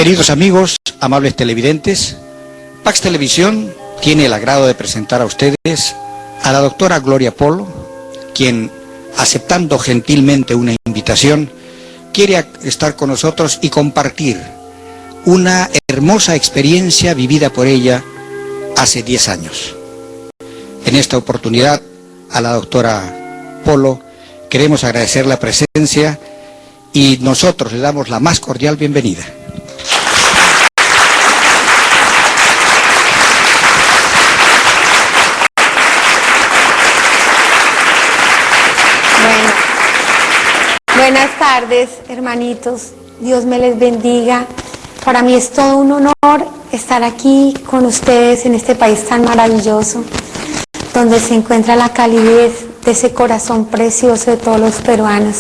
Queridos amigos, amables televidentes, Pax Televisión tiene el agrado de presentar a ustedes a la doctora Gloria Polo, quien, aceptando gentilmente una invitación, quiere estar con nosotros y compartir una hermosa experiencia vivida por ella hace 10 años. En esta oportunidad, a la doctora Polo queremos agradecer la presencia y nosotros le damos la más cordial bienvenida. Buenas tardes, hermanitos. Dios me les bendiga. Para mí es todo un honor estar aquí con ustedes en este país tan maravilloso, donde se encuentra la calidez de ese corazón precioso de todos los peruanos.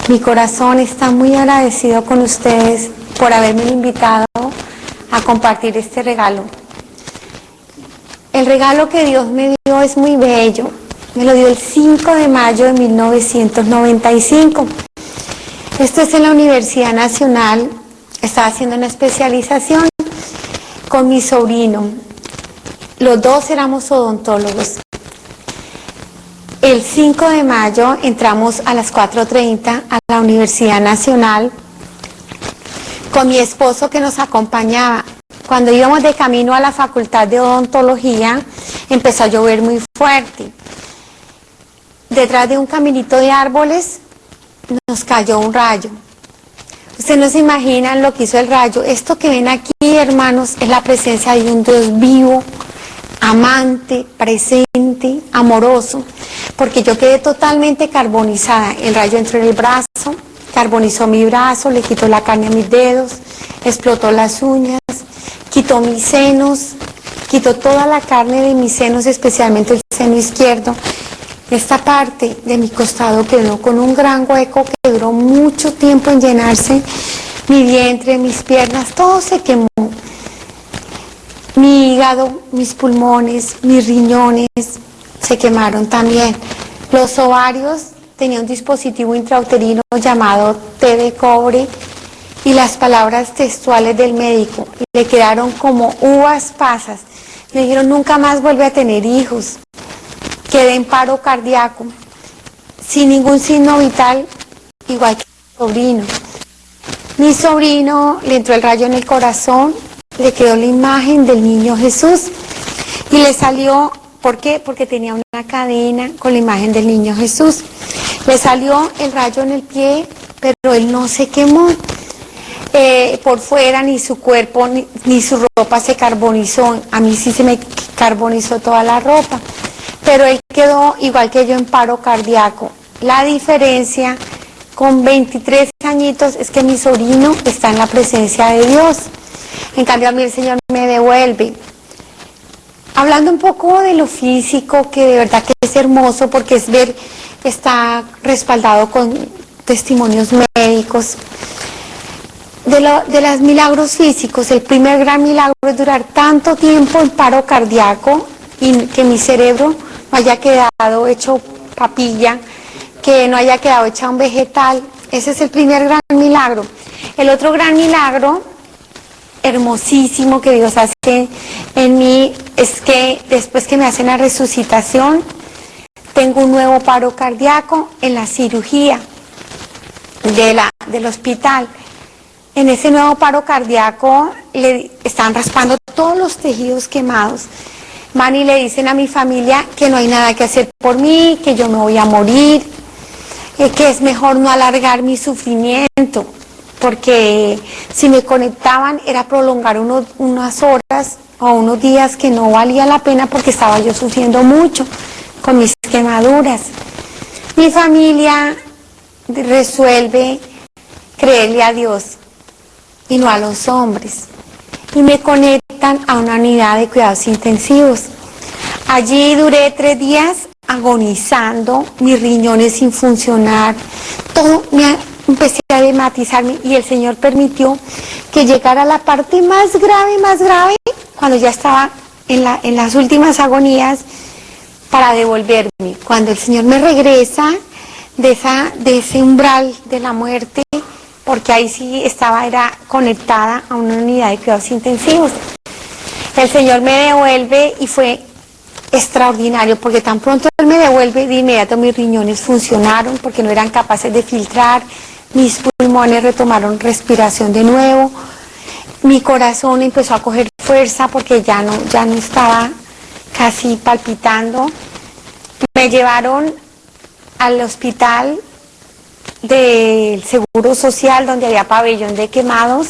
Mi corazón está muy agradecido con ustedes por haberme invitado a compartir este regalo. El regalo que Dios me dio es muy bello. Me lo dio el 5 de mayo de 1995. Esto es en la Universidad Nacional. Estaba haciendo una especialización con mi sobrino. Los dos éramos odontólogos. El 5 de mayo entramos a las 4:30 a la Universidad Nacional con mi esposo que nos acompañaba. Cuando íbamos de camino a la Facultad de Odontología, empezó a llover muy fuerte. Detrás de un caminito de árboles nos cayó un rayo. Ustedes no se imaginan lo que hizo el rayo. Esto que ven aquí, hermanos, es la presencia de un Dios vivo, amante, presente, amoroso, porque yo quedé totalmente carbonizada. El rayo entró en el brazo, carbonizó mi brazo, le quitó la carne a mis dedos, explotó las uñas, quitó mis senos, quitó toda la carne de mis senos, especialmente el seno izquierdo. Esta parte de mi costado quedó con un gran hueco que duró mucho tiempo en llenarse. Mi vientre, mis piernas, todo se quemó. Mi hígado, mis pulmones, mis riñones se quemaron también. Los ovarios, tenía un dispositivo intrauterino llamado té de cobre y las palabras textuales del médico le quedaron como uvas pasas. Me dijeron nunca más vuelve a tener hijos. Quedé en paro cardíaco, sin ningún signo vital, igual que mi sobrino. Mi sobrino le entró el rayo en el corazón, le quedó la imagen del niño Jesús y le salió, ¿por qué? Porque tenía una cadena con la imagen del niño Jesús. Le salió el rayo en el pie, pero él no se quemó. Por fuera ni su cuerpo ni su ropa se carbonizó. A mí sí se me carbonizó toda la ropa. Pero él quedó igual que yo en paro cardíaco. La diferencia con 23 añitos es que mi sobrino está en la presencia de Dios. En cambio a mí el Señor me devuelve. Hablando un poco de lo físico, que de verdad que es hermoso porque es ver, está respaldado con testimonios médicos. De los milagros físicos, el primer gran milagro es durar tanto tiempo en paro cardíaco y que mi cerebro no haya quedado hecho papilla, que no haya quedado hecha un vegetal. Ese es el primer gran milagro. El otro gran milagro, hermosísimo, que Dios hace en mí, es que después que me hacen la resucitación, tengo un nuevo paro cardíaco en la cirugía del hospital. En ese nuevo paro cardíaco le están raspando todos los tejidos quemados. Van y le dicen a mi familia que no hay nada que hacer por mí, que yo me voy a morir, que es mejor no alargar mi sufrimiento, porque si me conectaban era prolongar unas horas o unos días que no valía la pena porque estaba yo sufriendo mucho con mis quemaduras. Mi familia resuelve creerle a Dios y no a los hombres. Y me conectan a una unidad de cuidados intensivos. Allí duré 3 días agonizando, mis riñones sin funcionar, todo, empecé a hematizarme y el Señor permitió que llegara a la parte más grave, cuando ya estaba en las últimas agonías, para devolverme. Cuando el Señor me regresa de ese umbral de la muerte, porque ahí sí era conectada a una unidad de cuidados intensivos. El Señor me devuelve y fue extraordinario, porque tan pronto Él me devuelve, de inmediato mis riñones funcionaron, porque no eran capaces de filtrar, mis pulmones retomaron respiración de nuevo, mi corazón empezó a coger fuerza, porque ya no estaba casi palpitando. Me llevaron al hospital del Seguro Social, donde había pabellón de quemados,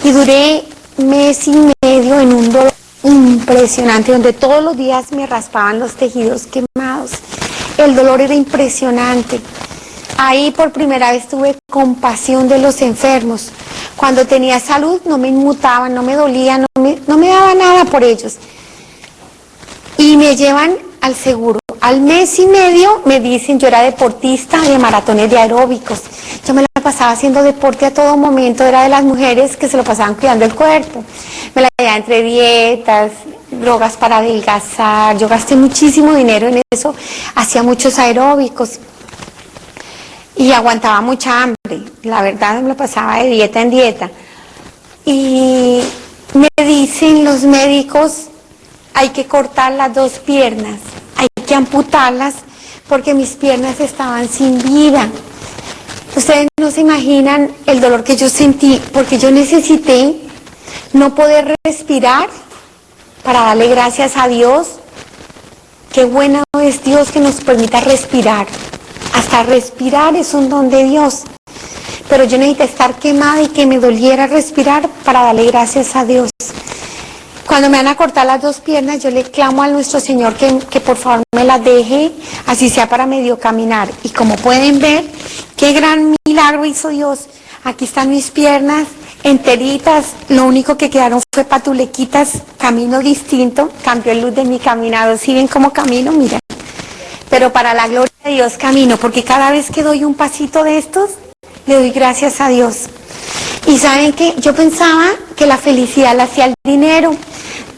y duré mes y medio en un dolor impresionante, donde todos los días me raspaban los tejidos quemados. El dolor era impresionante. Ahí por primera vez tuve compasión de los enfermos. Cuando tenía salud no me inmutaban, no me dolía, no me daba nada por ellos. Y me llevan al seguro. Al mes y medio me dicen, yo era deportista de maratones de aeróbicos. Yo me la pasaba haciendo deporte a todo momento, era de las mujeres que se lo pasaban cuidando el cuerpo. Me la llevaba entre dietas, drogas para adelgazar, yo gasté muchísimo dinero en eso, hacía muchos aeróbicos y aguantaba mucha hambre. La verdad me la pasaba de dieta en dieta. Y me dicen los médicos, hay que cortar las 2 piernas, hay que amputarlas porque mis piernas estaban sin vida. Ustedes no se imaginan el dolor que yo sentí, porque yo necesité no poder respirar para darle gracias a Dios. Qué bueno es Dios que nos permita respirar. Hasta respirar es un don de Dios. Pero yo necesité estar quemada y que me doliera respirar para darle gracias a Dios. Cuando me van a cortar las 2 piernas, yo le clamo a nuestro Señor que por favor me las deje, así sea para medio caminar. Y como pueden ver, qué gran milagro hizo Dios. Aquí están mis piernas enteritas, lo único que quedaron fue patulequitas, camino distinto, cambió el luz de mi caminado. ¿Sí ven cómo camino? Mira. Pero para la gloria de Dios camino, porque cada vez que doy un pasito de estos, le doy gracias a Dios. Y ¿saben qué? Yo pensaba que la felicidad la hacía el dinero.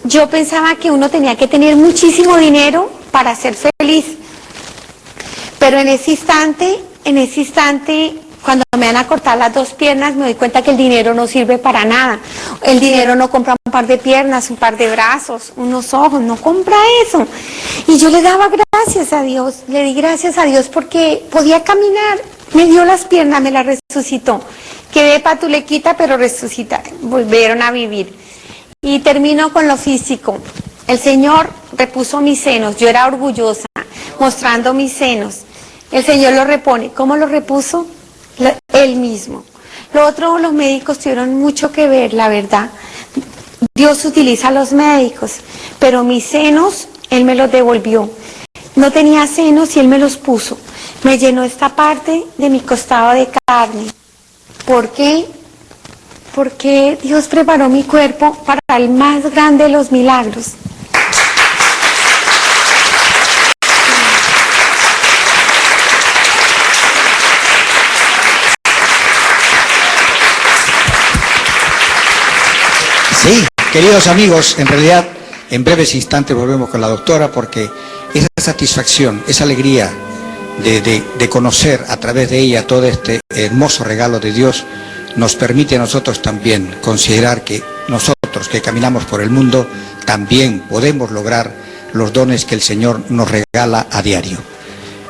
Yo pensaba que uno tenía que tener muchísimo dinero para ser feliz. Pero en ese instante, cuando me van a cortar las 2 piernas, me doy cuenta que el dinero no sirve para nada. El dinero no compra un par de piernas, un par de brazos, unos ojos, no compra eso. Y yo le daba gracias a Dios, le di gracias a Dios porque podía caminar. Me dio las piernas, me las resucitó. Quedé patulequita, pero volvieron a vivir. Y termino con lo físico. El Señor repuso mis senos, yo era orgullosa, mostrando mis senos. El Señor lo repone. ¿Cómo lo repuso? Él mismo. Lo otro, los médicos tuvieron mucho que ver, la verdad. Dios utiliza a los médicos, pero mis senos, Él me los devolvió. No tenía senos y Él me los puso. Me llenó esta parte de mi costado de carne. ¿Por qué? Porque Dios preparó mi cuerpo para el más grande de los milagros. Sí, queridos amigos, en realidad en breves instantes volvemos con la doctora porque esa satisfacción, esa alegría de conocer a través de ella todo este hermoso regalo de Dios nos permite a nosotros también considerar que nosotros que caminamos por el mundo también podemos lograr los dones que el Señor nos regala a diario.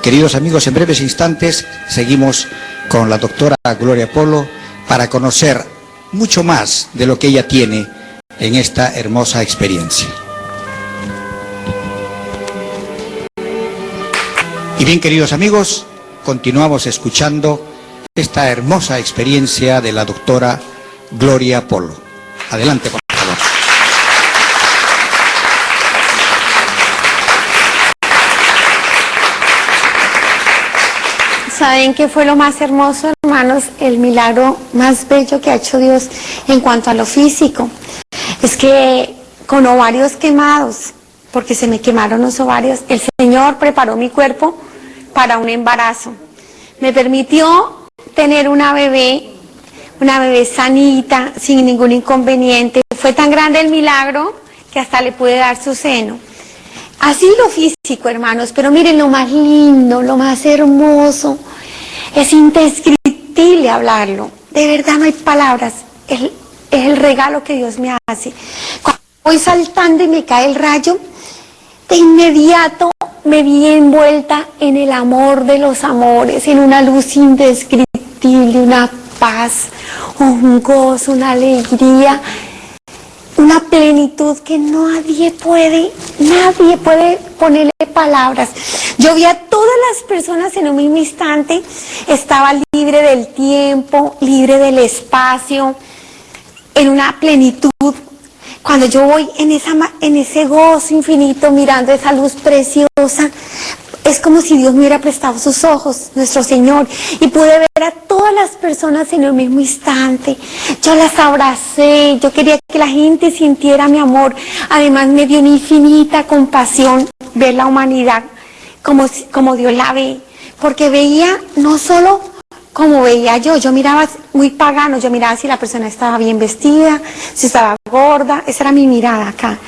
Queridos amigos, en breves instantes seguimos con la doctora Gloria Polo para conocer mucho más de lo que ella tiene en esta hermosa experiencia. Y bien, queridos amigos, continuamos escuchando esta hermosa experiencia de la doctora Gloria Polo. Adelante, por favor. ¿Saben qué fue lo más hermoso, hermanos? El milagro más bello que ha hecho Dios en cuanto a lo físico. Es que con ovarios quemados, porque se me quemaron los ovarios, el Señor preparó mi cuerpo para un embarazo. Me permitió tener una bebé sanita, sin ningún inconveniente. Fue tan grande el milagro que hasta le pude dar su seno. Así lo físico, hermanos, pero miren lo más lindo, lo más hermoso. Es indescriptible hablarlo. de verdad no hay palabras, es el regalo que Dios me hace. Cuando voy saltando y me cae el rayo, de inmediato me vi envuelta en el amor de los amores, en una luz indescriptible, una paz, un gozo, una alegría, una plenitud que nadie puede ponerle palabras. Yo vi a todas las personas en un mismo instante, estaba libre del tiempo, libre del espacio, en una plenitud. Cuando yo voy en ese gozo infinito, mirando esa luz preciosa, es como si Dios me hubiera prestado sus ojos, nuestro Señor, y pude ver a todas las personas en el mismo instante. Yo las abracé, yo quería que la gente sintiera mi amor. Además me dio una infinita compasión ver la humanidad como Dios la ve, porque veía no solo como veía yo miraba muy pagano, yo miraba si la persona estaba bien vestida, si estaba gorda, esa era mi mirada acá,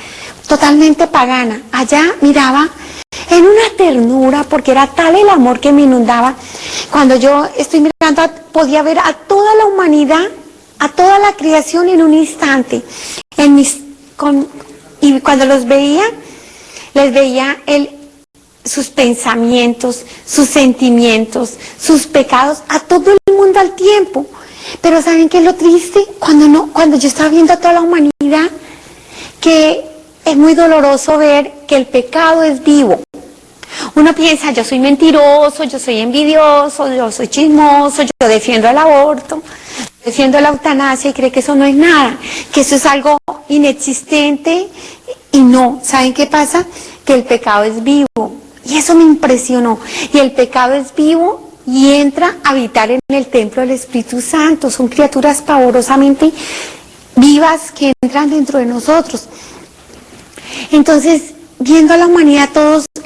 totalmente pagana. Allá miraba en una ternura, porque era tal el amor que me inundaba. Cuando yo estoy mirando, podía ver a toda la humanidad, a toda la creación en un instante. Y cuando los veía, les veía sus pensamientos, sus sentimientos, sus pecados, a todo el mundo al tiempo. Pero ¿saben qué es lo triste? Cuando yo estaba viendo a toda la humanidad, que es muy doloroso ver que el pecado es vivo. Uno piensa, yo soy mentiroso, yo soy envidioso, yo soy chismoso, yo defiendo el aborto, defiendo la eutanasia, y cree que eso no es nada, que eso es algo inexistente. Y no, ¿saben qué pasa? Que el pecado es vivo. Y eso me impresionó. Y el pecado es vivo y entra a habitar en el templo del Espíritu Santo. Son criaturas pavorosamente vivas que entran dentro de nosotros. Entonces, viendo a la humanidad,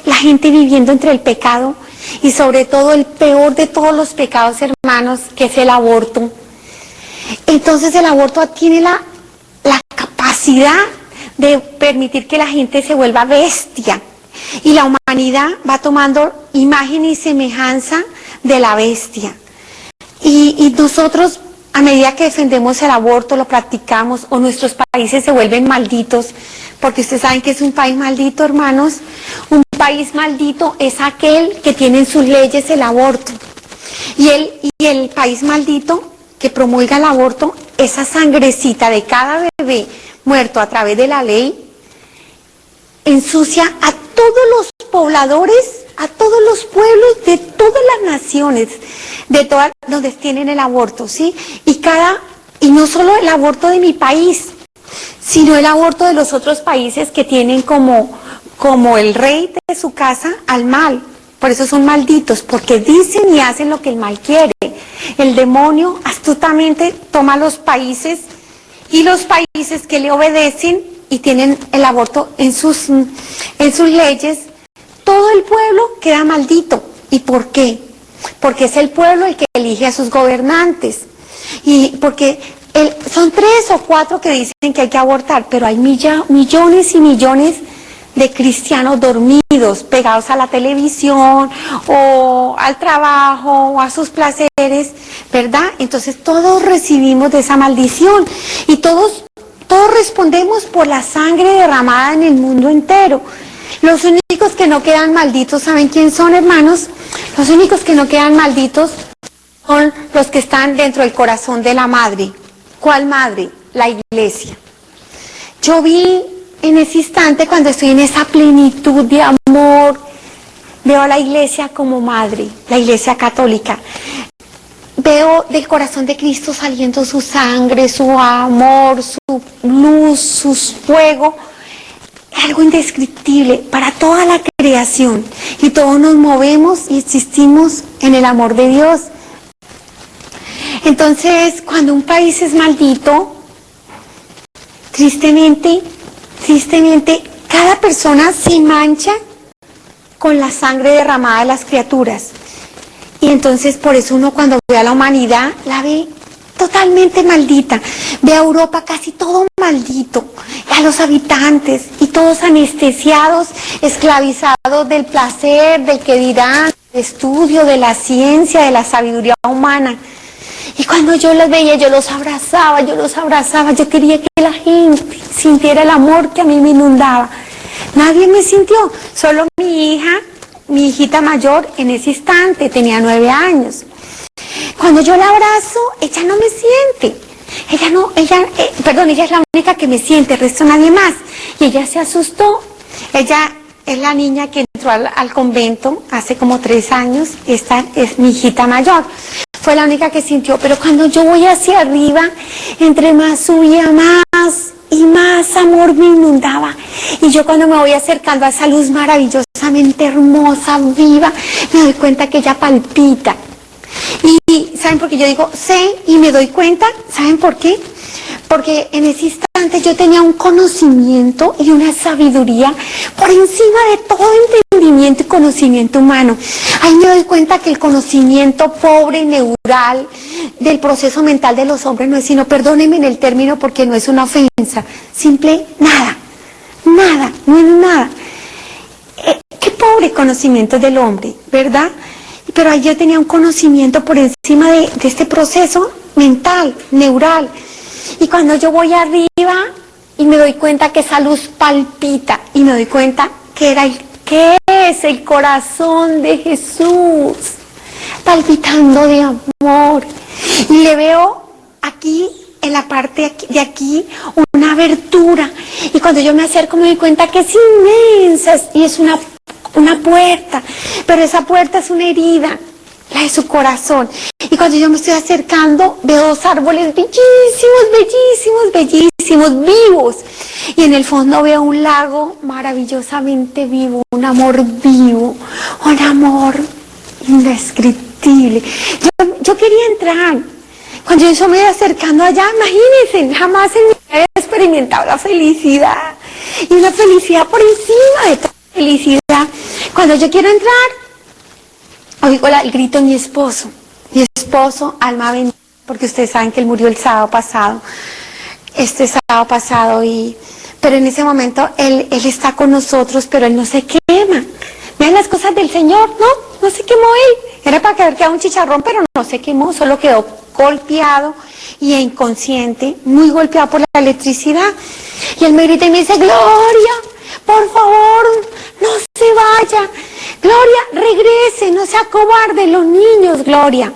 la gente viviendo entre el pecado, y sobre todo el peor de todos los pecados, hermanos, que es el aborto. Entonces el aborto tiene la capacidad de permitir que la gente se vuelva bestia. Y la humanidad va tomando imagen y semejanza de la bestia. Y nosotros, a medida que defendemos el aborto, lo practicamos, o nuestros países se vuelven malditos, porque ustedes saben que es un país maldito, hermanos. Un país maldito es aquel que tiene en sus leyes el aborto. Y el país maldito que promulga el aborto, esa sangrecita de cada bebé muerto a través de la ley, ensucia a todos los pobladores, a todos los pueblos de todas las naciones, de todas donde tienen el aborto, ¿sí? Y no solo el aborto de mi país, sino el aborto de los otros países que tienen como el rey de su casa al mal. Por eso son malditos, porque dicen y hacen lo que el mal quiere. El demonio astutamente toma los países, y los países que le obedecen y tienen el aborto en sus leyes, todo el pueblo queda maldito. ¿Y por qué? Porque es el pueblo el que elige a sus gobernantes. Y porque son 3 o 4 que dicen que hay que abortar, pero hay millones y millones de cristianos dormidos, pegados a la televisión o al trabajo o a sus placeres, ¿verdad? Entonces todos recibimos de esa maldición, y todos respondemos por la sangre derramada en el mundo entero. Los únicos que no quedan malditos, ¿saben quién son, hermanos? Los únicos que no quedan malditos son los que están dentro del corazón de la madre. ¿Cuál madre? La iglesia. Yo vi en ese instante, cuando estoy en esa plenitud de amor, veo a la iglesia como madre, la iglesia católica. Veo del corazón de Cristo saliendo su sangre, su amor, su luz, su fuego, algo indescriptible para toda la creación. Y todos nos movemos y existimos en el amor de Dios. Entonces, cuando un país es maldito, tristemente, cada persona se mancha con la sangre derramada de las criaturas. Y entonces por eso uno, cuando ve a la humanidad, la ve totalmente maldita. Ve a Europa casi todo maldito, a los habitantes, y todos anestesiados, esclavizados del placer, del que dirán, del estudio, de la ciencia, de la sabiduría humana. Y cuando yo los veía, yo los abrazaba, yo quería que la gente sintiera el amor que a mí me inundaba. Nadie me sintió, solo mi hijita mayor en ese instante, tenía 9 años. Cuando yo la abrazo, ella no me siente. Ella es la única que me siente, el resto nadie más. Y ella se asustó. Ella es la niña que entró al convento hace como 3 años. Esta es mi hijita mayor. Fue la única que sintió. Pero cuando yo voy hacia arriba, entre más subía, más y más amor me inundaba. Y yo cuando me voy acercando a esa luz maravillosamente hermosa, viva, me doy cuenta que ella palpita. Y ¿saben por qué yo digo sé y me doy cuenta? ¿Saben por qué? Porque en ese instante yo tenía un conocimiento y una sabiduría por encima de todo entendimiento y conocimiento humano. Ahí me doy cuenta que el conocimiento pobre, neural, del proceso mental de los hombres no es sino, perdónenme en el término porque no es una ofensa, simple nada, no es nada. Qué pobre conocimiento del hombre, ¿verdad? Pero ahí yo tenía un conocimiento por encima de este proceso mental, neural. Y cuando yo voy arriba y me doy cuenta que esa luz palpita y me doy cuenta que es el corazón de Jesús palpitando de amor. Y le veo aquí, en la parte de aquí, una abertura. Y cuando yo me acerco me doy cuenta que es inmensa y es una puerta, pero esa puerta es una herida, la de su corazón. Y cuando yo me estoy acercando, veo 2 árboles bellísimos, vivos. Y en el fondo veo un lago maravillosamente vivo, un amor vivo, un amor indescriptible. Yo quería entrar. Cuando yo me iba acercando allá, imagínense, jamás en mi vida había experimentado la felicidad. Y una felicidad por encima de toda felicidad. Cuando yo quiero entrar, oigo el grito de mi esposo, alma bendita, porque ustedes saben que él murió el sábado pasado, pero en ese momento él está con nosotros, pero él no se quema. Vean las cosas del Señor, no se quemó él, era para que haber quedado un chicharrón, pero no se quemó, solo quedó golpeado y inconsciente, muy golpeado por la electricidad. Y él me grita y me dice, Gloria, por favor, no se vaya. Gloria, regrese, no sea cobarde, los niños, Gloria.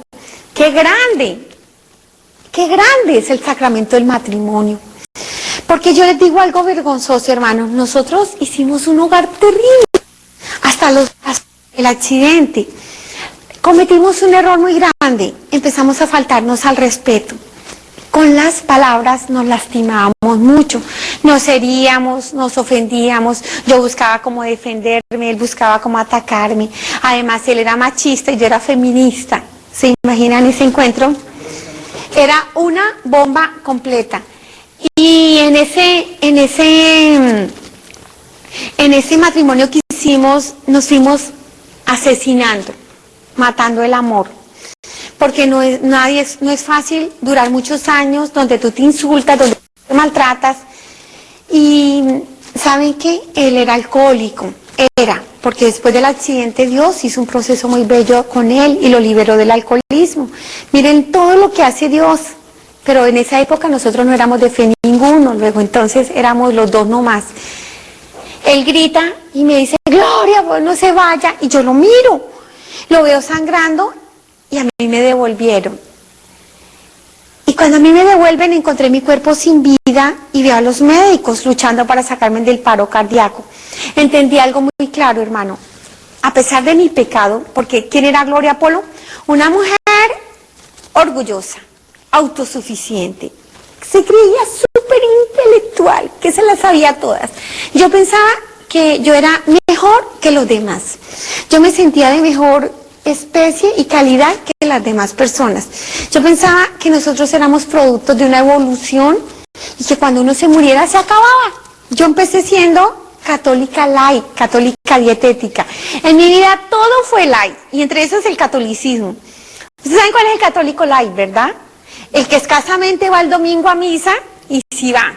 Qué grande es el sacramento del matrimonio. Porque yo les digo algo vergonzoso, hermanos. Nosotros hicimos un hogar terrible, hasta el accidente. Cometimos un error muy grande, empezamos a faltarnos al respeto. Con las palabras nos lastimábamos mucho, nos heríamos, nos ofendíamos, yo buscaba cómo defenderme, él buscaba cómo atacarme. Además, él era machista y yo era feminista. ¿Se imaginan ese encuentro? Era una bomba completa. Y en ese matrimonio que hicimos, nos fuimos asesinando, matando el amor. Porque no es fácil durar muchos años donde tú te insultas, donde te maltratas. Y ¿saben qué? Él era alcohólico, porque después del accidente Dios hizo un proceso muy bello con él y lo liberó del alcoholismo. Miren todo lo que hace Dios, pero en esa época nosotros no éramos de fe ninguno, luego entonces éramos los 2 nomás. Él grita y me dice, Gloria, pues no se vaya, y yo lo miro, lo veo sangrando. Y a mí me devolvieron. Y cuando a mí me devuelven, encontré mi cuerpo sin vida y veo a los médicos luchando para sacarme del paro cardíaco. Entendí algo muy claro, hermano. A pesar de mi pecado, porque ¿quién era Gloria Polo? Una mujer orgullosa, autosuficiente. Se creía súper intelectual, que se las sabía todas. Yo pensaba que yo era mejor que los demás. Yo me sentía de mejor especie y calidad que las demás personas. Yo pensaba que nosotros éramos productos de una evolución y que cuando uno se muriera se acababa. Yo empecé siendo católica light, católica dietética. En mi vida todo fue light y entre esos el catolicismo. ¿Ustedes saben cuál es el católico light, verdad? El que escasamente va el domingo a misa y si va.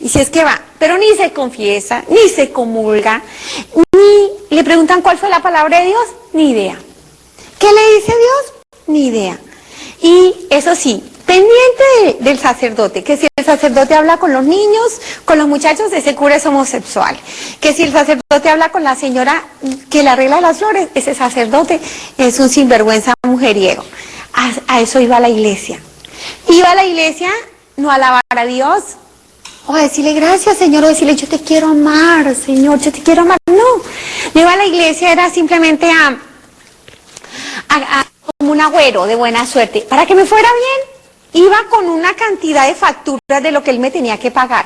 Y si es que va, pero ni se confiesa, ni se comulga, ni le preguntan cuál fue la palabra de Dios, ni idea. ¿Qué le dice Dios? Ni idea. Y eso sí, pendiente del sacerdote, que si el sacerdote habla con los niños, con los muchachos, ese cura es homosexual. Que si el sacerdote habla con la señora que le arregla las flores, ese sacerdote es un sinvergüenza mujeriego. A eso iba a la iglesia. Iba a la iglesia no a alabar a Dios, o a decirle gracias, Señor, o decirle yo te quiero amar, Señor, yo te quiero amar. No, no iba a la iglesia, era simplemente como un agüero de buena suerte. Para que me fuera bien, iba con una cantidad de facturas de lo que él me tenía que pagar.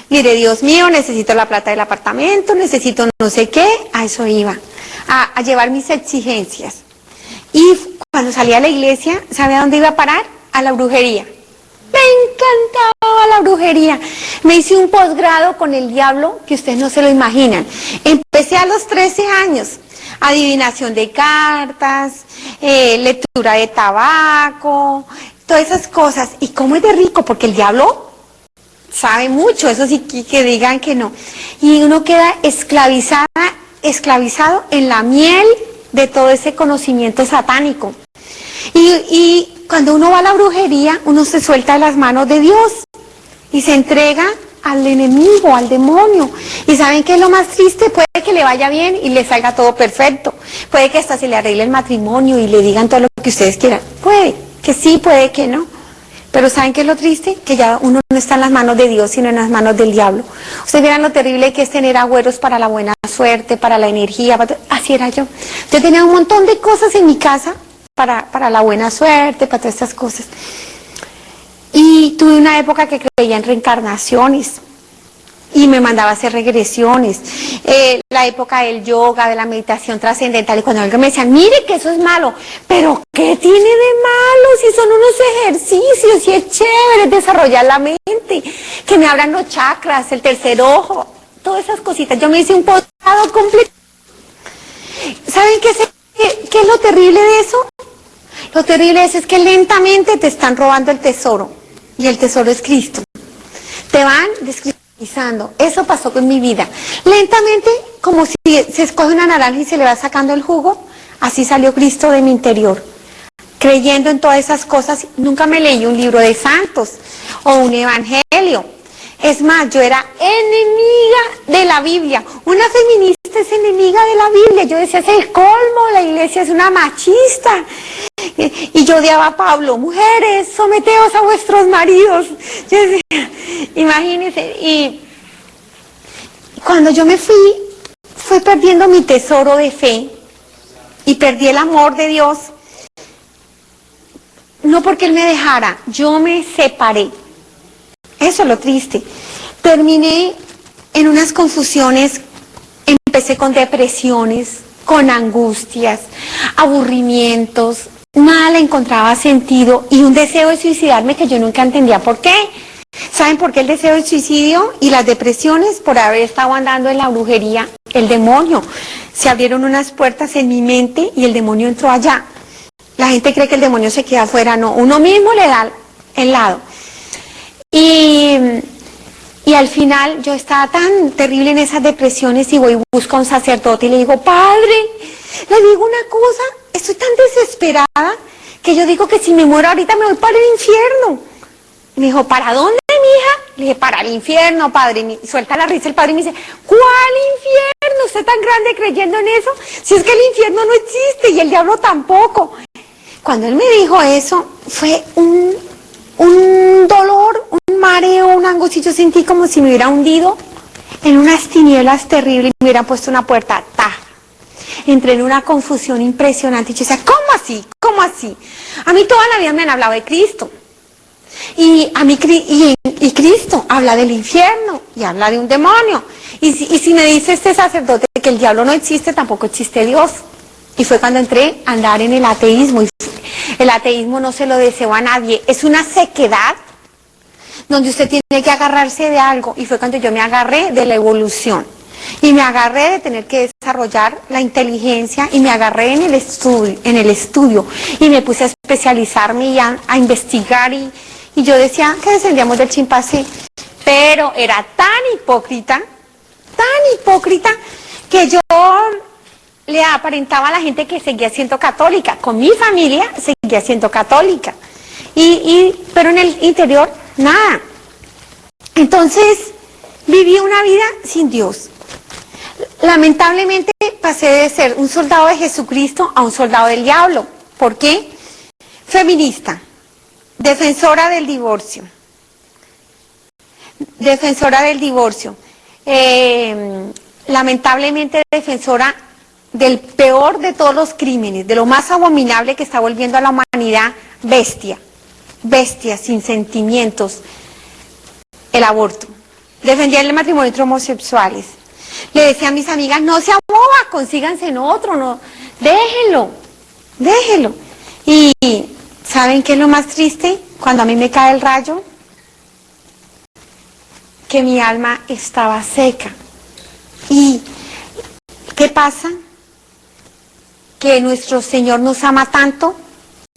Mire, Dios mío, necesito la plata del apartamento, necesito no sé qué, a eso iba, a llevar mis exigencias. Y cuando salía a la iglesia, ¿sabe a dónde iba a parar? A la brujería. Me encantaba la brujería. Me hice un posgrado con el diablo que ustedes no se lo imaginan. Empecé a los 13 años. Adivinación de cartas, lectura de tabaco, todas esas cosas. ¿Y cómo es de rico? Porque el diablo sabe mucho, eso sí que digan que no. Y uno queda esclavizado en la miel de todo ese conocimiento satánico. Y cuando uno va a la brujería, uno se suelta de las manos de Dios y se entrega al enemigo, al demonio. ¿Y saben qué es lo más triste? Puede que le vaya bien y le salga todo perfecto. Puede que hasta se le arregle el matrimonio y le digan todo lo que ustedes quieran. Puede que sí, puede que no. Pero ¿saben qué es lo triste? Que ya uno no está en las manos de Dios, sino en las manos del diablo. Ustedes vieran lo terrible que es tener agüeros para la buena suerte, para la energía. Así era yo. Yo tenía un montón de cosas en mi casa para la buena suerte, para todas estas cosas. Y tuve una época que creía en reencarnaciones y me mandaba a hacer regresiones. La época del yoga, de la meditación trascendental. Y cuando alguien me decía, mire que eso es malo, pero ¿qué tiene de malo? Si son unos ejercicios, si es chévere desarrollar la mente, que me abran los chakras, el tercer ojo, todas esas cositas. Yo me hice un posgrado completo. ¿Saben qué es lo terrible de eso? Lo terrible de eso es que lentamente te están robando el tesoro. Y el tesoro es Cristo. Te van descristalizando. Eso pasó con mi vida. Lentamente, como si se escoge una naranja y se le va sacando el jugo, así salió Cristo de mi interior. Creyendo en todas esas cosas, nunca me leí un libro de santos o un evangelio. Es más, yo era enemiga de la Biblia. Una feminista es enemiga de la Biblia. Yo decía, es el colmo, la iglesia es una machista. Y yo odiaba a Pablo, mujeres, someteos a vuestros maridos. Yo decía, imagínense. Y cuando yo me fui perdiendo mi tesoro de fe y perdí el amor de Dios. No porque Él me dejara, yo me separé. Eso es lo triste. Terminé en unas confusiones, empecé con depresiones, con angustias, aburrimientos, nada le encontraba sentido y un deseo de suicidarme que yo nunca entendía por qué. ¿Saben por qué el deseo de suicidio y las depresiones? Por haber estado andando en la brujería, el demonio. Se abrieron unas puertas en mi mente y el demonio entró allá. La gente cree que el demonio se queda afuera, no, uno mismo le da el lado. Y al final yo estaba tan terrible en esas depresiones y voy y busco a un sacerdote y le digo, padre, le digo una cosa, estoy tan desesperada que yo digo que si me muero ahorita me voy para el infierno. Y me dijo, ¿para dónde, mija? Le dije, para el infierno, padre. Y suelta la risa el padre y me dice, ¿cuál infierno? ¿Usted tan grande creyendo en eso? Si es que el infierno no existe y el diablo tampoco. Cuando él me dijo eso, fue un dolor, un mareo, una angustia. Yo sentí como si me hubiera hundido en unas tinieblas terribles y me hubieran puesto una puerta. Entré en una confusión impresionante. Y yo decía, ¿cómo así? ¿Cómo así? A mí toda la vida me han hablado de Cristo. Y Cristo habla del infierno y habla de un demonio. Y si me dice este sacerdote que el diablo no existe, tampoco existe Dios. Y fue cuando entré a andar en el ateísmo. Y el ateísmo no se lo deseo a nadie. Es una sequedad donde usted tiene que agarrarse de algo. Y fue cuando yo me agarré de la evolución. Y me agarré de tener que desarrollar la inteligencia y me agarré en el estudio. Y me puse a especializarme y a investigar. Y yo decía que descendíamos del chimpancé. Pero era tan hipócrita, que yo le aparentaba a la gente que seguía siendo católica. Con mi familia seguía seguía siendo católica. Pero en el interior, nada. Entonces, viví una vida sin Dios. Lamentablemente pasé de ser un soldado de Jesucristo a un soldado del diablo. ¿Por qué? Feminista, defensora del divorcio. Lamentablemente defensora del peor de todos los crímenes, de lo más abominable que está volviendo a la humanidad, bestia, sin sentimientos, el aborto. Defendía el matrimonio entre homosexuales. Le decía a mis amigas, no sea boba, consíganse en otro, no, déjelo. Y ¿saben qué es lo más triste? Cuando a mí me cae el rayo, que mi alma estaba seca. ¿Y qué pasa? Que nuestro Señor nos ama tanto,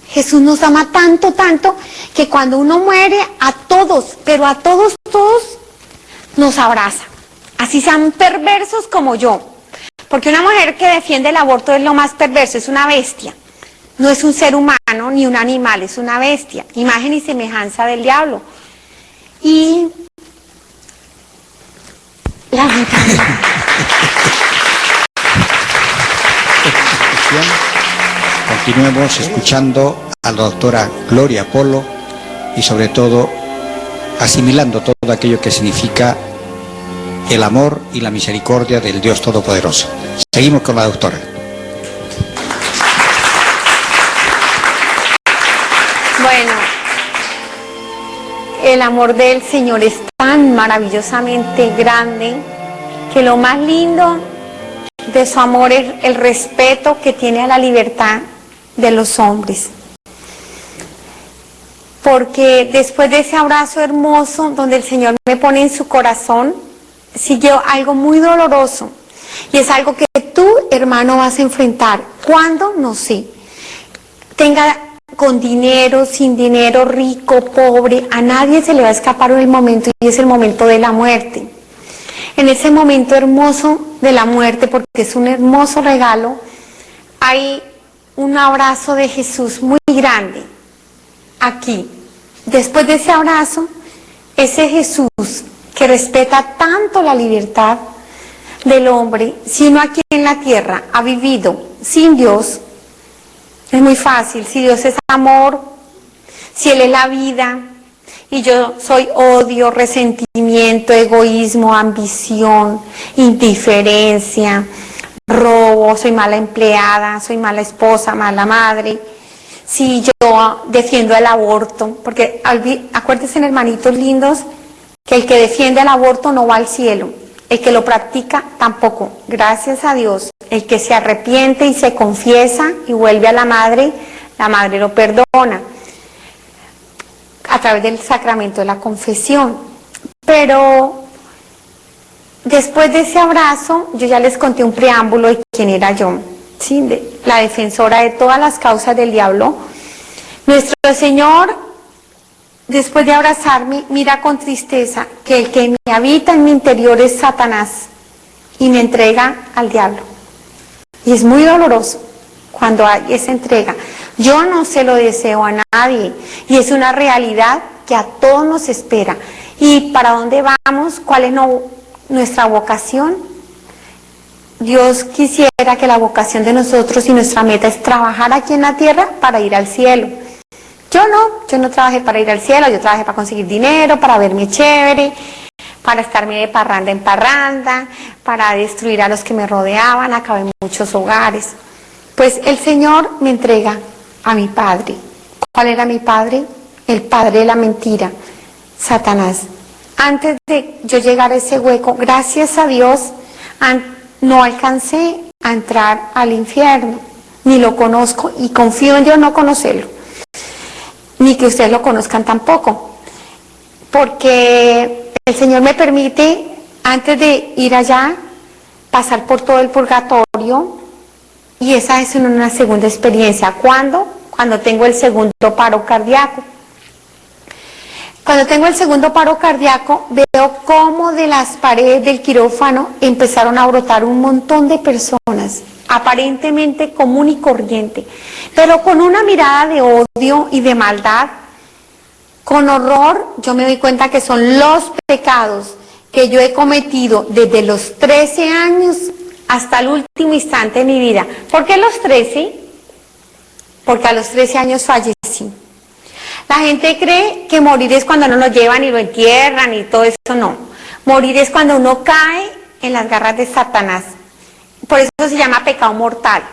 Jesús nos ama tanto, que cuando uno muere, a todos, pero a todos, nos abraza. Así sean perversos como yo. Porque una mujer que defiende el aborto es lo más perverso, es una bestia. No es un ser humano ni un animal, es una bestia. Imagen y semejanza del diablo. Y continuemos escuchando a la doctora Gloria Polo y sobre todo asimilando todo aquello que significa el amor y la misericordia del Dios Todopoderoso. Seguimos con la doctora. Bueno, el amor del Señor es tan maravillosamente grande que lo más lindo de su amor es el respeto que tiene a la libertad de los hombres. Porque después de ese abrazo hermoso donde el Señor me pone en su corazón, siguió algo muy doloroso. Y es algo que tú, hermano, vas a enfrentar. ¿Cuándo? No sé. Tenga con dinero, sin dinero, rico, pobre, a nadie se le va a escapar un momento, y es el momento de la muerte. En ese momento hermoso de la muerte, porque es un hermoso regalo, hay un abrazo de Jesús muy grande aquí. Después de ese abrazo, ese Jesús que respeta tanto la libertad del hombre, si uno aquí en la tierra ha vivido sin Dios, es muy fácil. Si Dios es amor, si Él es la vida, y yo soy odio, resentimiento, egoísmo, ambición, indiferencia, robo, soy mala empleada, soy mala esposa, mala madre. Si yo defiendo el aborto, porque acuérdense, hermanitos lindos, que el que defiende el aborto no va al cielo, el que lo practica tampoco, gracias a Dios. El que se arrepiente y se confiesa y vuelve a la madre lo perdona a través del sacramento de la confesión. Pero después de ese abrazo, yo ya les conté un preámbulo de quién era yo, ¿sí? La defensora de todas las causas del diablo. Nuestro Señor, después de abrazarme, mira con tristeza que el que me habita en mi interior es Satanás y me entrega al diablo. Y es muy doloroso cuando hay esa entrega. Yo no se lo deseo a nadie y es una realidad que a todos nos espera. ¿Y para dónde vamos? ¿Cuál es nuestra vocación? Dios quisiera que la vocación de nosotros y nuestra meta es trabajar aquí en la tierra para ir al cielo. Yo no trabajé para ir al cielo, yo trabajé para conseguir dinero, para verme chévere, para estarme de parranda en parranda, para destruir a los que me rodeaban, acabé en muchos hogares. Pues el Señor me entrega a mi padre. ¿Cuál era mi padre? El padre de la mentira, Satanás. Antes de yo llegar a ese hueco, gracias a Dios, no alcancé a entrar al infierno, ni lo conozco y confío en Dios no conocerlo, ni que ustedes lo conozcan tampoco, porque el Señor me permite, antes de ir allá, pasar por todo el purgatorio, y esa es una segunda experiencia. ¿Cuándo? Cuando tengo el segundo paro cardíaco. Cuando tengo el segundo paro cardíaco, veo cómo de las paredes del quirófano empezaron a brotar un montón de personas, aparentemente común y corriente, pero con una mirada de odio y de maldad. Con horror, yo me doy cuenta que son los pecados que yo he cometido desde los 13 años hasta el último instante de mi vida. ¿Por qué los 13? Porque a los 13 años fallecí. La gente cree que morir es cuando no lo llevan y lo entierran y todo eso, no. Morir es cuando uno cae en las garras de Satanás. Por eso se llama pecado mortal.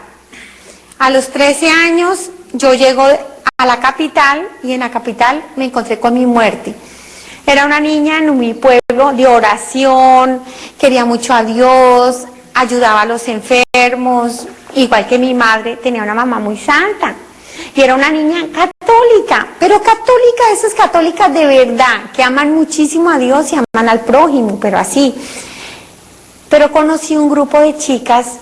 A los 13 años yo llego a la capital y en la capital me encontré con mi muerte. Era una niña en mi pueblo de oración, quería mucho a Dios, ayudaba a los enfermos, igual que mi madre, tenía una mamá muy santa. Y era una niña católica, pero católica, esas católicas de verdad, que aman muchísimo a Dios y aman al prójimo, pero así. Pero conocí un grupo de chicas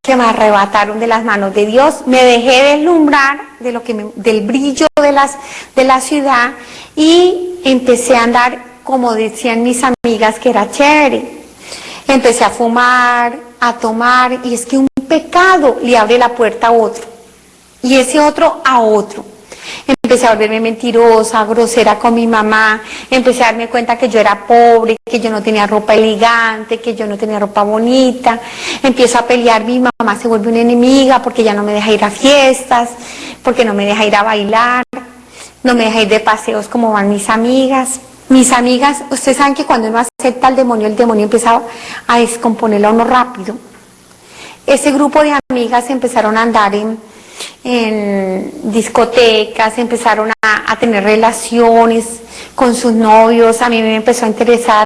que me arrebataron de las manos de Dios, me dejé deslumbrar del brillo de la ciudad y empecé a andar, como decían mis amigas, que era chévere. Empecé a fumar, a tomar, y es que un pecado le abre la puerta a otro. Y ese otro a otro. Empecé a volverme mentirosa, grosera con mi mamá, empecé a darme cuenta que yo era pobre, que yo no tenía ropa elegante, que yo no tenía ropa bonita. Empiezo a pelear, mi mamá se vuelve una enemiga porque ya no me deja ir a fiestas, porque no me deja ir a bailar, no me deja ir de paseos como van mis amigas. Mis amigas, ustedes saben que cuando uno acepta al demonio, el demonio empieza a descomponerlo a uno rápido. Ese grupo de amigas empezaron a andar en discotecas, empezaron a tener relaciones con sus novios. A mí me empezó a interesar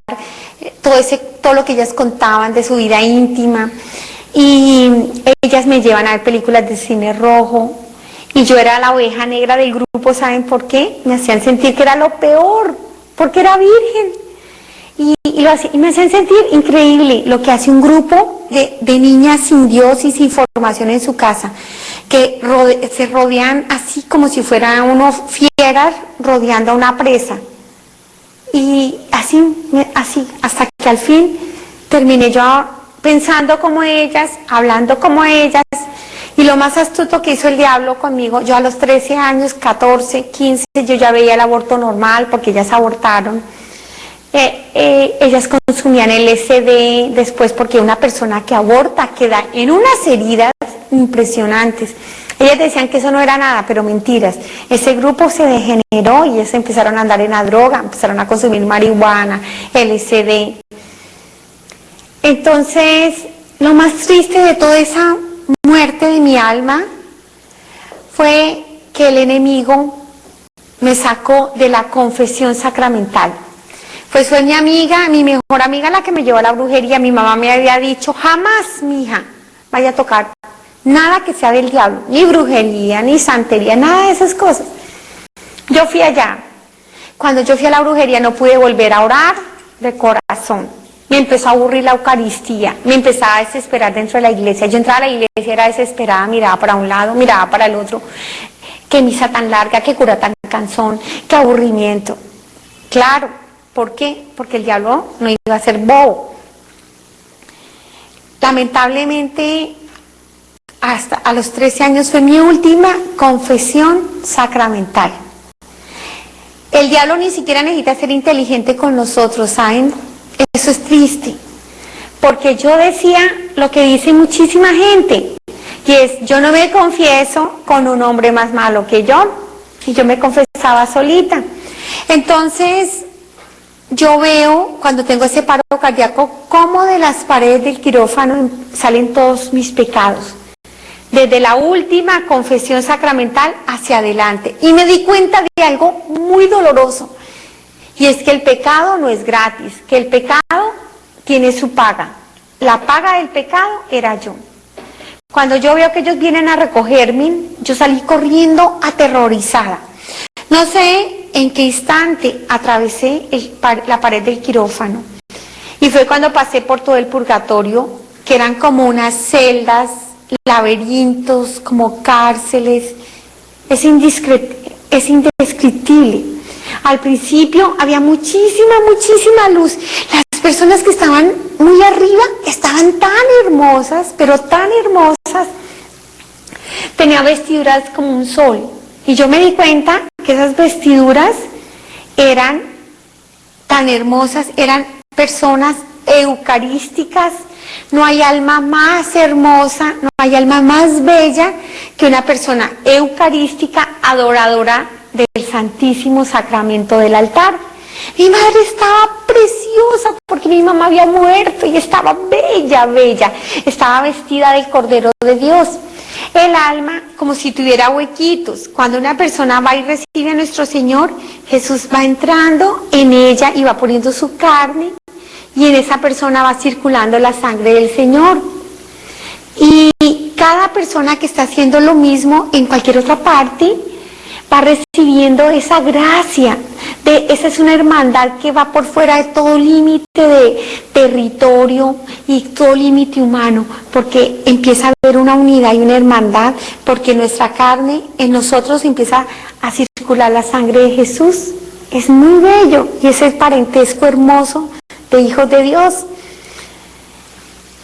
todo lo que ellas contaban de su vida íntima, y ellas me llevan a ver películas de cine rojo, y yo era la oveja negra del grupo. ¿Saben por qué? Me hacían sentir que era lo peor, porque era virgen, y me hacían sentir increíble lo que hace un grupo de niñas sin Dios y sin formación en su casa, que se rodean así como si fueran unos fieras rodeando a una presa. Y así, hasta que al fin terminé yo pensando como ellas, hablando como ellas. Y lo más astuto que hizo el diablo conmigo, yo a los 13 años, 14, 15, yo ya veía el aborto normal porque ellas abortaron. Ellas consumían LSD, después porque una persona que aborta queda en unas heridas impresionantes. Ellas decían que eso no era nada, pero mentiras. Ese grupo se degeneró y ellas empezaron a andar en la droga, empezaron a consumir marihuana, LSD. Entonces, lo más triste de toda esa muerte de mi alma fue que el enemigo me sacó de la confesión sacramental. Pues fue mi amiga, mi mejor amiga, la que me llevó a la brujería. Mi mamá me había dicho, jamás, mija, vaya a tocar nada que sea del diablo, ni brujería, ni santería, nada de esas cosas. Yo fui allá. Cuando yo fui a la brujería no pude volver a orar de corazón. Me empezó a aburrir la Eucaristía, me empezaba a desesperar dentro de la iglesia. Yo entraba a la iglesia, era desesperada, miraba para un lado, miraba para el otro. Qué misa tan larga, qué cura tan cansón, qué aburrimiento. Claro, ¿por qué? Porque el diablo no iba a ser bobo. Lamentablemente, hasta a los 13 años fue mi última confesión sacramental. El diablo ni siquiera necesita ser inteligente con nosotros, ¿saben? Eso es triste, porque yo decía lo que dice muchísima gente, y es, yo no me confieso con un hombre más malo que yo, y yo me confesaba solita. Entonces, yo veo, cuando tengo ese paro cardíaco, cómo de las paredes del quirófano salen todos mis pecados, desde la última confesión sacramental hacia adelante, y me di cuenta de algo muy doloroso. Y es que el pecado no es gratis, que el pecado tiene su paga. La paga del pecado era yo. Cuando yo veo que ellos vienen a recogerme, yo salí corriendo aterrorizada. No sé en qué instante atravesé la pared del quirófano. Y fue cuando pasé por todo el purgatorio, que eran como unas celdas, laberintos, como cárceles. Es indescriptible. Al principio había muchísima luz. Las personas que estaban muy arriba estaban tan hermosas, pero tan hermosas. Tenían vestiduras como un sol. Y yo me di cuenta que esas vestiduras eran tan hermosas, eran personas eucarísticas. No hay alma más hermosa, no hay alma más bella que una persona eucarística, adoradora del Santísimo Sacramento del altar. Mi madre estaba preciosa porque mi mamá había muerto y estaba bella, estaba vestida del Cordero de Dios. El alma como si tuviera huequitos. Cuando una persona va y recibe a nuestro Señor, Jesús va entrando en ella y va poniendo su carne, y en esa persona va circulando la sangre del Señor. Y cada persona que está haciendo lo mismo en cualquier otra parte va recibiendo esa gracia. Esa es una hermandad que va por fuera de todo límite de territorio y todo límite humano, porque empieza a haber una unidad y una hermandad, porque nuestra carne, en nosotros empieza a circular la sangre de Jesús. Es muy bello, y ese parentesco hermoso de hijos de Dios.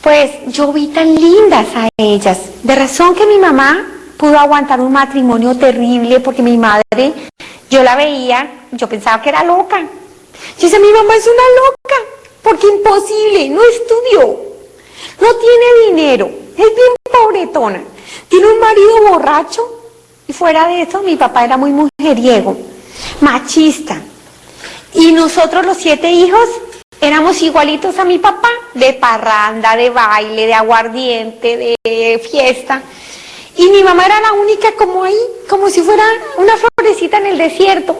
Pues yo vi tan lindas a ellas, de razón que mi mamá pudo aguantar un matrimonio terrible, porque mi madre, yo la veía, yo pensaba que era loca. Yo decía, mi mamá es una loca, porque imposible, no estudió, no tiene dinero, es bien pobretona, tiene un marido borracho, y fuera de eso mi papá era muy mujeriego, machista, y nosotros los 7 hijos éramos igualitos a mi papá, de parranda, de baile, de aguardiente, de fiesta. Y mi mamá era la única como ahí, como si fuera una florecita en el desierto.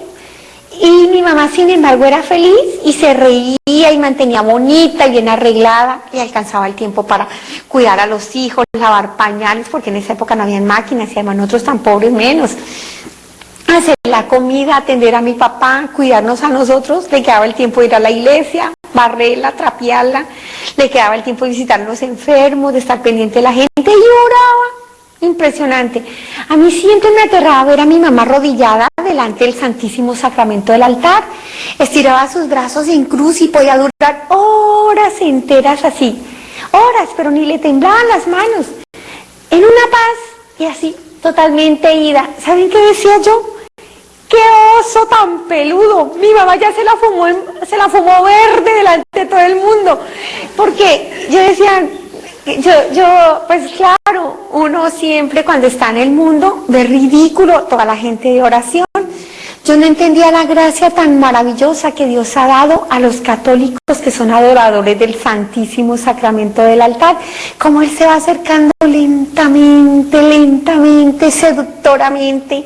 Y mi mamá, sin embargo, era feliz y se reía y mantenía bonita y bien arreglada, y alcanzaba el tiempo para cuidar a los hijos, lavar pañales, porque en esa época no habían máquinas y además nosotros tan pobres menos. Hacer la comida, atender a mi papá, cuidarnos a nosotros, le quedaba el tiempo de ir a la iglesia, barrerla, trapearla, le quedaba el tiempo de visitar a los enfermos, de estar pendiente de la gente, y oraba. Impresionante. A mí siempre me aterraba ver a mi mamá arrodillada delante del Santísimo Sacramento del altar. Estiraba sus brazos en cruz y podía durar horas enteras así. Horas, pero ni le temblaban las manos. En una paz y así, totalmente ida. ¿Saben qué decía yo? ¡Qué oso tan peludo! Mi mamá ya se la fumó verde delante de todo el mundo. Porque yo decía... pues claro, uno siempre cuando está en el mundo ve ridículo toda la gente de oración. Yo no entendía la gracia tan maravillosa que Dios ha dado a los católicos que son adoradores del Santísimo Sacramento del altar, como Él se va acercando lentamente, seductoramente,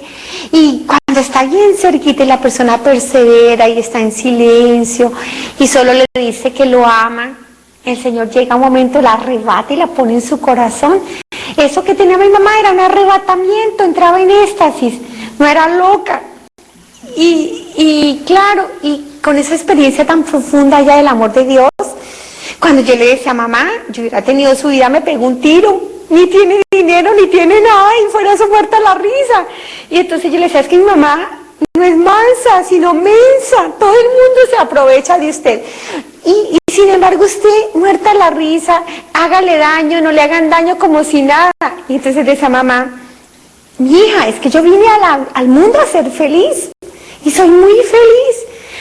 y cuando está bien cerquita y la persona persevera y está en silencio y solo le dice que lo ama, el Señor llega un momento, la arrebata y la pone en su corazón. Eso que tenía mi mamá era un arrebatamiento, entraba en éxtasis, no era loca. Y claro, y con esa experiencia tan profunda ya del amor de Dios, cuando yo le decía, mamá, yo hubiera tenido su vida, me pegó un tiro, ni tiene dinero, ni tiene nada, y fuera su muerta la risa. Y entonces yo le decía, es que mi mamá no es mansa, sino mensa, todo el mundo se aprovecha de usted. Y sin embargo usted, muerta la risa, hágale daño, no le hagan daño como si nada. Y entonces decía mamá, mi hija, es que yo vine al mundo a ser feliz, y soy muy feliz,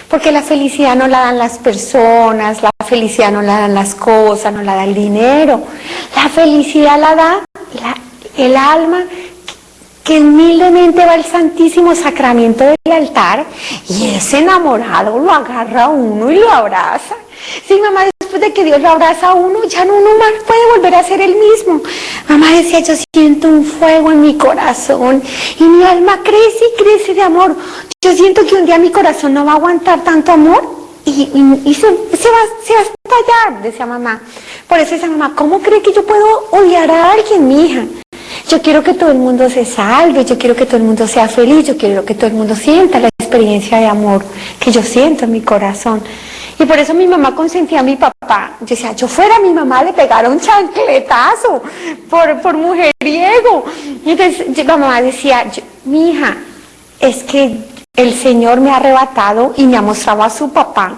porque la felicidad no la dan las personas, la felicidad no la dan las cosas, no la da el dinero, la felicidad la da el alma, que humildemente va al Santísimo Sacramento del altar, y ese enamorado lo agarra a uno y lo abraza. Sí, mamá, después de que Dios lo abraza a uno, ya no uno más puede volver a ser el mismo. Mamá decía, yo siento un fuego en mi corazón y mi alma crece y crece de amor. Yo siento que un día mi corazón no va a aguantar tanto amor y se va a estallar, decía mamá. Por eso decía mamá, ¿cómo cree que yo puedo odiar a alguien, mi hija? Yo quiero que todo el mundo se salve, yo quiero que todo el mundo sea feliz, yo quiero que todo el mundo sienta la experiencia de amor que yo siento en mi corazón. Y por eso mi mamá consentía a mi papá. Yo decía, yo fuera mi mamá le pegara un chancletazo por mujeriego. Y entonces mi mamá decía, mi hija, es que el Señor me ha arrebatado y me ha mostrado a su papá.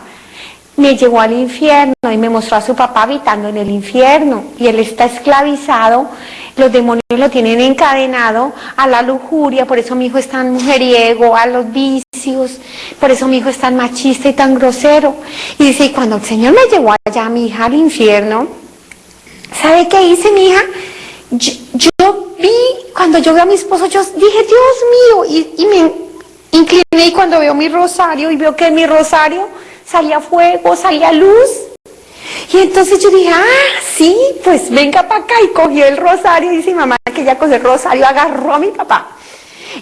Me llevó al infierno y me mostró a su papá habitando en el infierno. Y él está esclavizado, los demonios lo tienen encadenado a la lujuria, por eso mi hijo es tan mujeriego, a los vicios, por eso mi hijo es tan machista y tan grosero. Y dice, y cuando el Señor me llevó allá a mi hija al infierno, ¿sabe qué hice, mi hija? Yo vi, cuando yo veo a mi esposo, yo dije, Dios mío, y me incliné, y cuando veo mi rosario y veo que en mi rosario salía fuego, salía luz. Y entonces yo dije, sí, pues venga para acá, y cogió el rosario, y dice mi mamá que ella cogió el rosario, agarró a mi papá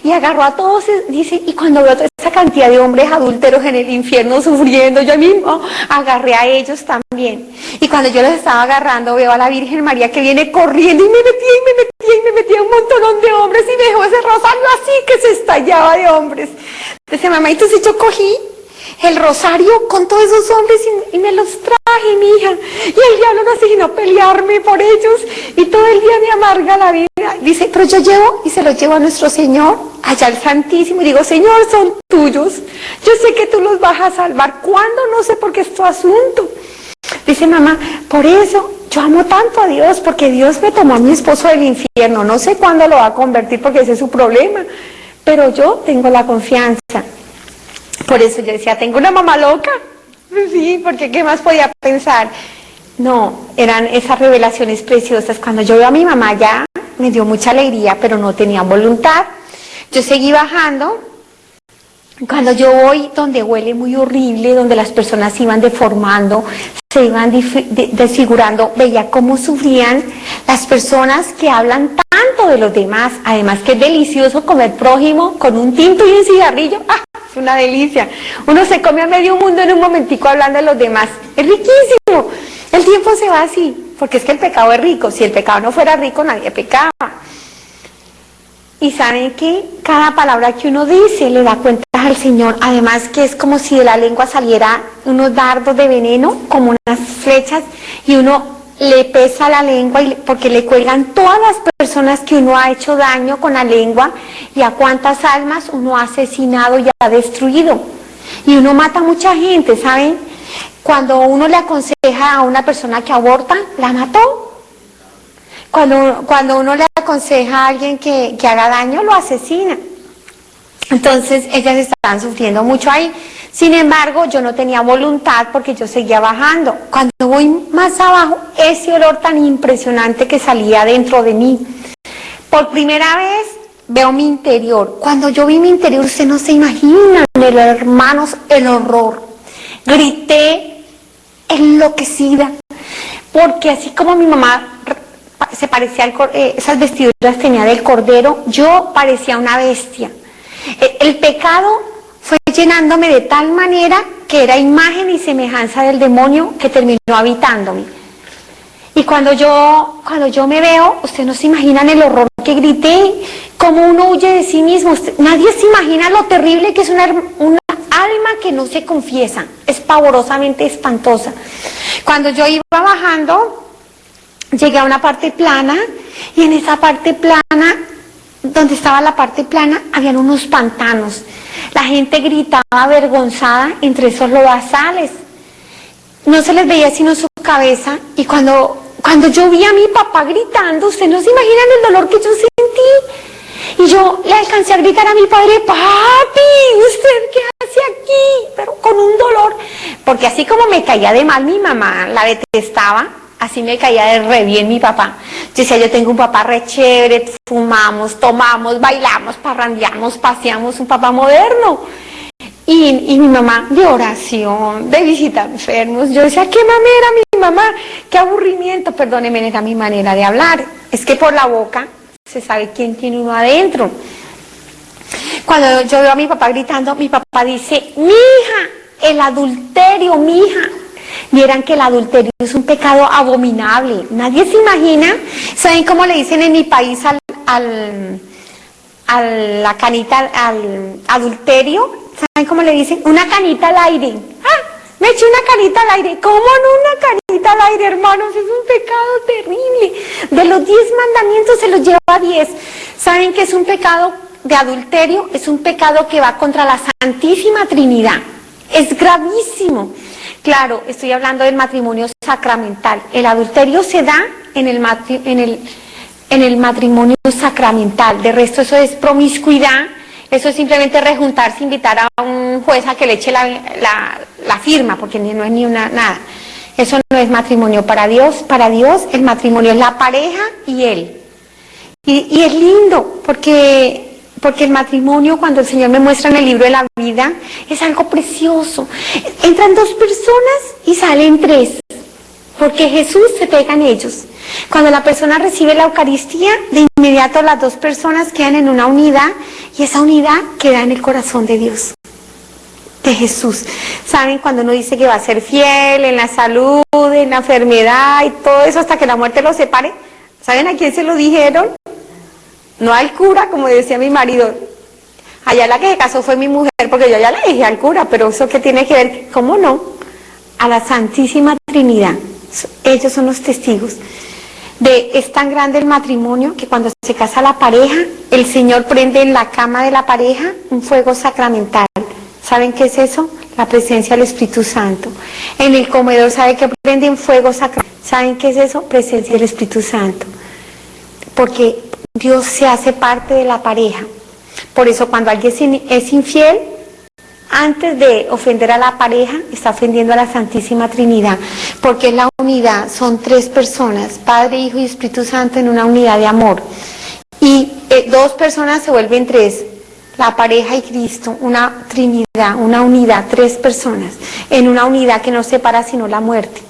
y agarró a todos, dice, y cuando veo toda esa cantidad de hombres adúlteros en el infierno sufriendo, yo mismo agarré a ellos también. Y cuando yo los estaba agarrando, veo a la Virgen María que viene corriendo, y me metía un montón de hombres, y me dejó ese rosario así que se estallaba de hombres. Dice mamá, entonces yo cogí el rosario con todos esos hombres y me los traje, mi hija. Y el diablo no hace sino pelearme por ellos, y todo el día me amarga la vida. Dice, pero yo llevo y se los llevo a nuestro Señor, allá al Santísimo, y digo, Señor, son tuyos. Yo sé que tú los vas a salvar. ¿Cuándo? No sé, porque es tu asunto. Dice mamá, por eso yo amo tanto a Dios, porque Dios me tomó a mi esposo del infierno. No sé cuándo lo va a convertir, porque ese es su problema, pero yo tengo la confianza. Por eso yo decía, tengo una mamá loca. Sí, porque ¿qué más podía pensar? No, eran esas revelaciones preciosas. Cuando yo veo a mi mamá ya, me dio mucha alegría, pero no tenía voluntad. Yo seguí bajando. Cuando yo voy donde huele muy horrible, donde las personas se iban deformando, se iban desfigurando, veía cómo sufrían las personas que hablan tanto de los demás. Además que es delicioso comer prójimo con un tinto y un cigarrillo. Es una delicia. Uno se come a medio mundo en un momentico hablando de los demás. Es riquísimo. El tiempo se va así, porque es que el pecado es rico. Si el pecado no fuera rico, nadie pecaba. Y saben que cada palabra que uno dice le da cuentas al Señor. Además que es como si de la lengua saliera unos dardos de veneno, como unas flechas, y uno le pesa la lengua porque le cuelgan todas las personas que uno ha hecho daño con la lengua, y a cuántas almas uno ha asesinado y ha destruido. Y uno mata a mucha gente, ¿saben? Cuando uno le aconseja a una persona que aborta, la mató. Cuando uno le aconseja a alguien que haga daño, lo asesina. Entonces ellas estaban sufriendo mucho ahí. Sin embargo, yo no tenía voluntad porque yo seguía bajando. Cuando voy más abajo, ese olor tan impresionante que salía dentro de mí. Por primera vez veo mi interior. Cuando yo vi mi interior, usted no se imaginan, hermanos, el horror. Grité enloquecida, porque así como mi mamá se parecía esas vestiduras tenía del cordero, yo parecía una bestia. El pecado fue llenándome de tal manera que era imagen y semejanza del demonio que terminó habitándome. Y cuando yo me veo, ustedes no se imaginan el horror que grité, cómo uno huye de sí mismo. Nadie se imagina lo terrible que es una alma que no se confiesa, es pavorosamente espantosa. Cuando yo iba bajando, llegué a una parte plana, y en esa parte plana, donde estaba la parte plana, habían unos pantanos. La gente gritaba avergonzada entre esos lodazales. No se les veía sino su cabeza, y cuando yo vi a mi papá gritando, ustedes no se imaginan el dolor que yo sentí. Y yo le alcancé a gritar a mi padre, papi, ¿usted qué hace aquí? Pero con un dolor, porque así como me caía de mal mi mamá, la detestaba, así me caía de re bien mi papá. Yo decía, yo tengo un papá re chévere, fumamos, tomamos, bailamos, parrandeamos, paseamos, un papá moderno. Y mi mamá de oración, de visita enfermos. Yo decía, qué mamera mi mamá, qué aburrimiento. Perdónenme, era mi manera de hablar. Es que por la boca se sabe quién tiene uno adentro. Cuando yo veo a mi papá gritando, mi papá dice, mi hija, el adulterio, mi hija. Vieran que el adulterio es un pecado abominable. Nadie se imagina. ¿Saben cómo le dicen en mi país al adulterio? ¿Saben cómo le dicen? Una canita al aire. Me eché una canita al aire. ¿Cómo no una canita al aire, hermanos? Es un pecado terrible. De los 10 mandamientos se los lleva a 10. ¿Saben que es un pecado de adulterio es un pecado que va contra la Santísima Trinidad. Es gravísimo. Claro, estoy hablando del matrimonio sacramental. El adulterio se da en el matrimonio sacramental. De resto, eso es promiscuidad. Eso es simplemente rejuntarse, invitar a un juez a que le eche la firma, porque no es ni nada. Eso no es matrimonio para Dios. Para Dios el matrimonio es la pareja y él. Y es lindo, porque el matrimonio, cuando el Señor me muestra en el libro de la vida, es algo precioso. Entran dos personas y salen tres, porque Jesús se pega en ellos. Cuando la persona recibe la Eucaristía, de inmediato las dos personas quedan en una unidad, y esa unidad queda en el corazón de Dios, de Jesús. ¿Saben? Cuando uno dice que va a ser fiel en la salud, en la enfermedad y todo eso hasta que la muerte los separe, ¿saben a quién se lo dijeron? No al cura, como decía mi marido. Allá la que se casó fue mi mujer, porque yo ya le dije al cura, pero eso que tiene que ver, ¿cómo no? A la Santísima Trinidad. Ellos son los testigos. Es tan grande el matrimonio que cuando se casa la pareja, el Señor prende en la cama de la pareja un fuego sacramental. ¿Saben qué es eso? La presencia del Espíritu Santo. En el comedor, ¿saben qué prende un fuego sacramental? ¿Saben qué es eso? Presencia del Espíritu Santo. Porque Dios se hace parte de la pareja. Por eso cuando alguien es infiel, antes de ofender a la pareja, está ofendiendo a la Santísima Trinidad. Porque es la unidad, son tres personas, Padre, Hijo y Espíritu Santo, en una unidad de amor. Y dos personas se vuelven tres, la pareja y Cristo, una Trinidad, una unidad, tres personas, en una unidad que no separa sino la muerte.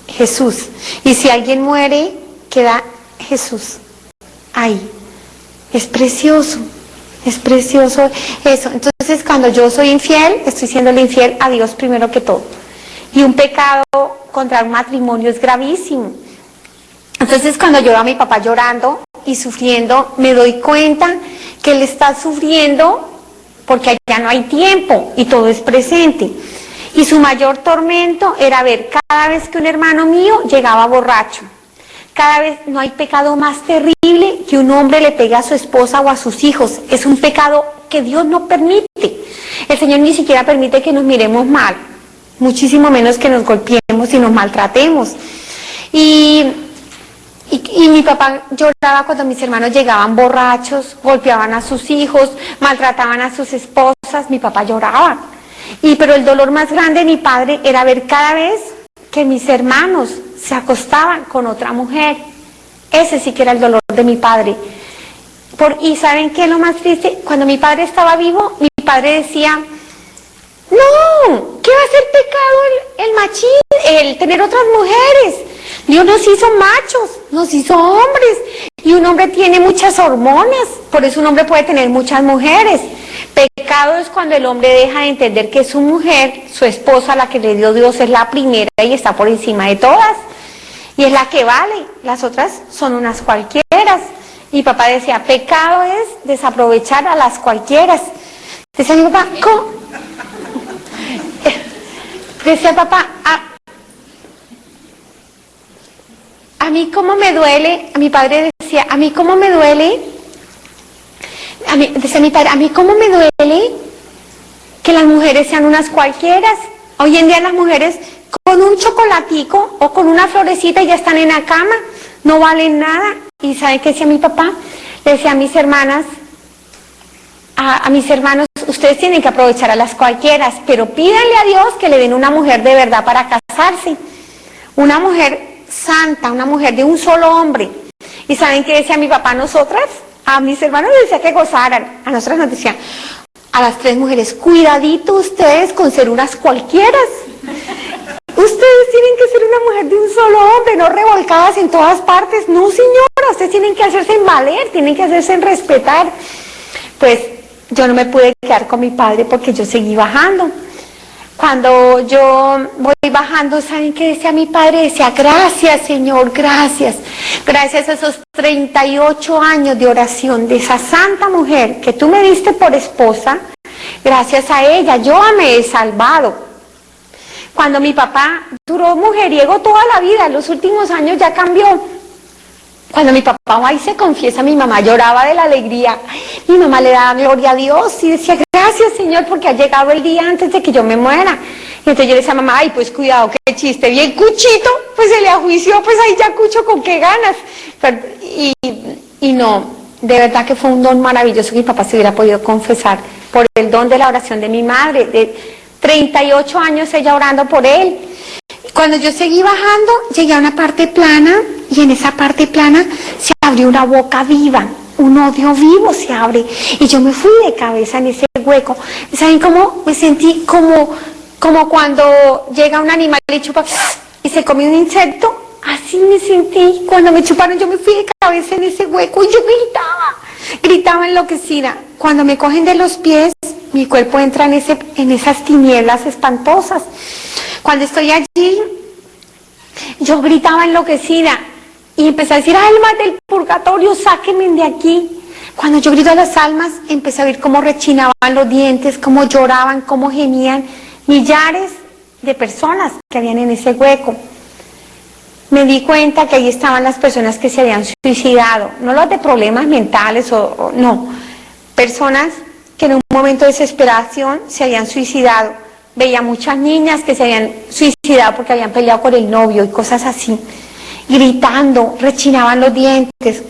Jesús. Y si alguien muere, queda Jesús ahí. Es precioso eso. Entonces, cuando yo soy infiel, estoy siéndole infiel a Dios primero que todo. Y un pecado contra un matrimonio es gravísimo. Entonces, cuando yo veo a mi papá llorando y sufriendo, me doy cuenta que él está sufriendo porque allá no hay tiempo y todo es presente. Y su mayor tormento era ver cada vez que un hermano mío llegaba borracho. Cada vez no hay pecado más terrible que un hombre le pegue a su esposa o a sus hijos. Es un pecado que Dios no permite. El Señor ni siquiera permite que nos miremos mal, muchísimo menos que nos golpeemos y nos maltratemos. Y mi papá lloraba cuando mis hermanos llegaban borrachos, golpeaban a sus hijos, maltrataban a sus esposas. Mi papá lloraba. Pero el dolor más grande de mi padre era ver cada vez que mis hermanos se acostaban con otra mujer. Ese sí que era el dolor de mi padre. Y ¿saben qué es lo más triste? Cuando mi padre estaba vivo, mi padre decía, no, ¿qué va a ser pecado el machismo, el tener otras mujeres? Dios nos hizo machos, nos hizo hombres, y un hombre tiene muchas hormonas, por eso un hombre puede tener muchas mujeres. Pecado es cuando el hombre deja de entender que su mujer, su esposa, la que le dio Dios, es la primera y está por encima de todas, y es la que vale, las otras son unas cualquieras. Y papá decía, pecado es desaprovechar a las cualquieras. Decía mi papá, ¿cómo? Decía papá, a mí cómo me duele, a mi padre decía, a mí cómo me duele, decía mi padre, a mí cómo me duele que las mujeres sean unas cualquieras. Hoy en día las mujeres con un chocolatico o con una florecita ya están en la cama, no valen nada. ¿Y saben qué decía mi papá? Le decía a mis hermanas, a mis hermanos, ustedes tienen que aprovechar a las cualquieras, pero pídanle a Dios que le den una mujer de verdad para casarse. Una mujer santa, una mujer de un solo hombre. ¿Y saben qué decía mi papá a nosotras? A mis hermanos les decía que gozaran, a nosotras nos decía, a las tres mujeres, cuidadito ustedes con ser unas cualquieras. Ustedes tienen que ser una mujer de un solo hombre, no revolcadas en todas partes. No, señora, ustedes tienen que hacerse en valer, tienen que hacerse en respetar. Pues yo no me pude quedar con mi padre porque yo seguí bajando. Cuando yo voy bajando, ¿saben qué decía mi padre? Decía, gracias, Señor, gracias. Gracias a esos 38 años de oración de esa santa mujer que tú me diste por esposa, gracias a ella yo me he salvado. Cuando mi papá duró mujeriego toda la vida, en los últimos años ya cambió. Cuando mi papá va y se confiesa, mi mamá lloraba de la alegría. Mi mamá le daba gloria a Dios y decía, gracias Señor, porque ha llegado el día antes de que yo me muera. Y entonces yo le decía a mamá, ay, pues cuidado, qué chiste, bien cuchito, pues se le ajuició, pues ahí ya cucho con qué ganas. Y no, de verdad que fue un don maravilloso que mi papá se hubiera podido confesar por el don de la oración de mi madre, de 38 años ella orando por él. Cuando yo seguí bajando, llegué a una parte plana y en esa parte plana se abrió una boca viva, un odio vivo se abre y yo me fui de cabeza en ese hueco. ¿Saben cómo? Me sentí como cuando llega un animal y chupa y se come un insecto. Así me sentí, cuando me chuparon yo me fui de cabeza en ese hueco y yo gritaba enloquecida. Cuando me cogen de los pies, mi cuerpo entra en esas tinieblas espantosas. Cuando estoy allí, yo gritaba enloquecida y empecé a decir, almas del purgatorio, sáquenme de aquí. Cuando yo grito a las almas, empecé a oír cómo rechinaban los dientes, cómo lloraban, cómo gemían millares de personas que habían en ese hueco. Me di cuenta que ahí estaban las personas que se habían suicidado, no los de problemas mentales no, personas que en un momento de desesperación se habían suicidado. Veía muchas niñas que se habían suicidado porque habían peleado con el novio y cosas así, gritando, rechinaban los dientes.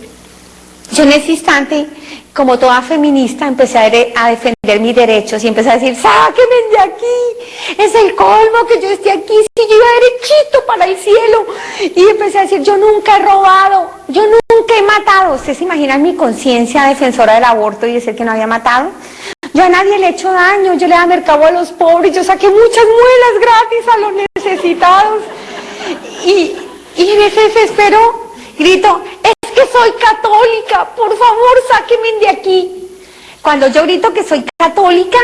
Yo en ese instante, como toda feminista, empecé a defender mis derechos y empecé a decir, sáquenme de aquí, es el colmo que yo esté aquí, si yo iba derechito para el cielo. Y empecé a decir, yo nunca he robado, yo nunca he matado. ¿Ustedes se imaginan mi conciencia defensora del aborto y decir que no había matado? Yo a nadie le he hecho daño, yo le daba mercado a los pobres, yo saqué muchas muelas gratis a los necesitados. Y en ese desespero grito, es que soy católica, por favor sáquenme de aquí. Cuando yo grito que soy católica,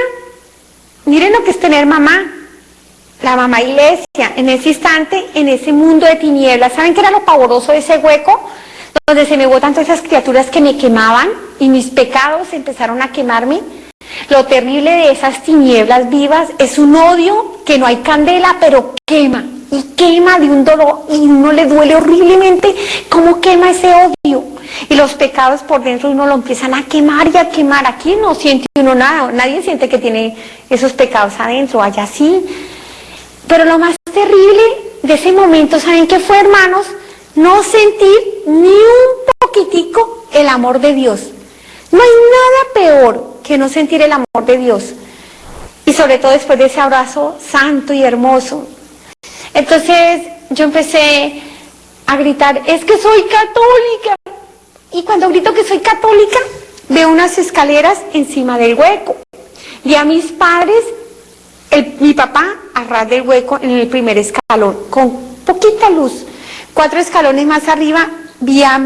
miren lo que es tener mamá, la mamá iglesia, en ese instante, en ese mundo de tinieblas. ¿Saben qué era lo pavoroso de ese hueco? Donde se me botan todas esas criaturas que me quemaban y mis pecados empezaron a quemarme. Lo terrible de esas tinieblas vivas es un odio que no hay candela, pero quema. Y quema de un dolor y uno le duele horriblemente cómo quema ese odio. Y los pecados por dentro uno lo empiezan a quemar y a quemar. Aquí no siente uno nada, nadie siente que tiene esos pecados adentro, allá sí. Pero lo más terrible de ese momento, ¿saben qué fue, hermanos? No sentir ni un poquitico el amor de Dios. No hay nada peor que no sentir el amor de Dios. Y sobre todo después de ese abrazo santo y hermoso. Entonces yo empecé a gritar, es que soy católica. Y cuando grito que soy católica, veo unas escaleras encima del hueco. Vi a mis padres, mi papá a ras del hueco en el primer escalón, con poquita luz. 4 escalones más arriba vi a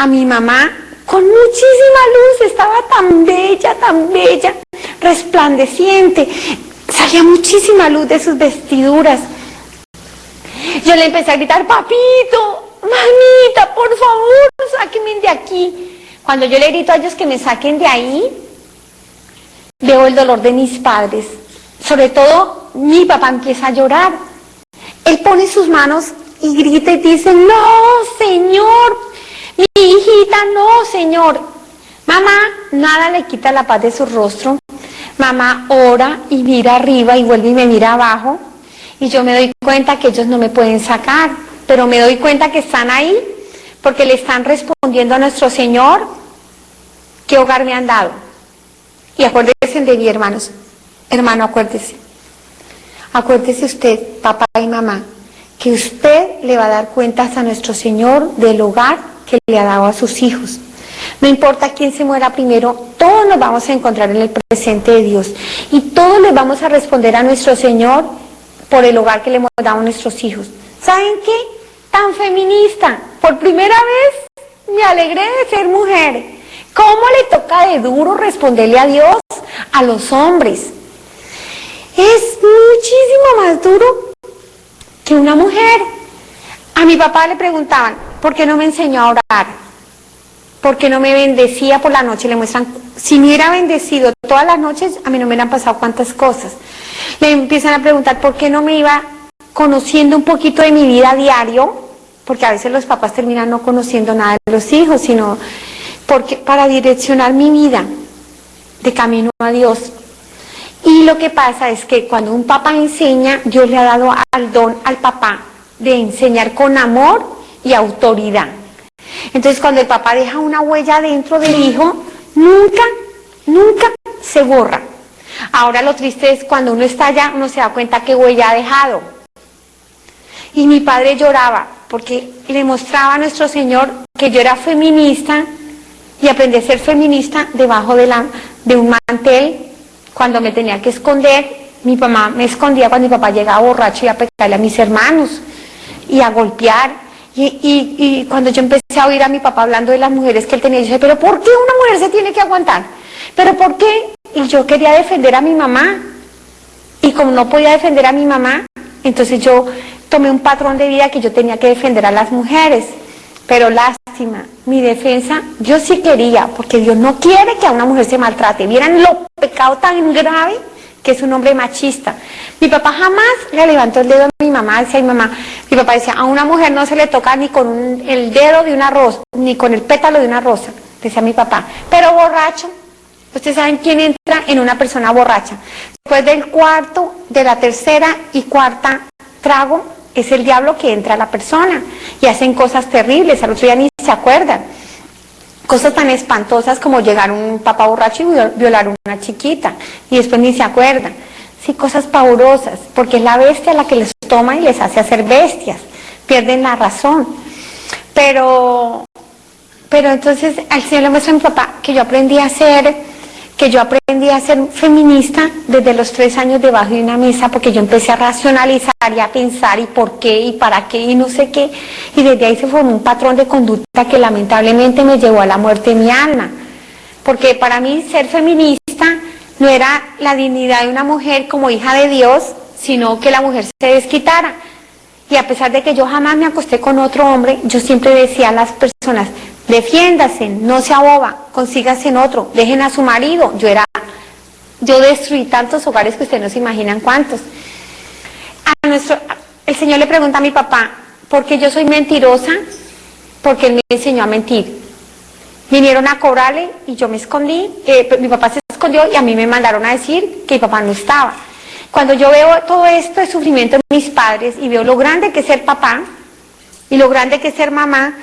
mi mamá con muchísima luz, estaba tan bella, resplandeciente. Salía muchísima luz de sus vestiduras. Yo le empecé a gritar, papito, mamita, por favor, sáquenme de aquí. Cuando yo le grito a ellos que me saquen de ahí, veo el dolor de mis padres. Sobre todo, mi papá empieza a llorar. Él pone sus manos y grita y dice, no, Señor, mi hijita, no, Señor. Mamá, nada le quita la paz de su rostro. Mamá ora y mira arriba y vuelve y me mira abajo. Y yo me doy cuenta que ellos no me pueden sacar, pero me doy cuenta que están ahí porque le están respondiendo a nuestro Señor qué hogar me han dado. Y acuérdense de mí, hermanos. Hermano, acuérdese. Acuérdese usted, papá y mamá, que usted le va a dar cuentas a nuestro Señor del hogar que le ha dado a sus hijos. No importa quién se muera primero, todos nos vamos a encontrar en el presente de Dios. Y todos le vamos a responder a nuestro Señor por el hogar que le hemos dado a nuestros hijos. ¿Saben qué? Tan feminista. Por primera vez me alegré de ser mujer. ¿Cómo le toca de duro responderle a Dios a los hombres? Es muchísimo más duro que una mujer. A mi papá le preguntaban, ¿por qué no me enseñó a orar? ¿Por qué no me bendecía por la noche? Le muestran, si me hubiera bendecido todas las noches, a mí no me hubieran pasado cuántas cosas. Le empiezan a preguntar, ¿por qué no me iba conociendo un poquito de mi vida a diario? porque a veces los papás terminan no conociendo nada de los hijos, sino para direccionar mi vida de camino a Dios. Y lo que pasa es que cuando un papá enseña, Dios le ha dado al don al papá de enseñar con amor y autoridad. Entonces cuando el papá deja una huella dentro del hijo, nunca se borra. Ahora lo triste es cuando uno está allá, uno se da cuenta qué huella ha dejado. Y mi padre lloraba porque le mostraba a nuestro Señor que yo era feminista y aprendí a ser feminista debajo de un mantel. Cuando me tenía que esconder, mi mamá me escondía cuando mi papá llegaba borracho y a pegarle a mis hermanos y a golpear. Y cuando yo empecé a oír a mi papá hablando de las mujeres que él tenía, yo dije, ¿pero por qué una mujer se tiene que aguantar? ¿Pero por qué? Y yo quería defender a mi mamá. Y como no podía defender a mi mamá, entonces yo tomé un patrón de vida que yo tenía que defender a las mujeres. Pero lástima, mi defensa, yo sí quería, porque Dios no quiere que a una mujer se maltrate. Vieran lo pecado tan grave que es un hombre machista. Mi papá jamás le levantó el dedo a mi mamá, decía mi mamá, mi papá decía, a una mujer no se le toca ni con el dedo de una rosa, ni con el pétalo de una rosa, decía mi papá. Pero borracho, ustedes saben quién entra en una persona borracha. Después del cuarto, de la tercera y cuarta trago, es el diablo que entra a la persona y hacen cosas terribles, al otro día ni se acuerdan. Cosas tan espantosas como llegar un papá borracho y violar a una chiquita y después ni se acuerdan. Sí, cosas pavorosas, porque es la bestia la que les toma y les hace hacer bestias, pierden la razón. Pero entonces al Señor le muestra a mi papá que yo aprendí a ser feminista desde los 3 años debajo de una mesa, porque yo empecé a racionalizar y a pensar y por qué y para qué y no sé qué, y desde ahí se formó un patrón de conducta que lamentablemente me llevó a la muerte de mi alma, porque para mí ser feminista no era la dignidad de una mujer como hija de Dios, sino que la mujer se desquitara. Y a pesar de que yo jamás me acosté con otro hombre, yo siempre decía a las personas, defiéndase, no se aboba, consígase en otro, dejen a su marido. Yo destruí tantos hogares que ustedes no se imaginan cuántos. El Señor le pregunta a mi papá, ¿por qué yo soy mentirosa? Porque Él me enseñó a mentir. Vinieron a cobrarle y yo me escondí, mi papá se escondió y a mí me mandaron a decir que mi papá no estaba. Cuando yo veo todo esto de sufrimiento en mis padres y veo lo grande que es ser papá y lo grande que es ser mamá,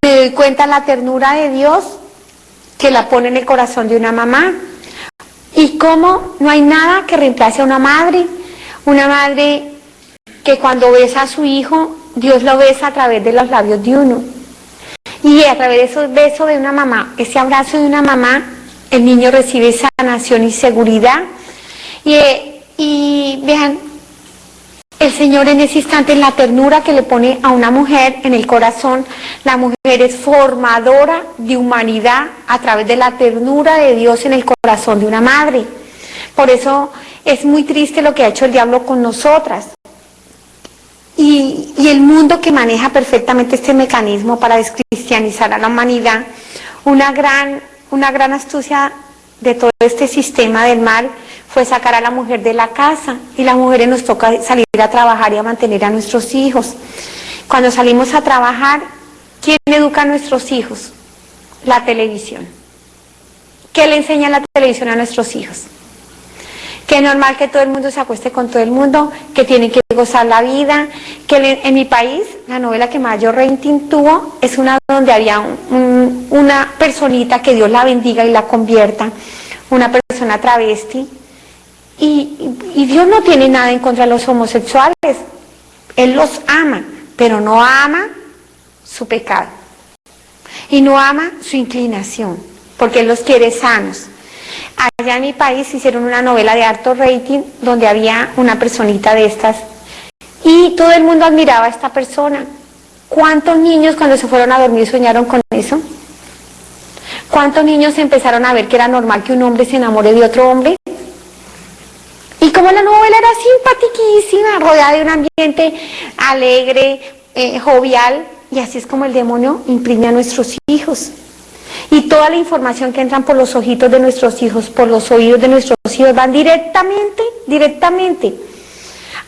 me doy cuenta de la ternura de Dios que la pone en el corazón de una mamá. Y cómo no hay nada que reemplace a una madre que cuando besa a su hijo, Dios lo besa a través de los labios de uno. Y a través de esos besos de una mamá, ese abrazo de una mamá, el niño recibe sanación y seguridad. Y vean, el Señor en ese instante, en la ternura que le pone a una mujer en el corazón, la mujer es formadora de humanidad a través de la ternura de Dios en el corazón de una madre. Por eso es muy triste lo que ha hecho el diablo con nosotras. Y el mundo que maneja perfectamente este mecanismo para descristianizar a la humanidad, una gran astucia de todo este sistema del mal fue sacar a la mujer de la casa, y las mujeres nos toca salir a trabajar y a mantener a nuestros hijos. Cuando salimos a trabajar, ¿quién educa a nuestros hijos? La televisión. ¿Qué le enseña la televisión a nuestros hijos? Que es normal que todo el mundo se acueste con todo el mundo, que tienen que gozar la vida, que en mi país la novela que mayor rating tuvo es una donde había una personita que Dios la bendiga y la convierta, una persona travesti, y Dios no tiene nada en contra de los homosexuales, Él los ama, pero no ama su pecado y no ama su inclinación, porque Él los quiere sanos. Allá en mi país hicieron una novela de alto rating donde había una personita de estas y todo el mundo admiraba a esta persona. ¿Cuántos niños cuando se fueron a dormir soñaron con eso? ¿Cuántos niños empezaron a ver que era normal que un hombre se enamore de otro hombre? Y como la novela era simpatiquísima, rodeada de un ambiente alegre, jovial, y así es como el demonio imprime a nuestros hijos. Y toda la información que entran por los ojitos de nuestros hijos, por los oídos de nuestros hijos, van directamente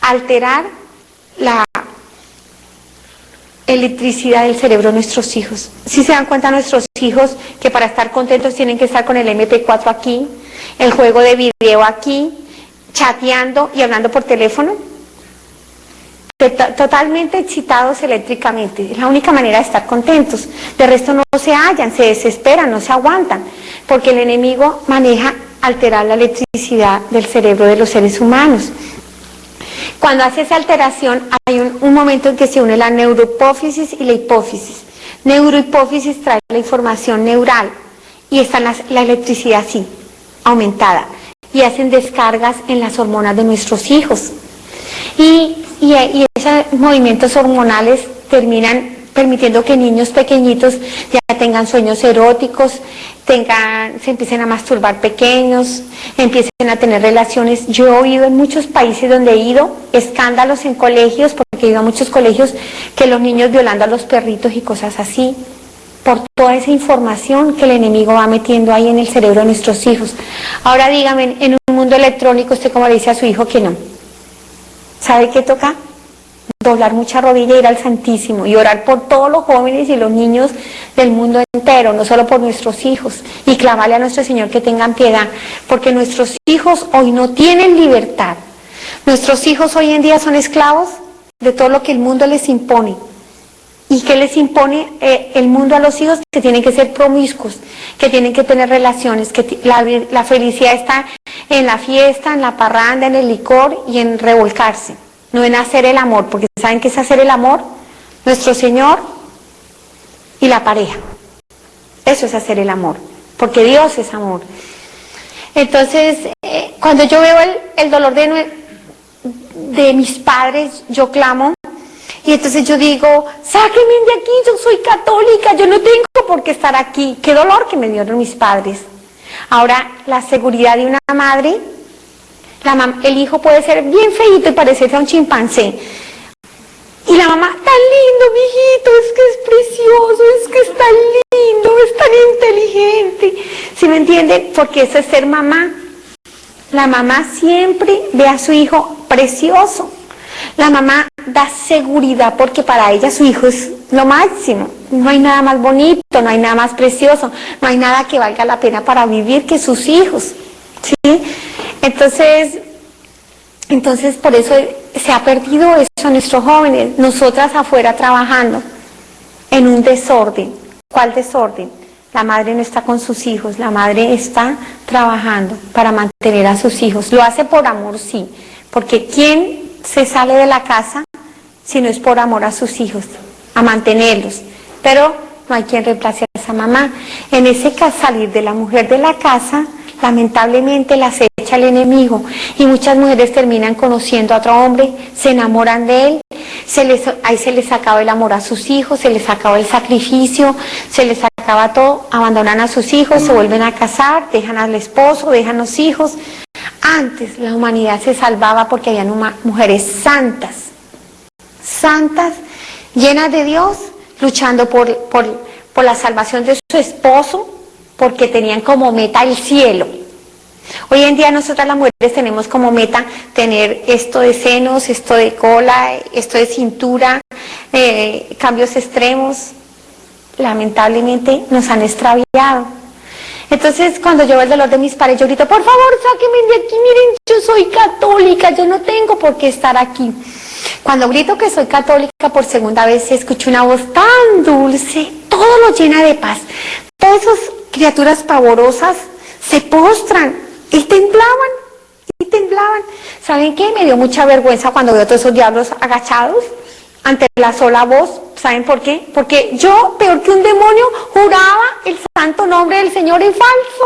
a alterar electricidad del cerebro de nuestros hijos. Si se dan cuenta nuestros hijos que para estar contentos tienen que estar con el MP4 aquí, el juego de video aquí, chateando y hablando por teléfono, totalmente excitados eléctricamente. Es la única manera de estar contentos. De resto no se hallan, se desesperan, no se aguantan, porque el enemigo maneja alterar la electricidad del cerebro de los seres humanos. Cuando hace esa alteración hay un momento en que se une la neurohipófisis y la hipófisis. Neurohipófisis trae la información neural y está la electricidad así, aumentada, y hacen descargas en las hormonas de nuestros hijos. Y esos movimientos hormonales terminan permitiendo que niños pequeñitos ya tengan sueños eróticos, se empiecen a masturbar pequeños, empiecen a tener relaciones. Yo he oído en muchos países donde he ido escándalos en colegios, porque he ido a muchos colegios, que los niños violando a los perritos y cosas así, por toda esa información que el enemigo va metiendo ahí en el cerebro de nuestros hijos. Ahora dígame, en un mundo electrónico, ¿usted cómo le dice a su hijo que no? ¿Sabe qué toca? Doblar mucha rodilla, ir al Santísimo y orar por todos los jóvenes y los niños del mundo entero, no solo por nuestros hijos, y clamarle a nuestro Señor que tengan piedad, porque nuestros hijos hoy no tienen libertad. Nuestros hijos hoy en día son esclavos de todo lo que el mundo les impone. ¿Y qué les impone el mundo a los hijos? Que tienen que ser promiscuos, que tienen que tener relaciones, que la felicidad está en la fiesta, en la parranda, en el licor y en revolcarse. No en hacer el amor, porque ¿saben qué es hacer el amor? Nuestro Señor y la pareja. Eso es hacer el amor, porque Dios es amor. Entonces, cuando yo veo el dolor de mis padres, yo clamo, y entonces yo digo, sáquenme de aquí, yo soy católica, yo no tengo por qué estar aquí. Qué dolor que me dieron mis padres. Ahora, la seguridad de una madre, el hijo puede ser bien feíto y parecerse a un chimpancé. Y la mamá, tan lindo, mijito, es que es precioso, es que es tan lindo, es tan inteligente. ¿Sí me entienden? Porque eso es ser mamá. La mamá siempre ve a su hijo precioso. La mamá da seguridad porque para ella su hijo es lo máximo. No hay nada más bonito, no hay nada más precioso, no hay nada que valga la pena para vivir que sus hijos. ¿Sí? Entonces por eso se ha perdido eso a nuestros jóvenes. Nosotras afuera trabajando en un desorden. ¿Cuál desorden? La madre no está con sus hijos, la madre está trabajando para mantener a sus hijos. Lo hace por amor, sí, porque ¿quién se sale de la casa si no es por amor a sus hijos, a mantenerlos? Pero no hay quien reemplace a esa mamá. En ese salir de la mujer de la casa, lamentablemente la acecha el enemigo y muchas mujeres terminan conociendo a otro hombre, se enamoran de él, ahí se les acaba el amor a sus hijos, se les acaba el sacrificio, se les acaba todo, abandonan a sus hijos, se vuelven a casar, dejan al esposo, dejan los hijos. Antes la humanidad se salvaba porque habían mujeres santas, llenas de Dios, luchando por la salvación de su esposo, porque tenían como meta el cielo. Hoy en día nosotras las mujeres tenemos como meta tener esto de senos, esto de cola, esto de cintura, cambios extremos. Lamentablemente nos han extraviado. Entonces cuando yo veo el dolor de mis padres, yo grito, por favor, sáquenme de aquí, miren, yo soy católica, yo no tengo por qué estar aquí. Cuando grito que soy católica por segunda vez, escucho una voz tan dulce, todo lo llena de paz. Todas esas criaturas pavorosas se postran y temblaban. ¿Saben qué? Me dio mucha vergüenza cuando veo todos esos diablos agachados ante la sola voz. ¿Saben por qué? Porque yo, peor que un demonio, juraba el santo nombre del Señor en falso.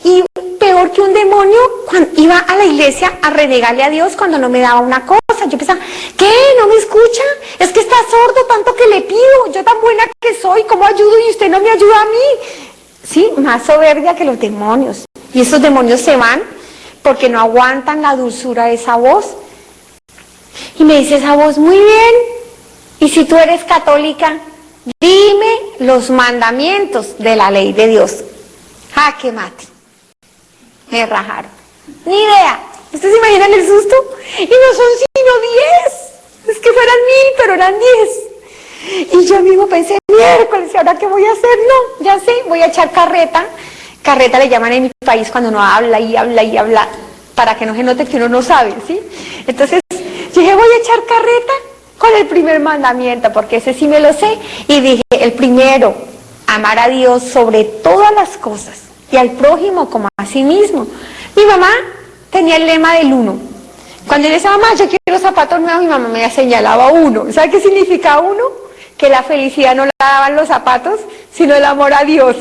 Y peor que un demonio, cuando iba a la iglesia a renegarle a Dios cuando no me daba una cosa. Yo pensaba, ¿qué? ¿No me escucha? Es que está sordo tanto que le pido. Yo tan buena que soy, ¿cómo ayudo y usted no me ayuda a mí? Sí, más soberbia que los demonios. Y esos demonios se van porque no aguantan la dulzura de esa voz. Y me dice esa voz, muy bien, y si tú eres católica, dime los mandamientos de la ley de Dios. ¡Jaque mate! Me rajaron. Ni idea. ¿Ustedes se imaginan el susto? Y no son sino 10. Es que eran 1000, pero eran 10. Y yo mismo pensé, miércoles, ¿y ahora qué voy a hacer? No, ya sé, voy a echar carreta. Carreta le llaman en mi país cuando uno habla y habla y habla, para que no se note que uno no sabe, ¿sí? Entonces, yo dije, voy a echar carreta con el primer mandamiento, porque ese sí me lo sé. Y dije, el primero, amar a Dios sobre todas las cosas y al prójimo como a sí mismo. Mi mamá tenía el lema del 1. Cuando yo decía, mamá, yo quiero zapatos nuevos, mi mamá me señalaba 1. ¿Sabe qué significa 1? Que la felicidad no la daban los zapatos, sino el amor a Dios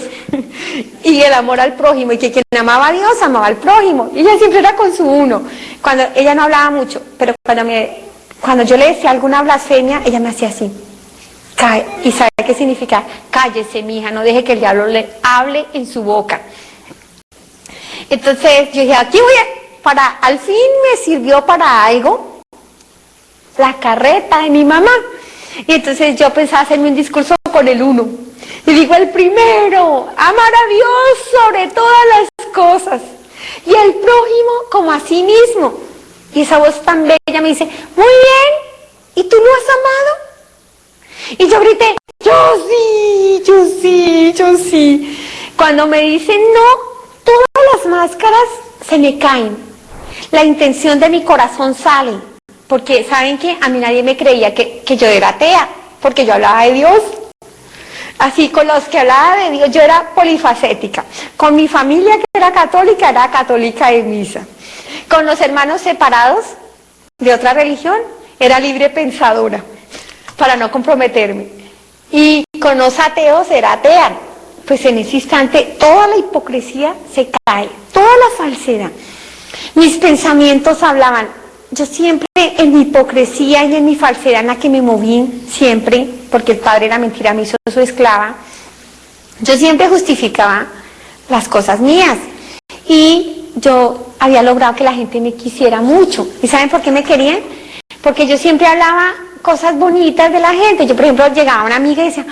y el amor al prójimo, y que quien amaba a Dios amaba al prójimo. Y ella siempre era con su 1. Cuando ella no hablaba mucho, pero cuando yo le decía alguna blasfemia, ella me hacía así. ¿Y sabe qué significa? Cállese, mija, no deje que el diablo le hable en su boca. Entonces yo dije, aquí al fin me sirvió para algo la carreta de mi mamá. Y entonces yo pensaba hacerme un discurso con el 1. Y digo, el primero, amar a Dios sobre todas las cosas y al prójimo como a sí mismo. Y esa voz tan bella me dice, muy bien, ¿y tú lo has amado? Y yo grité, yo sí, yo sí, yo sí. Cuando me dicen no, todas las máscaras se me caen. La intención de mi corazón sale. Porque, ¿saben qué? A mí nadie me creía que yo era atea, porque yo hablaba de Dios. Así, con los que hablaba de Dios, yo era polifacética. Con mi familia, que era católica de misa. Con los hermanos separados de otra religión, era libre pensadora, para no comprometerme. Y con los ateos, era atea. Pues en ese instante, toda la hipocresía se cae, toda la falsedad. Mis pensamientos hablaban. Yo siempre en mi hipocresía y en mi falsedad en la que me moví, siempre, porque el padre de la mentira me hizo su esclava, yo siempre justificaba las cosas mías. Y yo había logrado que la gente me quisiera mucho. ¿Y saben por qué me querían? Porque yo siempre hablaba cosas bonitas de la gente. Yo, por ejemplo, llegaba una amiga y decía,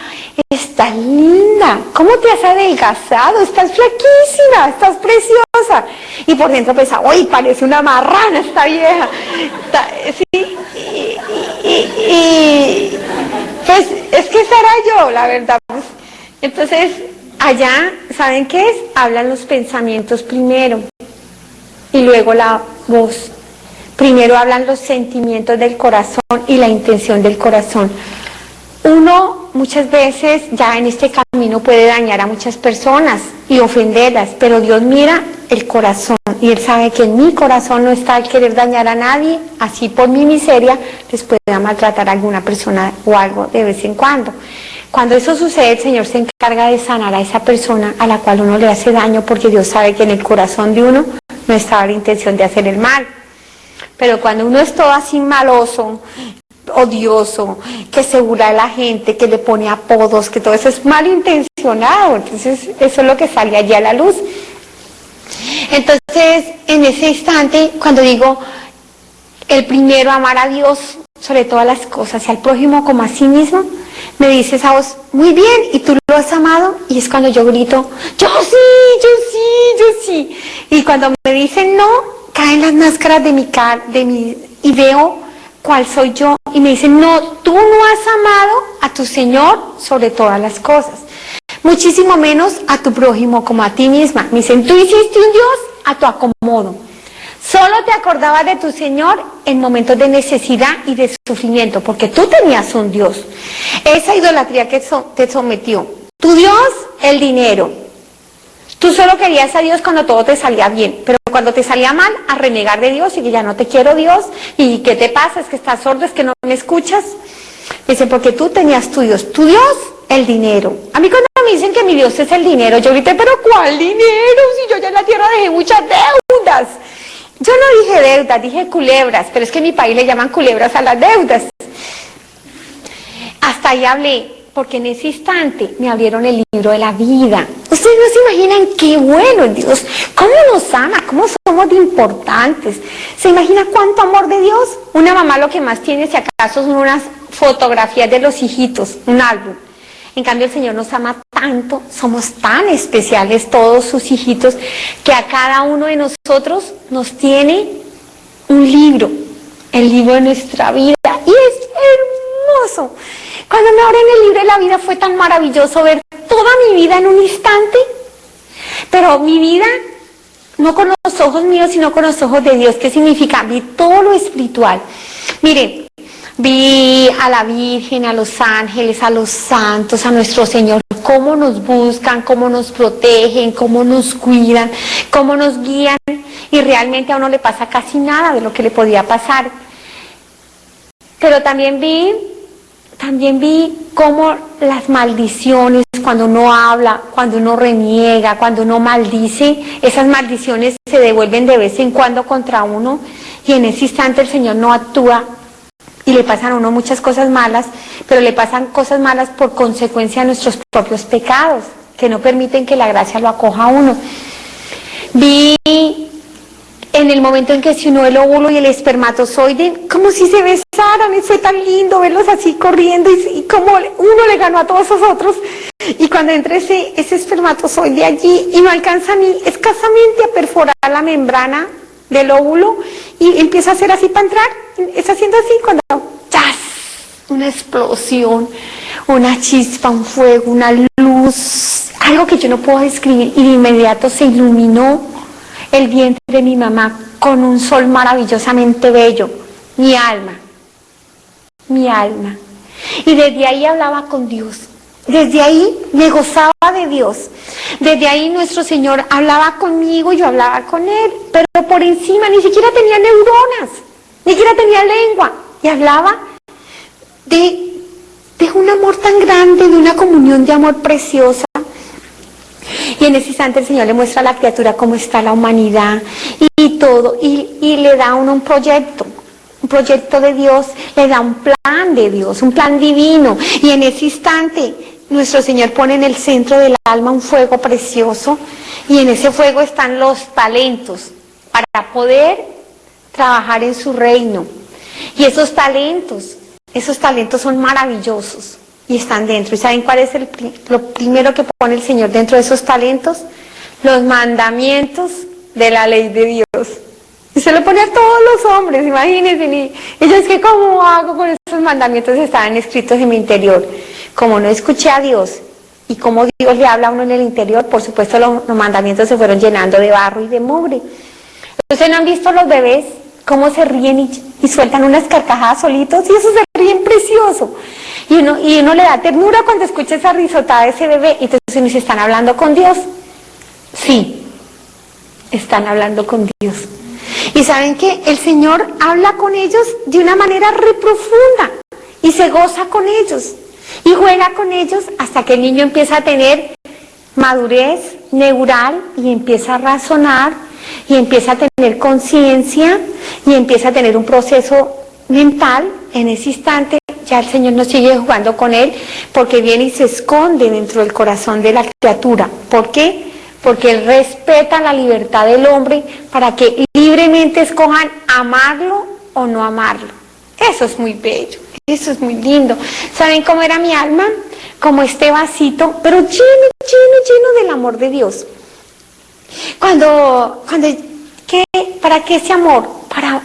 estás linda, ¿cómo te has adelgazado? Estás flaquísima, estás preciosa. Y por dentro pensaba, uy, parece una marrana esta vieja. Sí, pues es que esa era yo, la verdad. Entonces, allá, ¿saben qué es? Hablan los pensamientos primero y luego la voz. Primero hablan los sentimientos del corazón y la intención del corazón. Uno muchas veces ya en este camino puede dañar a muchas personas y ofenderlas, pero Dios mira el corazón y Él sabe que en mi corazón no está el querer dañar a nadie, así por mi miseria les pueda maltratar a alguna persona o algo de vez en cuando. Cuando eso sucede, el Señor se encarga de sanar a esa persona a la cual uno le hace daño, porque Dios sabe que en el corazón de uno no estaba la intención de hacer el mal. Pero cuando uno es todo así maloso, odioso, que se burla de la gente, que le pone apodos, que todo eso es malintencionado, entonces eso es lo que sale allí a la luz. Entonces, en ese instante, cuando digo, el primero, amar a Dios sobre todas las cosas y al prójimo como a sí mismo, me dice esa voz, muy bien, ¿y tú lo has amado? Y es cuando yo grito, yo sí, yo sí, yo sí. Y cuando me dicen no, caen las máscaras de mi y veo cuál soy yo. Y me dicen, no, tú no has amado a tu Señor sobre todas las cosas. Muchísimo menos a tu prójimo como a ti misma. Me dicen, tú hiciste un Dios a tu acomodo. Solo te acordabas de tu Señor en momentos de necesidad y de sufrimiento, porque tú tenías un Dios. Esa idolatría que te sometió. Tu Dios, el dinero. Tú solo querías a Dios cuando todo te salía bien, pero cuando te salía mal, a renegar de Dios y que ya no te quiero Dios, y ¿qué te pasa? Es que estás sordo, es que no me escuchas. Dicen, porque tú tenías tu Dios, el dinero. A mí cuando me dicen que mi Dios es el dinero, yo grité, pero ¿cuál dinero? Si yo ya en la tierra dejé muchas deudas. Yo no dije deudas, dije culebras, pero es que en mi país le llaman culebras a las deudas. Hasta ahí hablé, porque en ese instante me abrieron el libro de la vida. Ustedes no se imaginan qué bueno Dios, cómo nos ama, cómo somos de importantes. ¿Se imagina cuánto amor de Dios? Una mamá lo que más tiene, si acaso, son unas fotografías de los hijitos, un álbum. En cambio el Señor nos ama tanto, somos tan especiales todos sus hijitos, que a cada uno de nosotros nos tiene un libro, el libro de nuestra vida. vida y es hermoso. Cuando me abren el libro de la vida fue tan maravilloso ver toda mi vida en un instante, pero mi vida no con los ojos míos, sino con los ojos de Dios. ¿Qué significa? Vi todo lo espiritual. Miren, vi a la Virgen, a los ángeles, a los santos, a nuestro Señor, cómo nos buscan, cómo nos protegen, cómo nos cuidan, cómo nos guían, y realmente a uno le pasa casi nada de lo que le podía pasar. Pero también vi cómo las maldiciones, cuando uno habla, cuando uno reniega, cuando uno maldice, esas maldiciones se devuelven de vez en cuando contra uno, y en ese instante el Señor no actúa y le pasan a uno muchas cosas malas, pero le pasan cosas malas por consecuencia de nuestros propios pecados, que no permiten que la gracia lo acoja a uno. Vi en el momento en que se unió el óvulo y el espermatozoide, como si se besaran, y fue tan lindo verlos así corriendo, y como uno le ganó a todos esos otros, y cuando entra ese espermatozoide allí y no alcanza ni escasamente a perforar la membrana del óvulo y empieza a hacer así para entrar, está haciendo así cuando ¡chas! Una explosión, una chispa, un fuego, una luz, algo que yo no puedo describir, y de inmediato se iluminó el vientre de mi mamá con un sol maravillosamente bello, mi alma, y desde ahí hablaba con Dios. Desde ahí me gozaba de Dios. Desde ahí nuestro Señor hablaba conmigo y yo hablaba con Él. Pero por encima ni siquiera tenía neuronas, ni siquiera tenía lengua. Y hablaba de un amor tan grande, de una comunión de amor preciosa. Y en ese instante el Señor le muestra a la criatura cómo está la humanidad y todo. Y le da a uno un proyecto de Dios, le da un plan de Dios, un plan divino. Y en ese instante nuestro Señor pone en el centro del alma un fuego precioso, y en ese fuego están los talentos para poder trabajar en su reino. Y esos talentos son maravillosos y están dentro. ¿Y saben cuál es lo primero que pone el Señor dentro de esos talentos? Los mandamientos de la ley de Dios. Y se lo pone a todos los hombres, imagínense. Y yo es que ¿cómo hago con esos mandamientos? Estaban escritos en mi interior. Como no escuché a Dios y como Dios le habla a uno en el interior, por supuesto los mandamientos se fueron llenando de barro y de mugre. ¿Ustedes no han visto los bebés cómo se ríen y sueltan unas carcajadas solitos? Y eso se ríen precioso. Y uno le da ternura cuando escucha esa risotada de ese bebé. Y entonces uno dice, ¿están hablando con Dios? Sí, están hablando con Dios. Y ¿saben qué? El Señor habla con ellos de una manera re profunda y se goza con ellos. Y juega con ellos hasta que el niño empieza a tener madurez neural y empieza a razonar y empieza a tener conciencia y empieza a tener un proceso mental. En ese instante ya el Señor no sigue jugando con él, porque viene y se esconde dentro del corazón de la criatura. ¿Por qué? Porque Él respeta la libertad del hombre para que libremente escojan amarlo o no amarlo. Eso es muy bello. Eso es muy lindo. ¿Saben cómo era mi alma? Como este vasito, pero lleno del amor de Dios. ¿Para qué ese amor?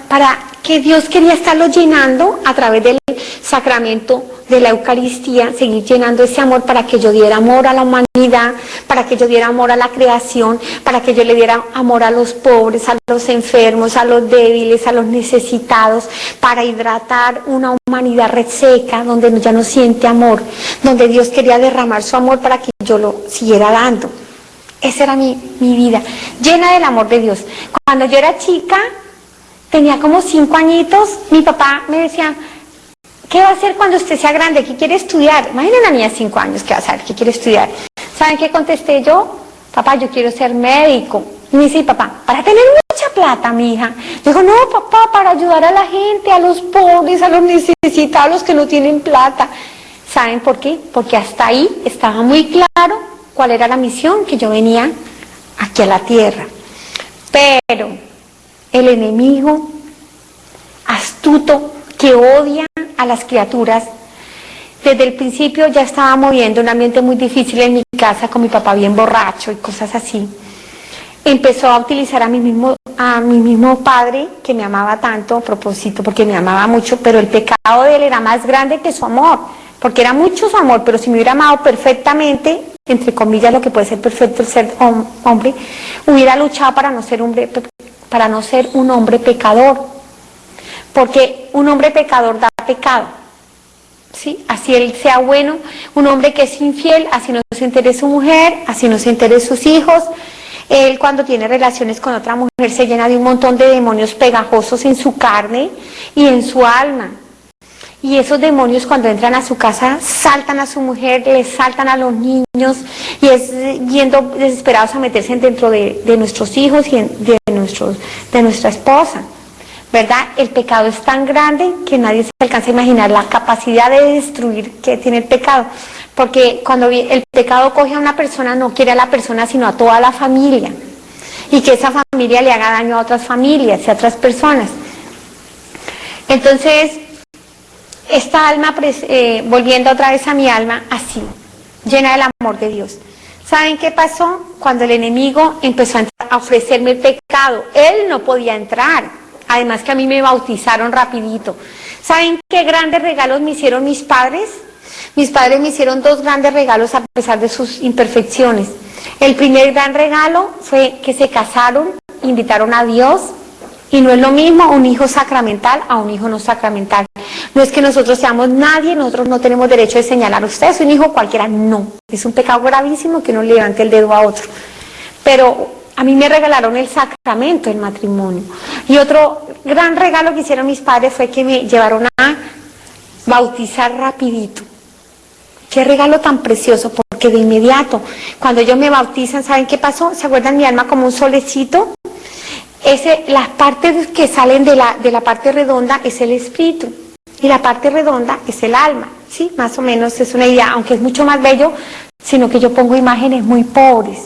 Para que Dios quería estarlo llenando a través del sacramento de la Eucaristía, seguir llenando ese amor para que yo diera amor a la humanidad, para que yo diera amor a la creación, para que yo le diera amor a los pobres, a los enfermos, a los débiles, a los necesitados, para hidratar una humanidad reseca, donde ya no siente amor, donde Dios quería derramar su amor para que yo lo siguiera dando. Esa era mi vida, llena del amor de Dios. Cuando yo era chica, tenía como 5 añitos, mi papá me decía, ¿qué va a hacer cuando usted sea grande? ¿Qué quiere estudiar? Imaginen a una niña de 5 años, ¿qué va a hacer? ¿Qué quiere estudiar? ¿Saben qué contesté yo? Papá, yo quiero ser médico. Y me dice, papá, para tener mucha plata, mi hija. Yo digo, no, papá, para ayudar a la gente, a los pobres, a los necesitados, a los que no tienen plata. ¿Saben por qué? Porque hasta ahí estaba muy claro cuál era la misión que yo venía aquí a la tierra. Pero el enemigo astuto que odia a las criaturas, desde el principio ya estaba moviendo un ambiente muy difícil en mi casa con mi papá bien borracho y cosas así. empezó a utilizar a mi mismo padre, que me amaba tanto, a propósito, porque me amaba mucho, pero el pecado de él era más grande que su amor, porque era mucho su amor, pero si me hubiera amado perfectamente, entre comillas, lo que puede ser perfecto el ser hombre, hubiera luchado para no ser un hombre pecador, porque un hombre pecador da pecado, ¿sí? Así él sea bueno, un hombre que es infiel, así no se entere su mujer, así no se entere sus hijos. Él cuando tiene relaciones con otra mujer se llena de un montón de demonios pegajosos en su carne y en su alma. Y esos demonios cuando entran a su casa saltan a su mujer, le saltan a los niños y es yendo desesperados a meterse dentro de nuestros hijos y de nuestra esposa. ¿Verdad? El pecado es tan grande que nadie se alcanza a imaginar la capacidad de destruir que tiene el pecado. Porque cuando el pecado coge a una persona, no quiere a la persona, sino a toda la familia. Y que esa familia le haga daño a otras familias y a otras personas. Entonces, esta alma, volviendo otra vez a mi alma, así, llena del amor de Dios. ¿Saben qué pasó? Cuando el enemigo empezó a ofrecerme el pecado, él no podía entrar. Además que a mí me bautizaron rapidito. ¿Saben qué grandes regalos me hicieron mis padres? Mis padres me hicieron 2 grandes regalos a pesar de sus imperfecciones. El primer gran regalo fue que se casaron, invitaron a Dios, y no es lo mismo un hijo sacramental a un hijo no sacramental. No es que nosotros seamos nadie, nosotros no tenemos derecho de señalar a usted, es un hijo cualquiera, no. Es un pecado gravísimo que uno le levante el dedo a otro. Pero a mí me regalaron el sacramento del matrimonio. Y otro gran regalo que hicieron mis padres fue que me llevaron a bautizar rapidito. Qué regalo tan precioso, porque de inmediato, cuando ellos me bautizan, ¿saben qué pasó? ¿Se acuerdan mi alma como un solecito? Las partes que salen de la parte redonda es el espíritu. Y la parte redonda es el alma. ¿Sí? Más o menos es una idea, aunque es mucho más bello, sino que yo pongo imágenes muy pobres.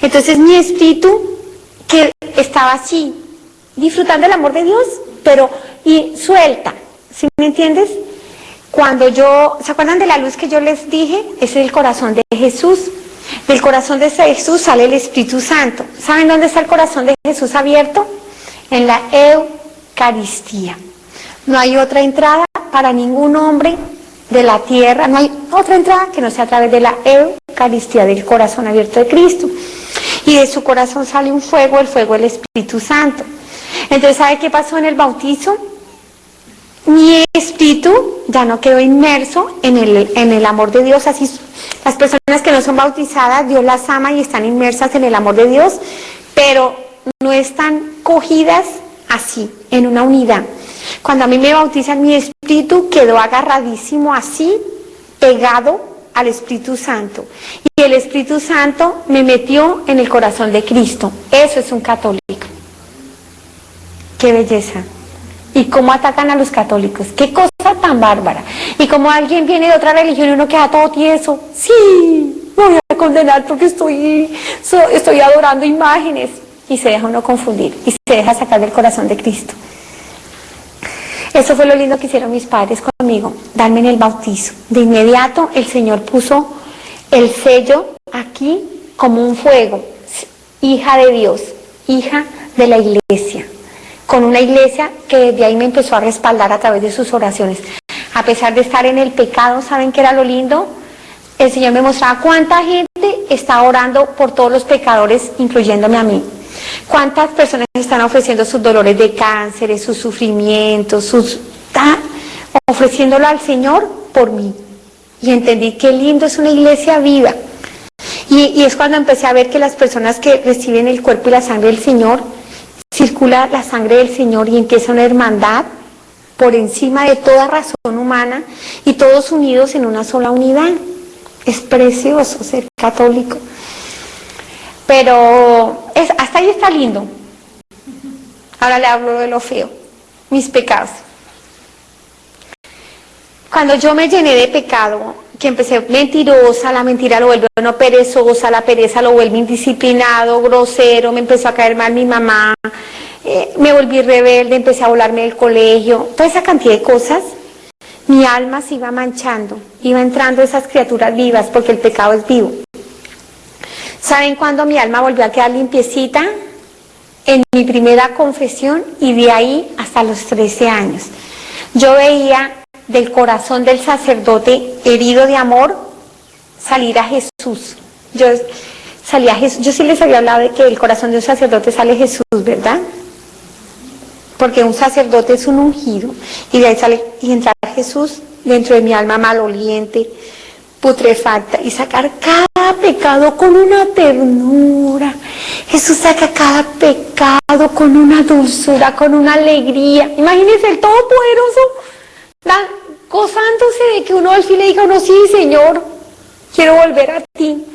Entonces mi espíritu, que estaba así, disfrutando del amor de Dios, y suelta, ¿sí me entiendes? ¿se acuerdan de la luz que yo les dije? Es el corazón de Jesús. Del corazón de Jesús sale el Espíritu Santo. ¿Saben dónde está el corazón de Jesús abierto? En la Eucaristía. No hay otra entrada para ningún hombre de la tierra, no hay otra entrada que no sea a través de la Eucaristía, del corazón abierto de Cristo. Y de su corazón sale un fuego, el fuego del Espíritu Santo. Entonces, ¿sabe qué pasó en el bautizo? Mi espíritu ya no quedó inmerso en el amor de Dios. Así, las personas que no son bautizadas, Dios las ama y están inmersas en el amor de Dios, pero no están cogidas así, en una unidad. Cuando a mí me bautizan, mi espíritu quedó agarradísimo así, pegado al Espíritu Santo. Y el Espíritu Santo me metió en el corazón de Cristo. Eso es un católico. ¡Qué belleza! ¿Y cómo atacan a los católicos? ¡Qué cosa tan bárbara! Y como alguien viene de otra religión y uno queda todo tieso. ¡Sí! Me voy a condenar porque estoy adorando imágenes. Y se deja uno confundir. Y se deja sacar del corazón de Cristo. Eso fue lo lindo que hicieron mis padres conmigo, darme en el bautizo. De inmediato el Señor puso el sello aquí como un fuego. Hija de Dios, hija de la iglesia. Con una iglesia que desde ahí me empezó a respaldar a través de sus oraciones. A pesar de estar en el pecado, ¿saben qué era lo lindo? El Señor me mostraba cuánta gente está orando por todos los pecadores, incluyéndome a mí. ¿Cuántas personas están ofreciendo sus dolores de cáncer, sus sufrimientos, ofreciéndolo al Señor por mí? Y entendí qué lindo es una iglesia viva. Y es cuando empecé a ver que las personas que reciben el cuerpo y la sangre del Señor, circula la sangre del Señor y empieza una hermandad por encima de toda razón humana y todos unidos en una sola unidad. Es precioso ser católico. Pero hasta ahí está lindo. Ahora le hablo de lo feo, mis pecados. Cuando yo me llené de pecado, que empecé mentirosa, la mentira lo vuelve uno perezosa, la pereza lo vuelve indisciplinado, grosero, me empezó a caer mal mi mamá, me volví rebelde, empecé a volarme del colegio, toda esa cantidad de cosas, mi alma se iba manchando, iba entrando esas criaturas vivas, porque el pecado es vivo. ¿Saben cuándo mi alma volvió a quedar limpiecita? En mi primera confesión y de ahí hasta los 13 años. Yo veía del corazón del sacerdote herido de amor salir a Jesús. Yo sí les había hablado de que el corazón de un sacerdote sale Jesús, ¿verdad? Porque un sacerdote es un ungido y de ahí sale y entrar Jesús dentro de mi alma maloliente, putrefacta, y sacar cada pecado con una ternura. Jesús saca cada pecado con una dulzura, con una alegría. Imagínense el Todopoderoso gozándose de que uno al fin le diga, no, sí, Señor, quiero volver a ti.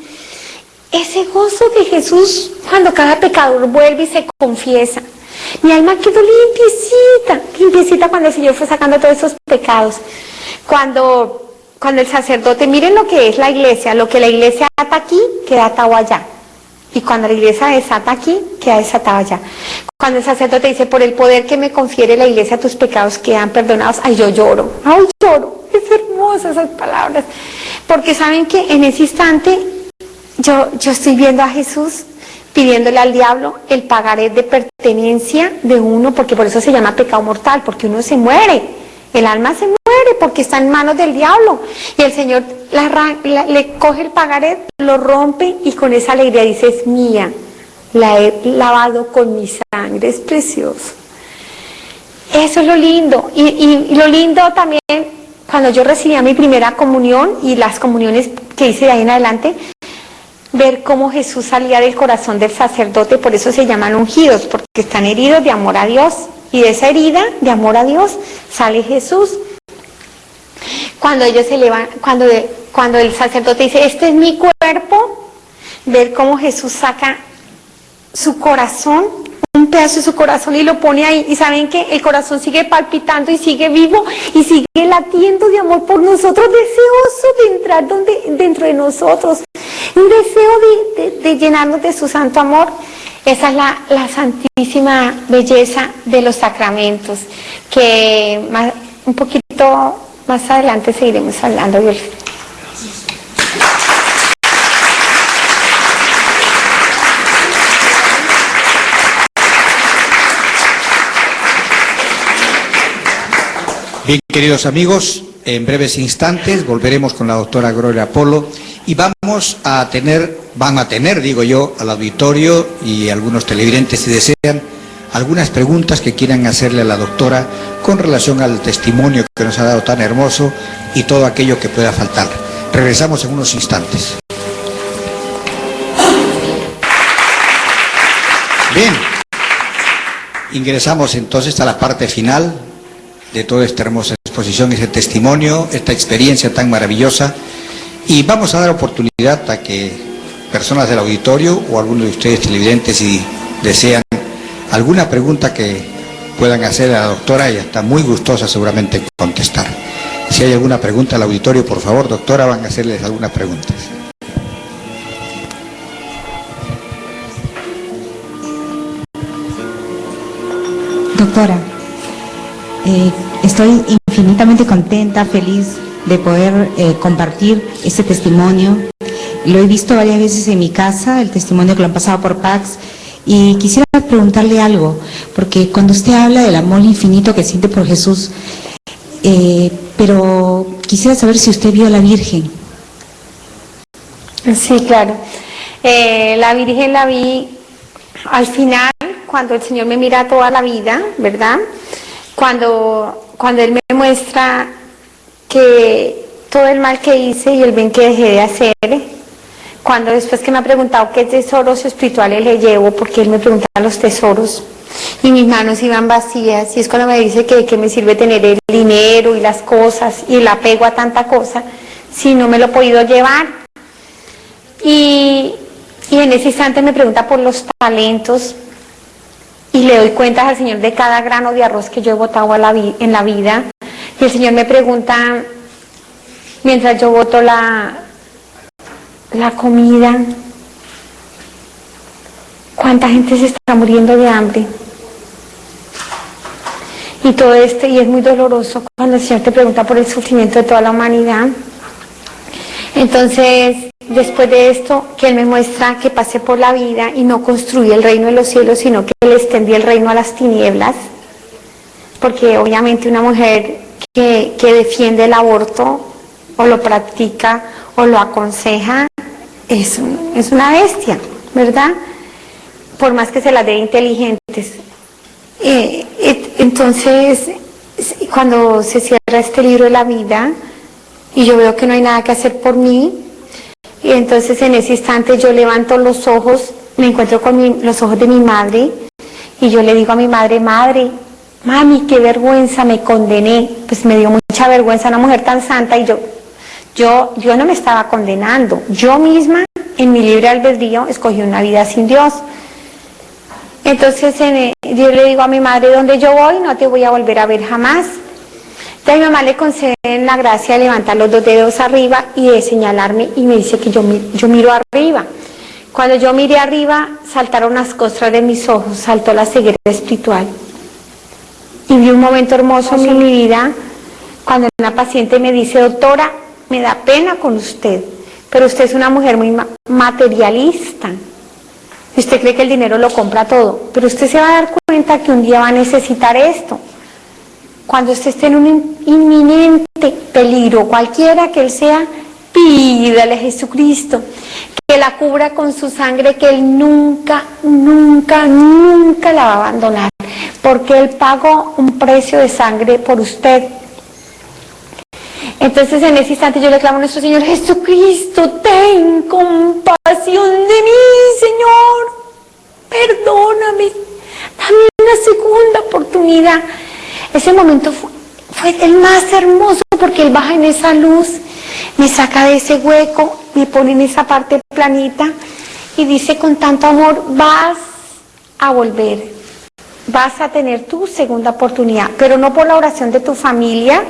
Ese gozo de Jesús cuando cada pecador vuelve y se confiesa. Mi alma quedó limpiecita cuando el Señor fue sacando todos esos pecados. Cuando el sacerdote, miren lo que es la iglesia, lo que la iglesia ata aquí, queda atado allá. Y cuando la iglesia desata aquí, queda desatado allá. Cuando el sacerdote dice, por el poder que me confiere la iglesia, tus pecados quedan perdonados, ay, yo lloro, es hermosa esas palabras. Porque saben que en ese instante, yo estoy viendo a Jesús pidiéndole al diablo el pagaré de pertenencia de uno, porque por eso se llama pecado mortal, porque uno se muere, el alma se muere porque está en manos del diablo, y el Señor le coge el pagaré, lo rompe y con esa alegría dice, es mía, la he lavado con mi sangre, es precioso. Eso es lo lindo, y lo lindo también, cuando yo recibía mi primera comunión y las comuniones que hice de ahí en adelante, ver cómo Jesús salía del corazón del sacerdote, por eso se llaman ungidos, porque están heridos de amor a Dios, y de esa herida de amor a Dios sale Jesús. Cuando ellos se levantan, cuando el sacerdote dice, este es mi cuerpo, ver cómo Jesús saca su corazón, un pedazo de su corazón y lo pone ahí, y saben que el corazón sigue palpitando y sigue vivo y sigue latiendo de amor por nosotros, deseoso de entrar dentro de nosotros, un deseo de llenarnos de su santo amor. Esa es la santísima belleza de los sacramentos, que un poquito más adelante seguiremos hablando de él. Bien, queridos amigos, en breves instantes volveremos con la doctora Gloria Polo y van a tener, digo yo, al auditorio y algunos televidentes, si desean, algunas preguntas que quieran hacerle a la doctora con relación al testimonio que nos ha dado tan hermoso y todo aquello que pueda faltar. Regresamos en unos instantes. Bien, ingresamos entonces a la parte final de toda esta hermosa exposición, ese testimonio, esta experiencia tan maravillosa, y vamos a dar oportunidad a que personas del auditorio o algunos de ustedes televidentes, si desean alguna pregunta que puedan hacer a la doctora, ella está muy gustosa seguramente en contestar. Si hay alguna pregunta al auditorio, por favor, doctora, van a hacerles algunas preguntas. Doctora, estoy infinitamente contenta, feliz de poder compartir este testimonio. Lo he visto varias veces en mi casa, el testimonio que lo han pasado por Pax, y quisiera preguntarle algo, porque cuando usted habla del amor infinito que siente por Jesús, pero quisiera saber si usted vio a la Virgen. Sí, claro. La Virgen la vi al final, cuando el Señor me mira toda la vida, ¿verdad? Cuando Él me muestra que todo el mal que hice y el bien que dejé de hacer, cuando después que me ha preguntado qué tesoros espirituales le llevo, porque Él me pregunta los tesoros, y mis manos iban vacías, y es cuando me dice que de qué me sirve tener el dinero y las cosas, y el apego a tanta cosa, si no me lo he podido llevar. Y en ese instante me pregunta por los talentos, y le doy cuentas al Señor de cada grano de arroz que yo he botado en la vida. Y el Señor me pregunta, mientras yo boto la comida, ¿cuánta gente se está muriendo de hambre? Y todo esto, y es muy doloroso cuando el Señor te pregunta por el sufrimiento de toda la humanidad. Entonces después de esto, que Él me muestra que pasé por la vida y no construí el reino de los cielos, sino que le extendí el reino a las tinieblas, porque obviamente una mujer que defiende el aborto, o lo practica, o lo aconseja, es una bestia, ¿verdad? Por más que se las dé inteligentes. Entonces, cuando se cierra este libro de la vida, y yo veo que no hay nada que hacer por mí, y entonces en ese instante yo levanto los ojos, me encuentro con los ojos de mi madre, y yo le digo a mi madre, madre, mami, qué vergüenza, me condené. Pues me dio mucha vergüenza una mujer tan santa, y yo no me estaba condenando. Yo misma, en mi libre albedrío, escogí una vida sin Dios. Entonces yo le digo a mi madre, donde yo voy no te voy a volver a ver jamás. Entonces mi mamá le concede la gracia de levantar los 2 dedos arriba y de señalarme, y me dice que yo miro arriba. Cuando yo miré arriba, saltaron las costras de mis ojos, saltó la ceguera espiritual. Y vi un momento hermoso en mi vida, cuando una paciente me dice, doctora, me da pena con usted, pero usted es una mujer muy materialista. Usted cree que el dinero lo compra todo, pero usted se va a dar cuenta que un día va a necesitar esto. Cuando usted esté en un inminente peligro, cualquiera que él sea, pídale a Jesucristo que la cubra con su sangre, que Él nunca, nunca, nunca la va a abandonar, porque Él pagó un precio de sangre por usted. Entonces en ese instante yo le clamo a nuestro Señor, Jesucristo, ten compasión de mí, Señor, perdóname, dame una segunda oportunidad. Ese momento fue el más hermoso, porque Él baja en esa luz, me saca de ese hueco, me pone en esa parte planita y dice con tanto amor, vas a volver, vas a tener tu segunda oportunidad, pero no por la oración de tu familia,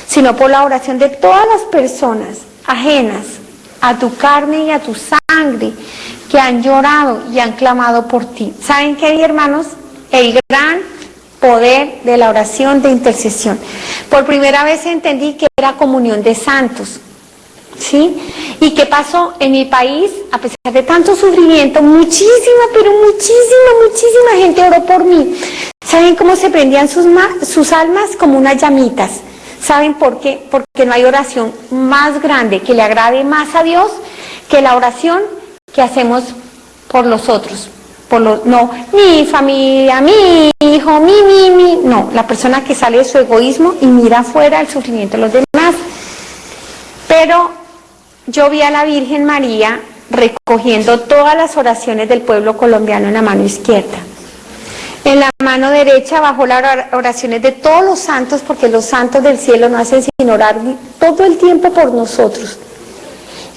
sino por la oración de todas las personas ajenas a tu carne y a tu sangre, que han llorado y han clamado por ti. ¿Saben qué, hermanos? El gran poder de la oración de intercesión. Por primera vez entendí que era comunión de santos, ¿sí? ¿Y qué pasó? En mi país, a pesar de tanto sufrimiento, muchísima, pero muchísima gente oró por mí. ¿Saben cómo se prendían sus almas? Como unas llamitas. ¿Saben por qué? Porque no hay oración más grande que le agrade más a Dios que la oración que hacemos por los otros. No, mi familia, mi hijo, no, la persona que sale de su egoísmo y mira afuera el sufrimiento de los demás. Pero yo vi a la Virgen María recogiendo todas las oraciones del pueblo colombiano en la mano izquierda. En la mano derecha bajó las oraciones de todos los santos, porque los santos del cielo no hacen sino orar todo el tiempo por nosotros.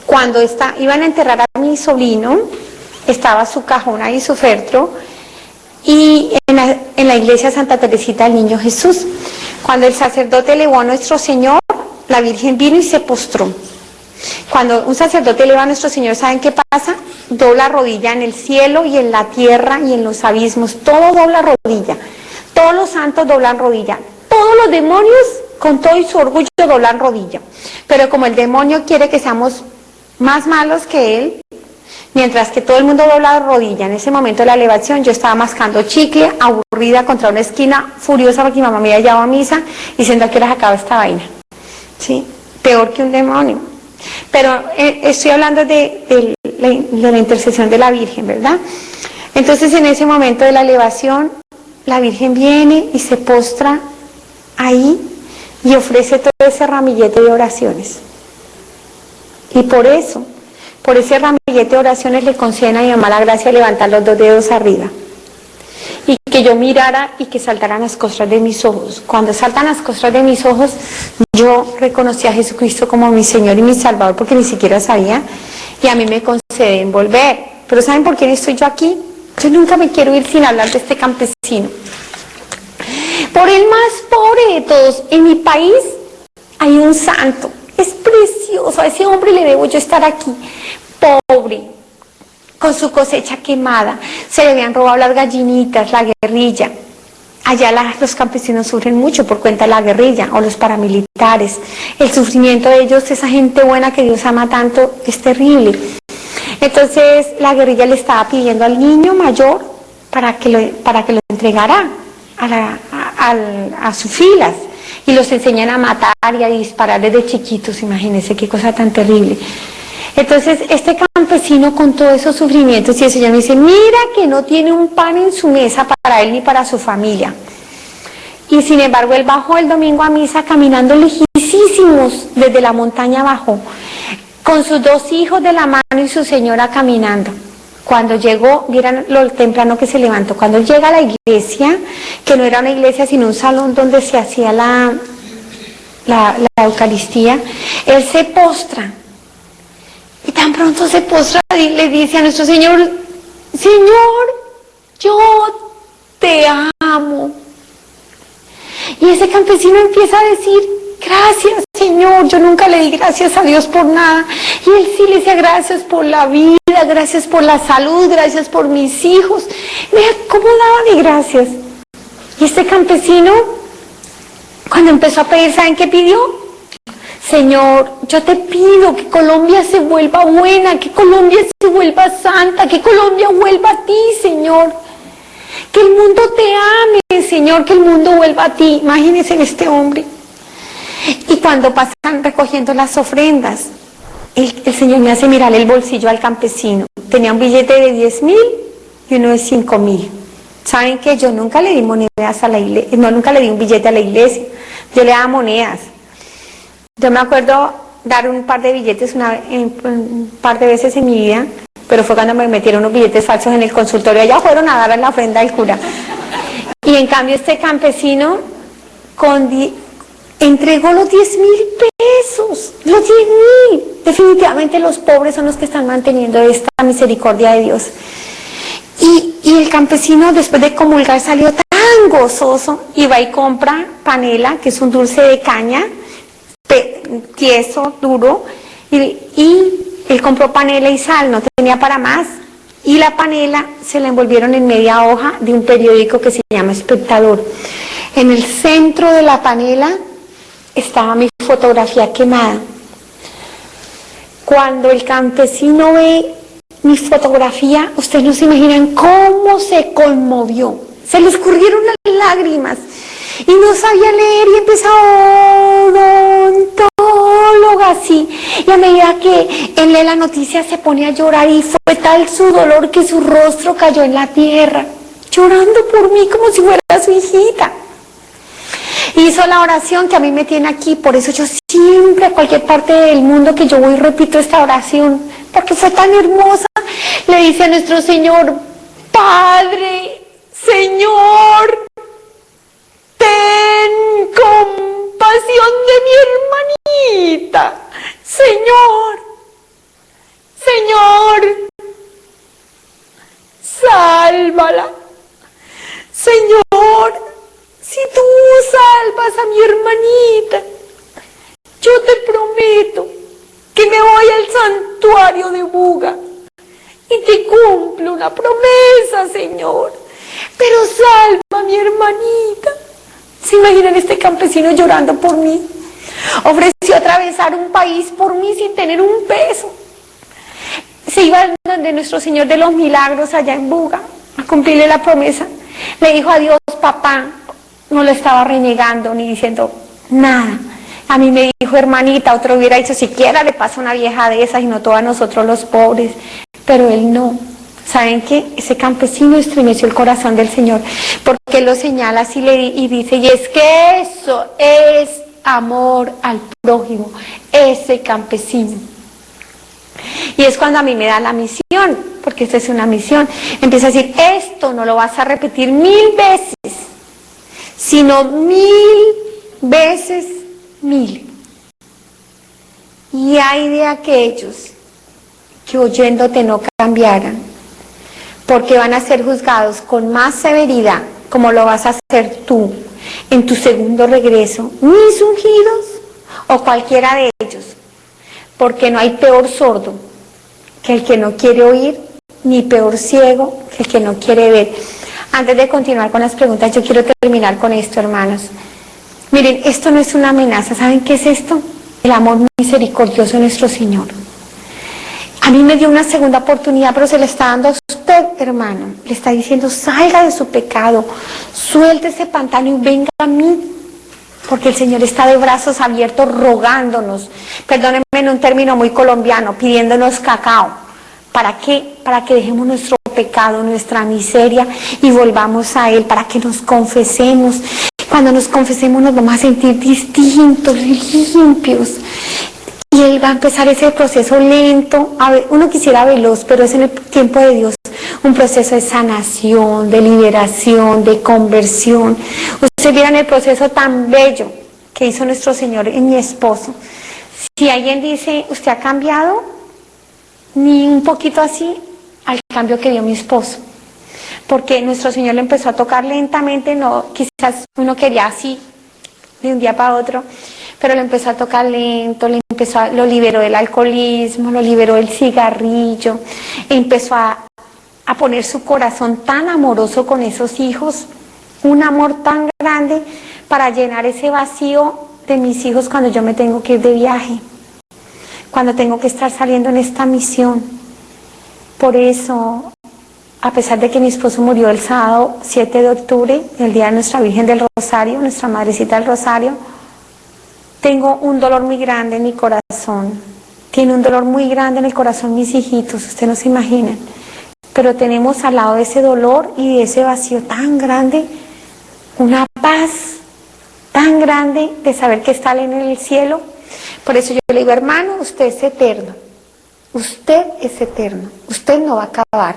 Cuando iban a enterrar a mi sobrino, estaba su cajón ahí, su féretro, y en la iglesia Santa Teresita del Niño Jesús. Cuando el sacerdote elevó a nuestro Señor, la Virgen vino y se postró. Cuando un sacerdote eleva a nuestro Señor, ¿saben qué pasa? Dobla rodilla en el cielo y en la tierra y en los abismos, todo dobla rodilla. Todos los santos doblan rodilla. Todos los demonios, con todo y su orgullo, doblan rodilla. Pero como el demonio quiere que seamos más malos que él, mientras que todo el mundo dobla rodilla, en ese momento de la elevación yo estaba mascando chicle, aburrida contra una esquina, furiosa porque mi mamá me había llevado a misa, diciendo a qué hora se acaba esta vaina. ¿Sí? Peor que un demonio. Pero estoy hablando de la intercesión de la Virgen, ¿verdad? Entonces en ese momento de la elevación, la Virgen viene y se postra ahí y ofrece todo ese ramillete de oraciones. Y por ese ramillete de oraciones le conceden a mi mamá la gracia de levantar los 2 dedos arriba. Y que yo mirara y que saltaran las costras de mis ojos. Cuando saltan las costras de mis ojos, yo reconocí a Jesucristo como mi Señor y mi Salvador, porque ni siquiera sabía, y a mí me conceden volver. Pero ¿saben por qué estoy yo aquí? Yo nunca me quiero ir sin hablar de este campesino. Por el más pobre de todos, en mi país hay un santo, es precioso, a ese hombre le debo yo estar aquí, pobre, con su cosecha quemada, se le habían robado las gallinitas, la guerrilla, allá los campesinos sufren mucho por cuenta de la guerrilla o los paramilitares. El sufrimiento de ellos, esa gente buena que Dios ama tanto, es terrible. Entonces la guerrilla le estaba pidiendo al niño mayor para que lo entregara a sus filas, y los enseñan a matar y a disparar desde chiquitos. Imagínense qué cosa tan terrible. Entonces este campesino, con todos esos sufrimientos, y el Señor me dice, mira que no tiene un pan en su mesa para él ni para su familia. Y sin embargo él bajó el domingo a misa caminando lejísimos, desde la montaña abajo, con sus 2 hijos de la mano y su señora caminando. Cuando llegó, vieran lo temprano que se levantó, cuando llega a la iglesia, que no era una iglesia sino un salón donde se hacía la Eucaristía, él se postra. Y tan pronto se postra y le dice a nuestro Señor, Señor, yo te amo. Y ese campesino empieza a decir, gracias Señor, yo nunca le di gracias a Dios por nada. Y él sí le decía, gracias por la vida, gracias por la salud, gracias por mis hijos. Mira cómo daba de gracias. Y este campesino, cuando empezó a pedir, ¿saben qué pidió? Señor, yo te pido que Colombia se vuelva buena, que Colombia se vuelva santa, que Colombia vuelva a ti, Señor. Que el mundo te ame, Señor, que el mundo vuelva a ti. Imagínense en este hombre. Y cuando pasan recogiendo las ofrendas, el Señor me hace mirar el bolsillo al campesino. Tenía un billete de 10.000 y uno de 5.000. ¿Saben qué? Yo nunca le di monedas a la iglesia, no, nunca le di un billete a la iglesia. Yo le daba monedas. Yo me acuerdo dar un par de billetes un par de veces en mi vida, pero fue cuando me metieron unos billetes falsos en el consultorio. Allá fueron a dar la ofrenda al cura. Y en cambio este campesino entregó los 10.000 pesos, los 10.000. Definitivamente los pobres son los que están manteniendo esta misericordia de Dios. Y el campesino, después de comulgar, salió tan gozoso y va y compra panela, que es un dulce de caña, tieso, duro, y él compró panela y sal, no tenía para más, y la panela se la envolvieron en media hoja de un periódico que se llama Espectador. En el centro de la panela estaba mi fotografía quemada. Cuando el campesino ve mi fotografía, ustedes no se imaginan cómo se conmovió, se le escurrieron las lágrimas. Y no sabía leer y empezó odontóloga así. Y a medida que él lee la noticia se pone a llorar, y fue tal su dolor que su rostro cayó en la tierra, llorando por mí como si fuera su hijita. Hizo la oración que a mí me tiene aquí, por eso yo siempre a cualquier parte del mundo que yo voy repito esta oración, porque fue tan hermosa. Le dice a nuestro Señor, Padre, Señor, ten compasión de mi hermanita. Señor, Señor, sálvala. Señor, si tú salvas a mi hermanita, yo te prometo que me voy al santuario de Buga y te cumplo una promesa, Señor. Pero salva a mi hermanita. ¿Se imaginan este campesino llorando por mí? Ofreció atravesar un país por mí sin tener un peso. Se iba donde nuestro Señor de los Milagros allá en Buga a cumplirle la promesa. Le dijo a Dios, papá, no lo estaba renegando ni diciendo nada. A mí me dijo, hermanita, otro hubiera dicho, siquiera le pasa una vieja de esas y no todos a nosotros los pobres. Pero él no. ¿Saben qué? Ese campesino estremeció el corazón del Señor, porque él lo señala así y dice, y es que eso es amor al prójimo, ese campesino. Y es cuando a mí me da la misión, porque esta es una misión. Empieza a decir, esto no lo vas a repetir 1000 veces, sino 1000 veces 1000. Y hay de aquellos que oyéndote no cambiaran, porque van a ser juzgados con más severidad, como lo vas a hacer tú en tu segundo regreso, mis ungidos o cualquiera de ellos, porque no hay peor sordo que el que no quiere oír, ni peor ciego que el que no quiere ver. Antes de continuar con las preguntas, yo quiero terminar con esto, hermanos. Miren, esto no es una amenaza. ¿Saben qué es esto? El amor misericordioso de nuestro Señor. A mí me dio una segunda oportunidad, pero se le está dando a usted, hermano. Le está diciendo, salga de su pecado, suelte ese pantano y venga a mí. Porque el Señor está de brazos abiertos rogándonos, perdónenme en un término muy colombiano, pidiéndonos cacao. ¿Para qué? Para que dejemos nuestro pecado, nuestra miseria y volvamos a Él, para que nos confesemos. Cuando nos confesemos nos vamos a sentir distintos, limpios. Y Él va a empezar ese proceso lento, uno quisiera veloz, pero es en el tiempo de Dios. Un proceso de sanación, de liberación, de conversión. Ustedes vieron el proceso tan bello que hizo nuestro Señor en mi esposo. Si alguien dice, ¿usted ha cambiado? Ni un poquito así al cambio que dio mi esposo. Porque nuestro Señor le empezó a tocar lentamente, no, quizás uno quería así, de un día para otro, pero le empezó a tocar lento, lo liberó del alcoholismo, lo liberó del cigarrillo, empezó a poner su corazón tan amoroso con esos hijos, un amor tan grande para llenar ese vacío de mis hijos cuando yo me tengo que ir de viaje, cuando tengo que estar saliendo en esta misión. Por eso, a pesar de que mi esposo murió el sábado 7 de octubre, el día de nuestra Virgen del Rosario, nuestra Madrecita del Rosario, tengo un dolor muy grande en mi corazón. Tiene un dolor muy grande en el corazón mis hijitos, ustedes no se imaginan. Pero tenemos al lado de ese dolor y de ese vacío tan grande, una paz tan grande de saber que está en el cielo. Por eso yo le digo, hermano, usted es eterno. Usted es eterno. Usted no va a acabar.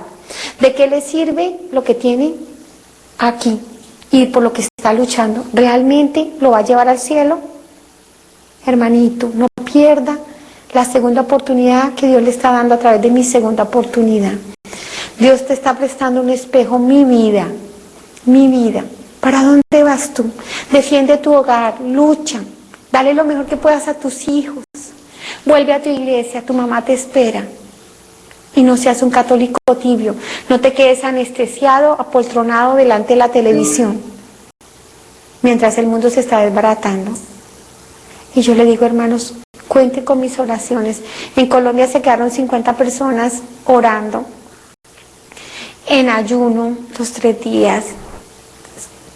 ¿De qué le sirve lo que tiene aquí y por lo que está luchando? ¿Realmente lo va a llevar al cielo? Hermanito, no pierda la segunda oportunidad que Dios le está dando a través de mi segunda oportunidad. Dios te está prestando un espejo, mi vida, mi vida. ¿Para dónde vas tú? Defiende tu hogar, lucha, dale lo mejor que puedas a tus hijos. Vuelve a tu iglesia, tu mamá te espera. Y no seas un católico tibio, no te quedes anestesiado, apoltronado delante de la televisión, mientras el mundo se está desbaratando. Y yo le digo, hermanos, cuenten con mis oraciones. En Colombia se quedaron 50 personas orando, en ayuno, los 3 días,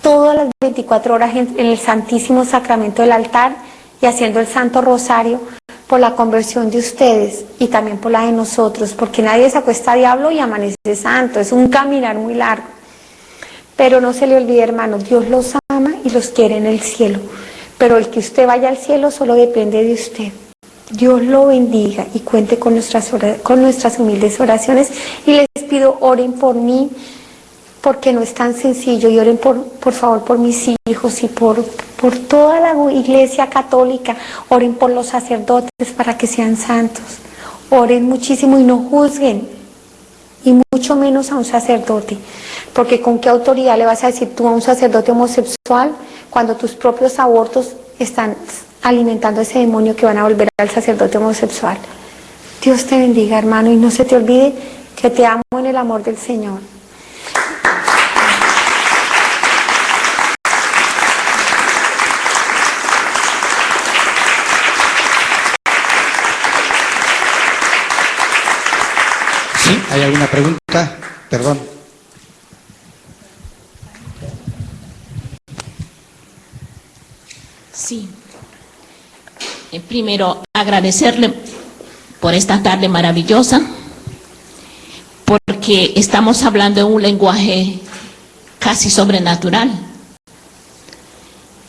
todas las 24 horas en el Santísimo Sacramento del altar y haciendo el Santo Rosario por la conversión de ustedes y también por la de nosotros, porque nadie se acuesta a diablo y amanece santo, es un caminar muy largo. Pero no se le olvide, hermanos, Dios los ama y los quiere en el cielo, pero el que usted vaya al cielo solo depende de usted. Dios lo bendiga y cuente con nuestras humildes oraciones, y les pido, oren por mí, porque no es tan sencillo, y oren por favor por mis hijos y por toda la iglesia católica. Oren por los sacerdotes para que sean santos, oren muchísimo y no juzguen, y mucho menos a un sacerdote, porque con qué autoridad le vas a decir tú a un sacerdote homosexual cuando tus propios abortos están alimentando ese demonio que van a volver al sacerdote homosexual. Dios te bendiga, hermano, y no se te olvide que te amo en el amor del Señor. ¿Sí? ¿Hay alguna pregunta? Perdón. Sí. Primero, agradecerle por esta tarde maravillosa, porque estamos hablando en un lenguaje casi sobrenatural.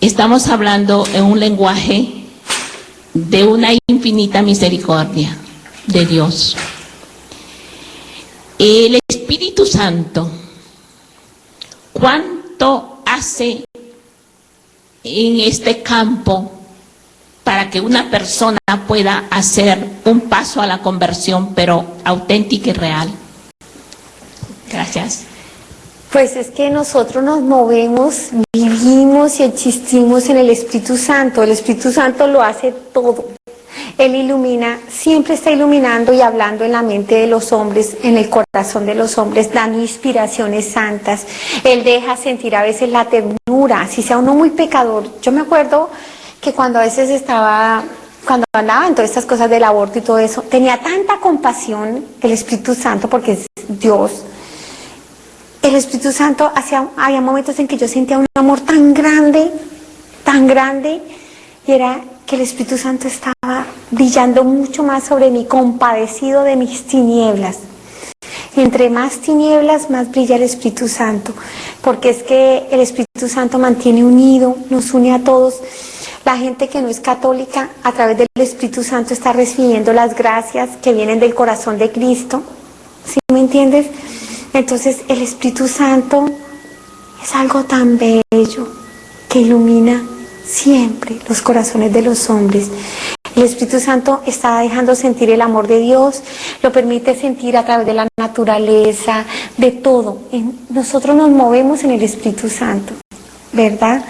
Estamos hablando en un lenguaje de una infinita misericordia de Dios. El Espíritu Santo, ¿cuánto hace en este campo para que una persona pueda hacer un paso a la conversión, pero auténtica y real? Gracias. Pues es que nosotros nos movemos, vivimos y existimos en el Espíritu Santo. El Espíritu Santo lo hace todo. Él ilumina, siempre está iluminando y hablando en la mente de los hombres, en el corazón de los hombres, dando inspiraciones santas. Él deja sentir a veces la ternura, si sea uno muy pecador. Yo me acuerdo que cuando a veces cuando andaba en todas estas cosas del aborto y todo eso, tenía tanta compasión el Espíritu Santo, porque es Dios. El Espíritu Santo, había momentos en que yo sentía un amor tan grande, y era que el Espíritu Santo estaba brillando mucho más sobre mí, compadecido de mis tinieblas. Entre más tinieblas, más brilla el Espíritu Santo, porque es que el Espíritu Santo mantiene unido, nos une a todos. La gente que no es católica, a través del Espíritu Santo está recibiendo las gracias que vienen del corazón de Cristo. ¿Sí me entiendes? Entonces el Espíritu Santo es algo tan bello que ilumina siempre los corazones de los hombres. El Espíritu Santo está dejando sentir el amor de Dios, lo permite sentir a través de la naturaleza, de todo. Nosotros nos movemos en el Espíritu Santo, ¿verdad?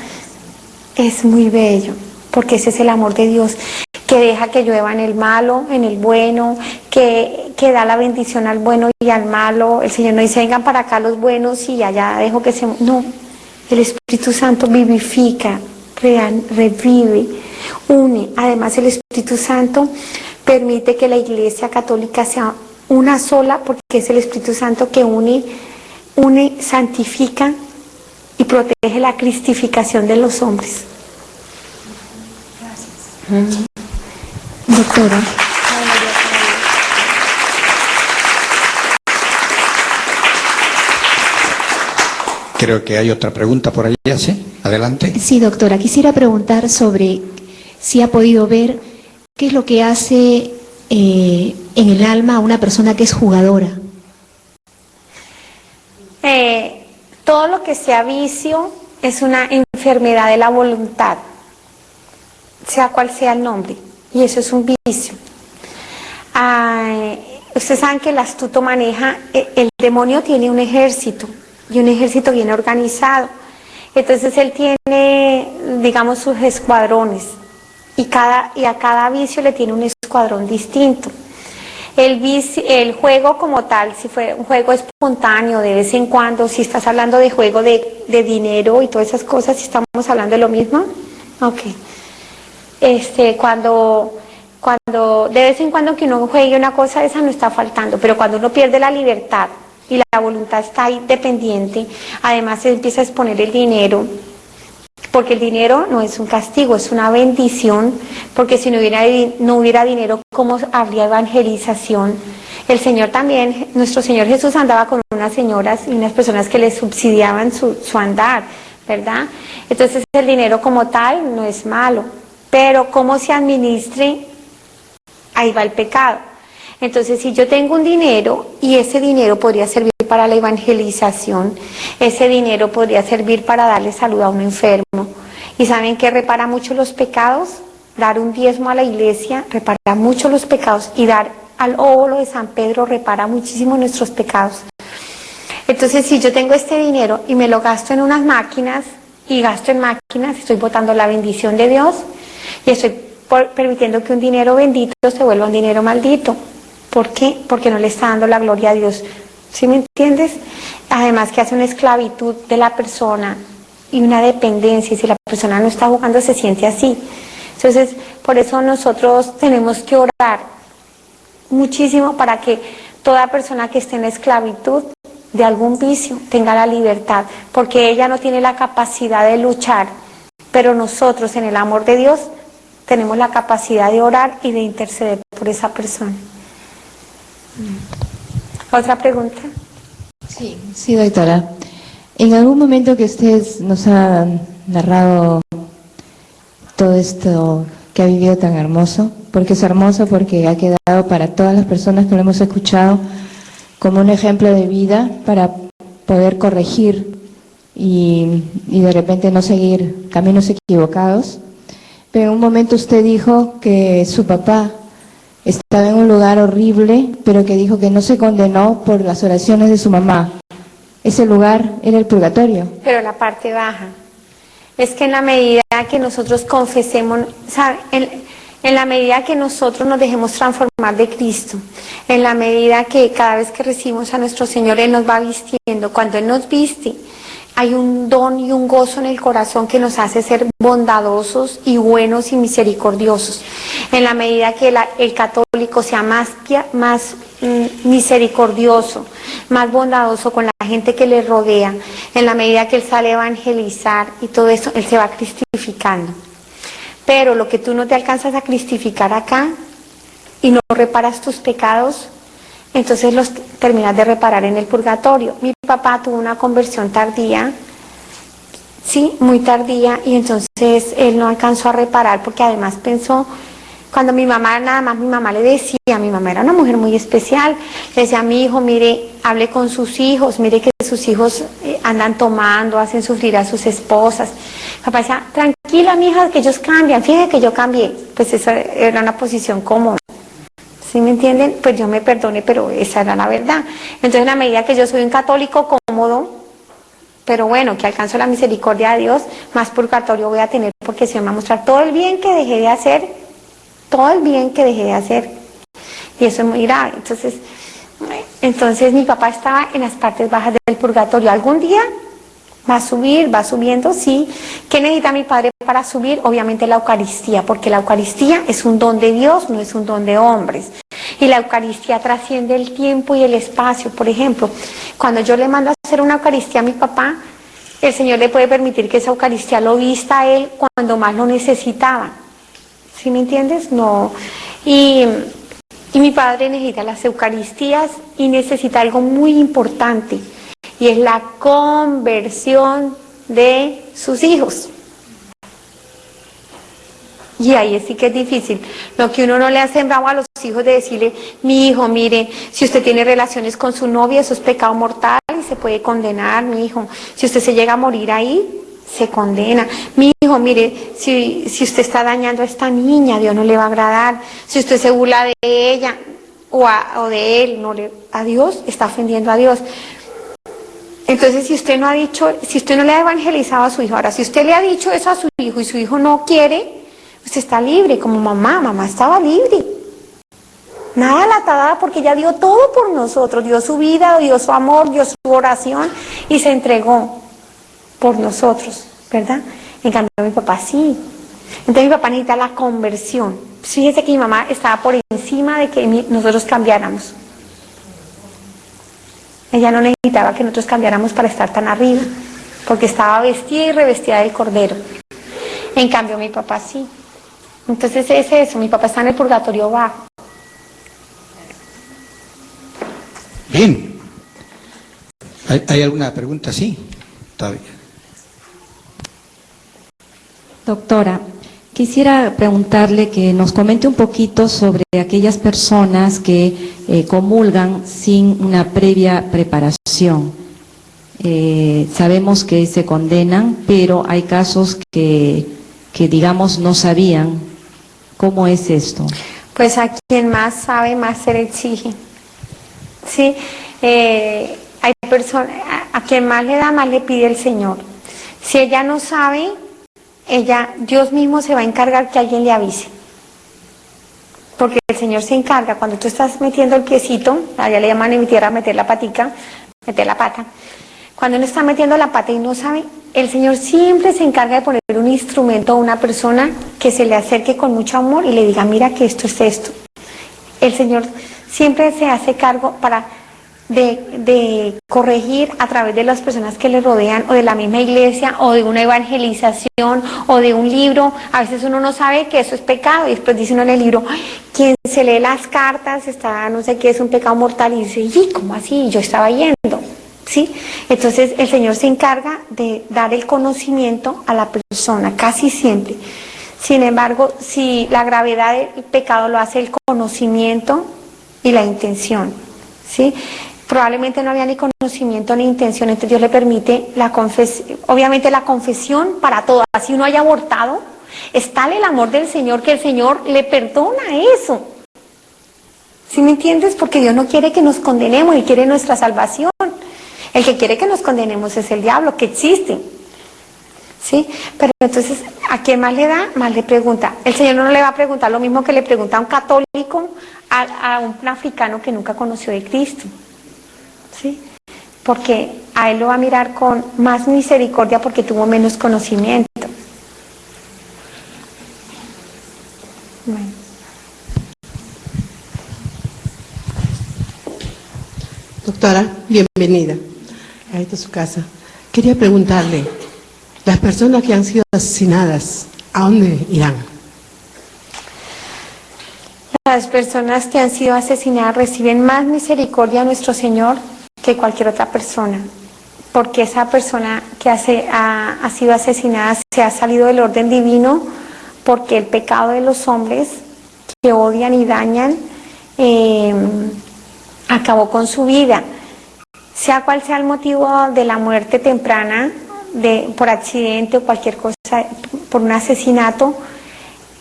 Es muy bello, porque ese es el amor de Dios, que deja que llueva en el malo, en el bueno, que da la bendición al bueno y al malo. El Señor no dice, vengan para acá los buenos y allá dejo que se... No, el Espíritu Santo vivifica, revive, une. Además, el Espíritu Santo permite que la Iglesia Católica sea una sola, porque es el Espíritu Santo que une, santifica y protege la cristificación de los hombres. Gracias. Doctora. Creo que hay otra pregunta por allá, ¿sí? Adelante. Sí, doctora, quisiera preguntar sobre si ha podido ver qué es lo que hace en el alma a una persona que es jugadora. Todo lo que sea vicio es una enfermedad de la voluntad, sea cual sea el nombre, y eso es un vicio. Ustedes saben que el astuto maneja, el demonio tiene un ejército, y un ejército bien organizado. Entonces él tiene, digamos, sus escuadrones, y a cada vicio le tiene un escuadrón distinto. El juego como tal, si fue un juego espontáneo de vez en cuando, si estás hablando de juego de dinero y todas esas cosas, si estamos hablando de lo mismo, ok. Cuando de vez en cuando que uno juegue una cosa, esa no está faltando, pero cuando uno pierde la libertad y la voluntad está ahí dependiente, además se empieza a exponer el dinero, porque el dinero no es un castigo, es una bendición, porque si no hubiera dinero, ¿cómo habría evangelización? El Señor también, nuestro Señor Jesús andaba con unas señoras y unas personas que le subsidiaban su andar, ¿verdad? Entonces el dinero como tal no es malo, pero cómo se administre, ahí va el pecado. Entonces, si yo tengo un dinero y ese dinero podría servir para la evangelización, ese dinero podría servir para darle salud a un enfermo. ¿Y saben qué repara mucho los pecados? Dar un diezmo a la iglesia repara mucho los pecados, y dar al óvulo de San Pedro repara muchísimo nuestros pecados. Entonces, si yo tengo este dinero y me lo gasto en unas máquinas, y gasto en máquinas, estoy botando la bendición de Dios y estoy permitiendo que un dinero bendito se vuelva un dinero maldito. ¿Por qué? Porque no le está dando la gloria a Dios. ¿Sí me entiendes? Además que hace una esclavitud de la persona y una dependencia, y si la persona no está jugando se siente así. Entonces, por eso nosotros tenemos que orar muchísimo para que toda persona que esté en esclavitud de algún vicio tenga la libertad, porque ella no tiene la capacidad de luchar, pero nosotros en el amor de Dios tenemos la capacidad de orar y de interceder por esa persona. ¿Otra pregunta? Sí, doctora. En algún momento que usted nos ha narrado todo esto que ha vivido tan hermoso, porque es hermoso, porque ha quedado para todas las personas que lo hemos escuchado como un ejemplo de vida para poder corregir y de repente no seguir caminos equivocados. Pero en un momento usted dijo que su papá estaba en un lugar horrible, pero que dijo que no se condenó por las oraciones de su mamá. Ese lugar era el purgatorio. Pero la parte baja. Es que en la medida que nosotros confesemos, ¿sabe? En la medida que nosotros nos dejemos transformar de Cristo, en la medida que cada vez que recibimos a nuestro Señor, Él nos va vistiendo. Cuando Él nos viste, hay un don y un gozo en el corazón que nos hace ser bondadosos y buenos y misericordiosos. En la medida que el católico sea más misericordioso, más bondadoso con la gente que le rodea, en la medida que él sale a evangelizar y todo eso, él se va cristificando. Pero lo que tú no te alcanzas a cristificar acá y no reparas tus pecados, entonces los terminas de reparar en el purgatorio. Mi papá tuvo una conversión tardía, sí, muy tardía, y entonces él no alcanzó a reparar porque además pensó, cuando mi mamá, nada más mi mamá le decía, mi mamá era una mujer muy especial, le decía a mi hijo, mire, hable con sus hijos, mire que sus hijos andan tomando, hacen sufrir a sus esposas. Papá decía, tranquila mi hija, que ellos cambian, fíjate que yo cambié. Pues esa era una posición cómoda. ¿Sí me entienden? Pues yo me perdone, pero esa era la verdad. Entonces, en la medida que yo soy un católico cómodo, pero bueno, que alcanzo la misericordia de Dios, más purgatorio voy a tener, porque se me va a mostrar todo el bien que dejé de hacer, todo el bien que dejé de hacer. Y eso es muy grave. Entonces mi papá estaba en las partes bajas del purgatorio. Algún día va a subir, va subiendo, sí. ¿Qué necesita mi padre para subir? Obviamente la Eucaristía, porque la Eucaristía es un don de Dios, no es un don de hombres. Y la Eucaristía trasciende el tiempo y el espacio. Por ejemplo, cuando yo le mando a hacer una Eucaristía a mi papá, el Señor le puede permitir que esa Eucaristía lo vista a él cuando más lo necesitaba. ¿Sí me entiendes? No. Y mi padre necesita las Eucaristías y necesita algo muy importante, y es la conversión de sus hijos. Y ahí sí que es difícil. Lo que uno no le ha sembrado a los hijos de decirle, mi hijo, mire, si usted tiene relaciones con su novia, eso es pecado mortal y se puede condenar, mi hijo. Si usted se llega a morir ahí, se condena. Mi hijo, mire, si usted está dañando a esta niña, Dios no le va a agradar. Si usted se burla de ella o de él, a Dios, está ofendiendo a Dios. Entonces, si usted no le ha evangelizado a su hijo, ahora, si usted le ha dicho eso a su hijo y su hijo no quiere, usted está libre, como mamá estaba libre. Nada la atada, porque ella dio todo por nosotros, dio su vida, dio su amor, dio su oración y se entregó por nosotros, ¿verdad? En cambio mi papá sí. Entonces mi papá necesita la conversión. Fíjese que mi mamá estaba por encima de que nosotros cambiáramos. Ella no necesitaba que nosotros cambiáramos para estar tan arriba, porque estaba vestida y revestida del Cordero. En cambio mi papá sí. Entonces es eso, mi papá está en el purgatorio bajo. Bien. ¿Hay alguna pregunta? Sí, todavía. Doctora, quisiera preguntarle que nos comente un poquito sobre aquellas personas que comulgan sin una previa preparación. Sabemos que se condenan, pero hay casos que digamos no sabían. ¿Cómo es esto? Pues a quien más sabe, más se le exige. ¿Sí? Hay personas, a quien más le da, más le pide el Señor. Si ella no sabe, Dios mismo se va a encargar que alguien le avise. Porque el Señor se encarga, cuando tú estás metiendo el piecito, allá le llaman en mi tierra meter la patica, meter la pata. Cuando uno está metiendo la pata y no sabe, el Señor siempre se encarga de poner un instrumento a una persona que se le acerque con mucho amor y le diga, mira que esto es esto. El Señor siempre se hace cargo de corregir a través de las personas que le rodean, o de la misma iglesia, o de una evangelización, o de un libro. A veces uno no sabe que eso es pecado, y después dice uno en el libro, quien se lee las cartas, no sé qué, es un pecado mortal, y dice, ¿y cómo así? Yo estaba yendo. ¿Sí? Entonces el Señor se encarga de dar el conocimiento a la persona, casi siempre. Sin embargo, si la gravedad del pecado lo hace el conocimiento y la intención, ¿sí? Probablemente no había ni conocimiento ni intención, entonces Dios le permite la confesión, obviamente la confesión para todo. Si uno haya abortado, es tal el amor del Señor que el Señor le perdona eso. ¿Sí me entiendes? Porque Dios no quiere que nos condenemos, Él quiere nuestra salvación. El que quiere que nos condenemos es el diablo, que existe. ¿Sí? Pero entonces ¿A qué más le da? Más le pregunta. El Señor no le va a preguntar lo mismo que le pregunta a un católico, a un africano que nunca conoció de Cristo. ¿Sí? Porque a él lo va a mirar con más misericordia porque tuvo menos conocimiento. Bueno. Doctora, bienvenida. A esta es su casa. Quería preguntarle, las personas que han sido asesinadas, ¿a dónde irán? Las personas que han sido asesinadas reciben más misericordia a nuestro Señor que cualquier otra persona, porque esa persona que ha sido asesinada se ha salido del orden divino, porque el pecado de los hombres que odian y dañan acabó con su vida. Sea cual sea el motivo de la muerte temprana, por accidente o cualquier cosa, por un asesinato,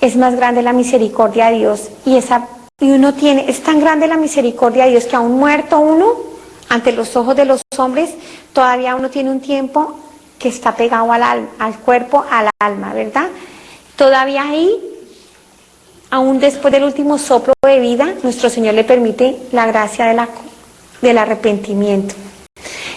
es más grande la misericordia de Dios. Es tan grande la misericordia de Dios que aún muerto uno, ante los ojos de los hombres, todavía uno tiene un tiempo que está pegado al cuerpo, al alma, ¿verdad? Todavía ahí, aún después del último soplo de vida, nuestro Señor le permite la gracia del arrepentimiento.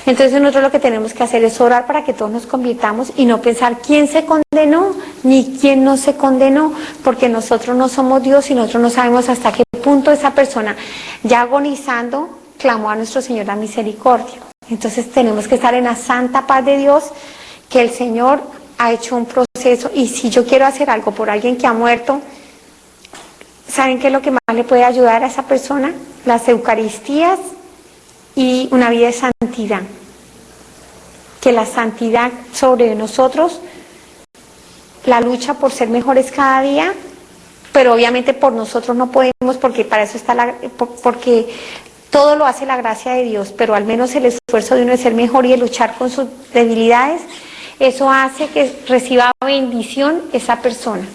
Entonces nosotros lo que tenemos que hacer es orar para que todos nos convirtamos y no pensar quién se condenó ni quién no se condenó, porque nosotros no somos Dios y nosotros no sabemos hasta qué punto esa persona, ya agonizando, clamó a nuestro Señor la misericordia. Entonces tenemos que estar en la santa paz de Dios, que el Señor ha hecho un proceso, y si yo quiero hacer algo por alguien que ha muerto, ¿saben qué es lo que más le puede ayudar a esa persona? Las Eucaristías y una vida de santidad. Que la santidad sobre nosotros, la lucha por ser mejores cada día, pero obviamente por nosotros no podemos, porque para eso está porque todo lo hace la gracia de Dios, pero al menos el esfuerzo de uno de ser mejor y de luchar con sus debilidades, eso hace que reciba bendición esa persona.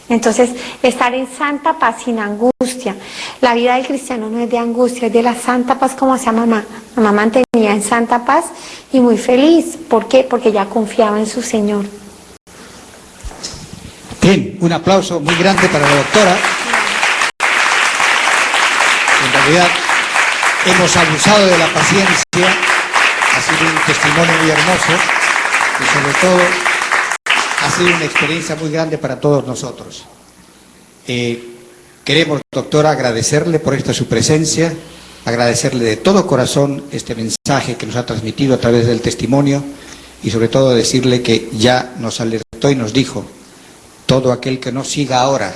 Entonces, estar en santa paz, sin angustia. La vida del cristiano no es de angustia, es de la santa paz, como hacía mamá. Mamá mantenía en santa paz y muy feliz. ¿Por qué? Porque ya confiaba en su Señor. Bien, un aplauso muy grande para la doctora. En realidad, hemos abusado de la paciencia. Ha sido un testimonio muy hermoso y sobre todo ha sido una experiencia muy grande para todos nosotros. Queremos, doctora, agradecerle por esta su presencia, agradecerle de todo corazón este mensaje que nos ha transmitido a través del testimonio y sobre todo decirle que ya nos alertó y nos dijo, todo aquel que no siga ahora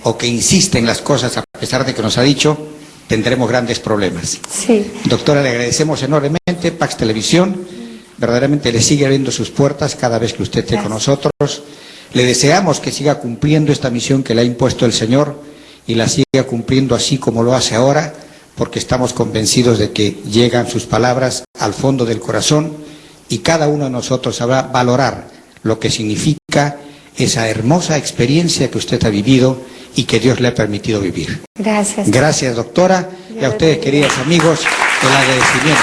o que insiste en las cosas a pesar de que nos ha dicho, tendremos grandes problemas. Sí. Doctora, le agradecemos enormemente. Pax Televisión verdaderamente le sigue abriendo sus puertas cada vez que usted esté con nosotros. Le deseamos que siga cumpliendo esta misión que le ha impuesto el Señor y la siga cumpliendo así como lo hace ahora, porque estamos convencidos de que llegan sus palabras al fondo del corazón y cada uno de nosotros sabrá valorar lo que significa esa hermosa experiencia que usted ha vivido y que Dios le ha permitido vivir. Gracias. Gracias, doctora, y a ustedes, queridos amigos, el agradecimiento.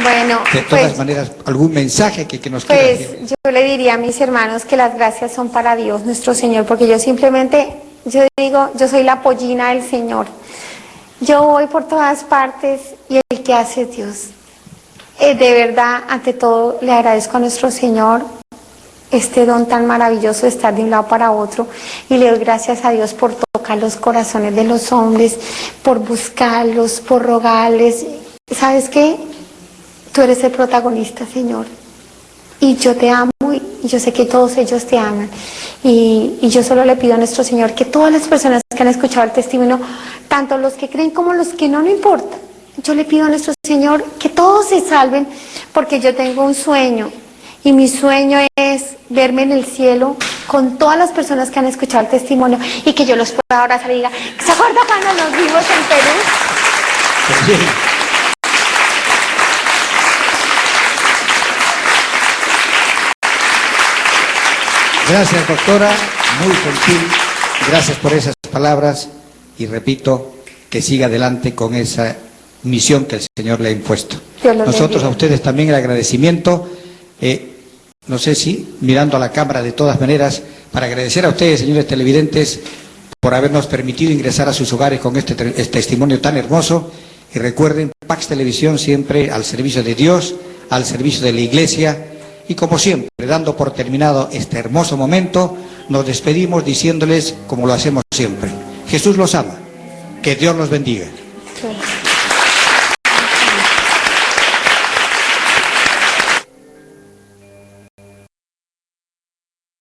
Bueno, de todas maneras, algún mensaje que nos quiera decir. Pues yo le diría a mis hermanos que las gracias son para Dios, nuestro Señor, porque yo digo, yo soy la pollina del Señor. Yo voy por todas partes y el que hace es Dios. De verdad, ante todo, le agradezco a nuestro Señor este don tan maravilloso de estar de un lado para otro, y le doy gracias a Dios por tocar los corazones de los hombres, por buscarlos, por rogarles. ¿Sabes qué? Tú eres el protagonista, Señor, y yo te amo y yo sé que todos ellos te aman, y yo solo le pido a nuestro Señor que todas las personas que han escuchado el testimonio, tanto los que creen como los que no, no importa, yo le pido a nuestro Señor que todos se salven, porque yo tengo un sueño, y mi sueño es verme en el cielo con todas las personas que han escuchado el testimonio, y que yo los pueda abrazar y diga, ¿se acuerda cuando nos vimos en Perú? Sí. Gracias, doctora, muy gentil, gracias por esas palabras y repito, que siga adelante con esa misión que el Señor le ha impuesto. Dios los Nosotros bendiga. a ustedes también el agradecimiento, no sé si mirando a la cámara de todas maneras, para agradecer a ustedes, señores televidentes, por habernos permitido ingresar a sus hogares con este testimonio tan hermoso. Y recuerden, Pax Televisión siempre al servicio de Dios, al servicio de la Iglesia, y como siempre, dando por terminado este hermoso momento, nos despedimos diciéndoles, como lo hacemos siempre, Jesús los ama, que Dios los bendiga. Sí.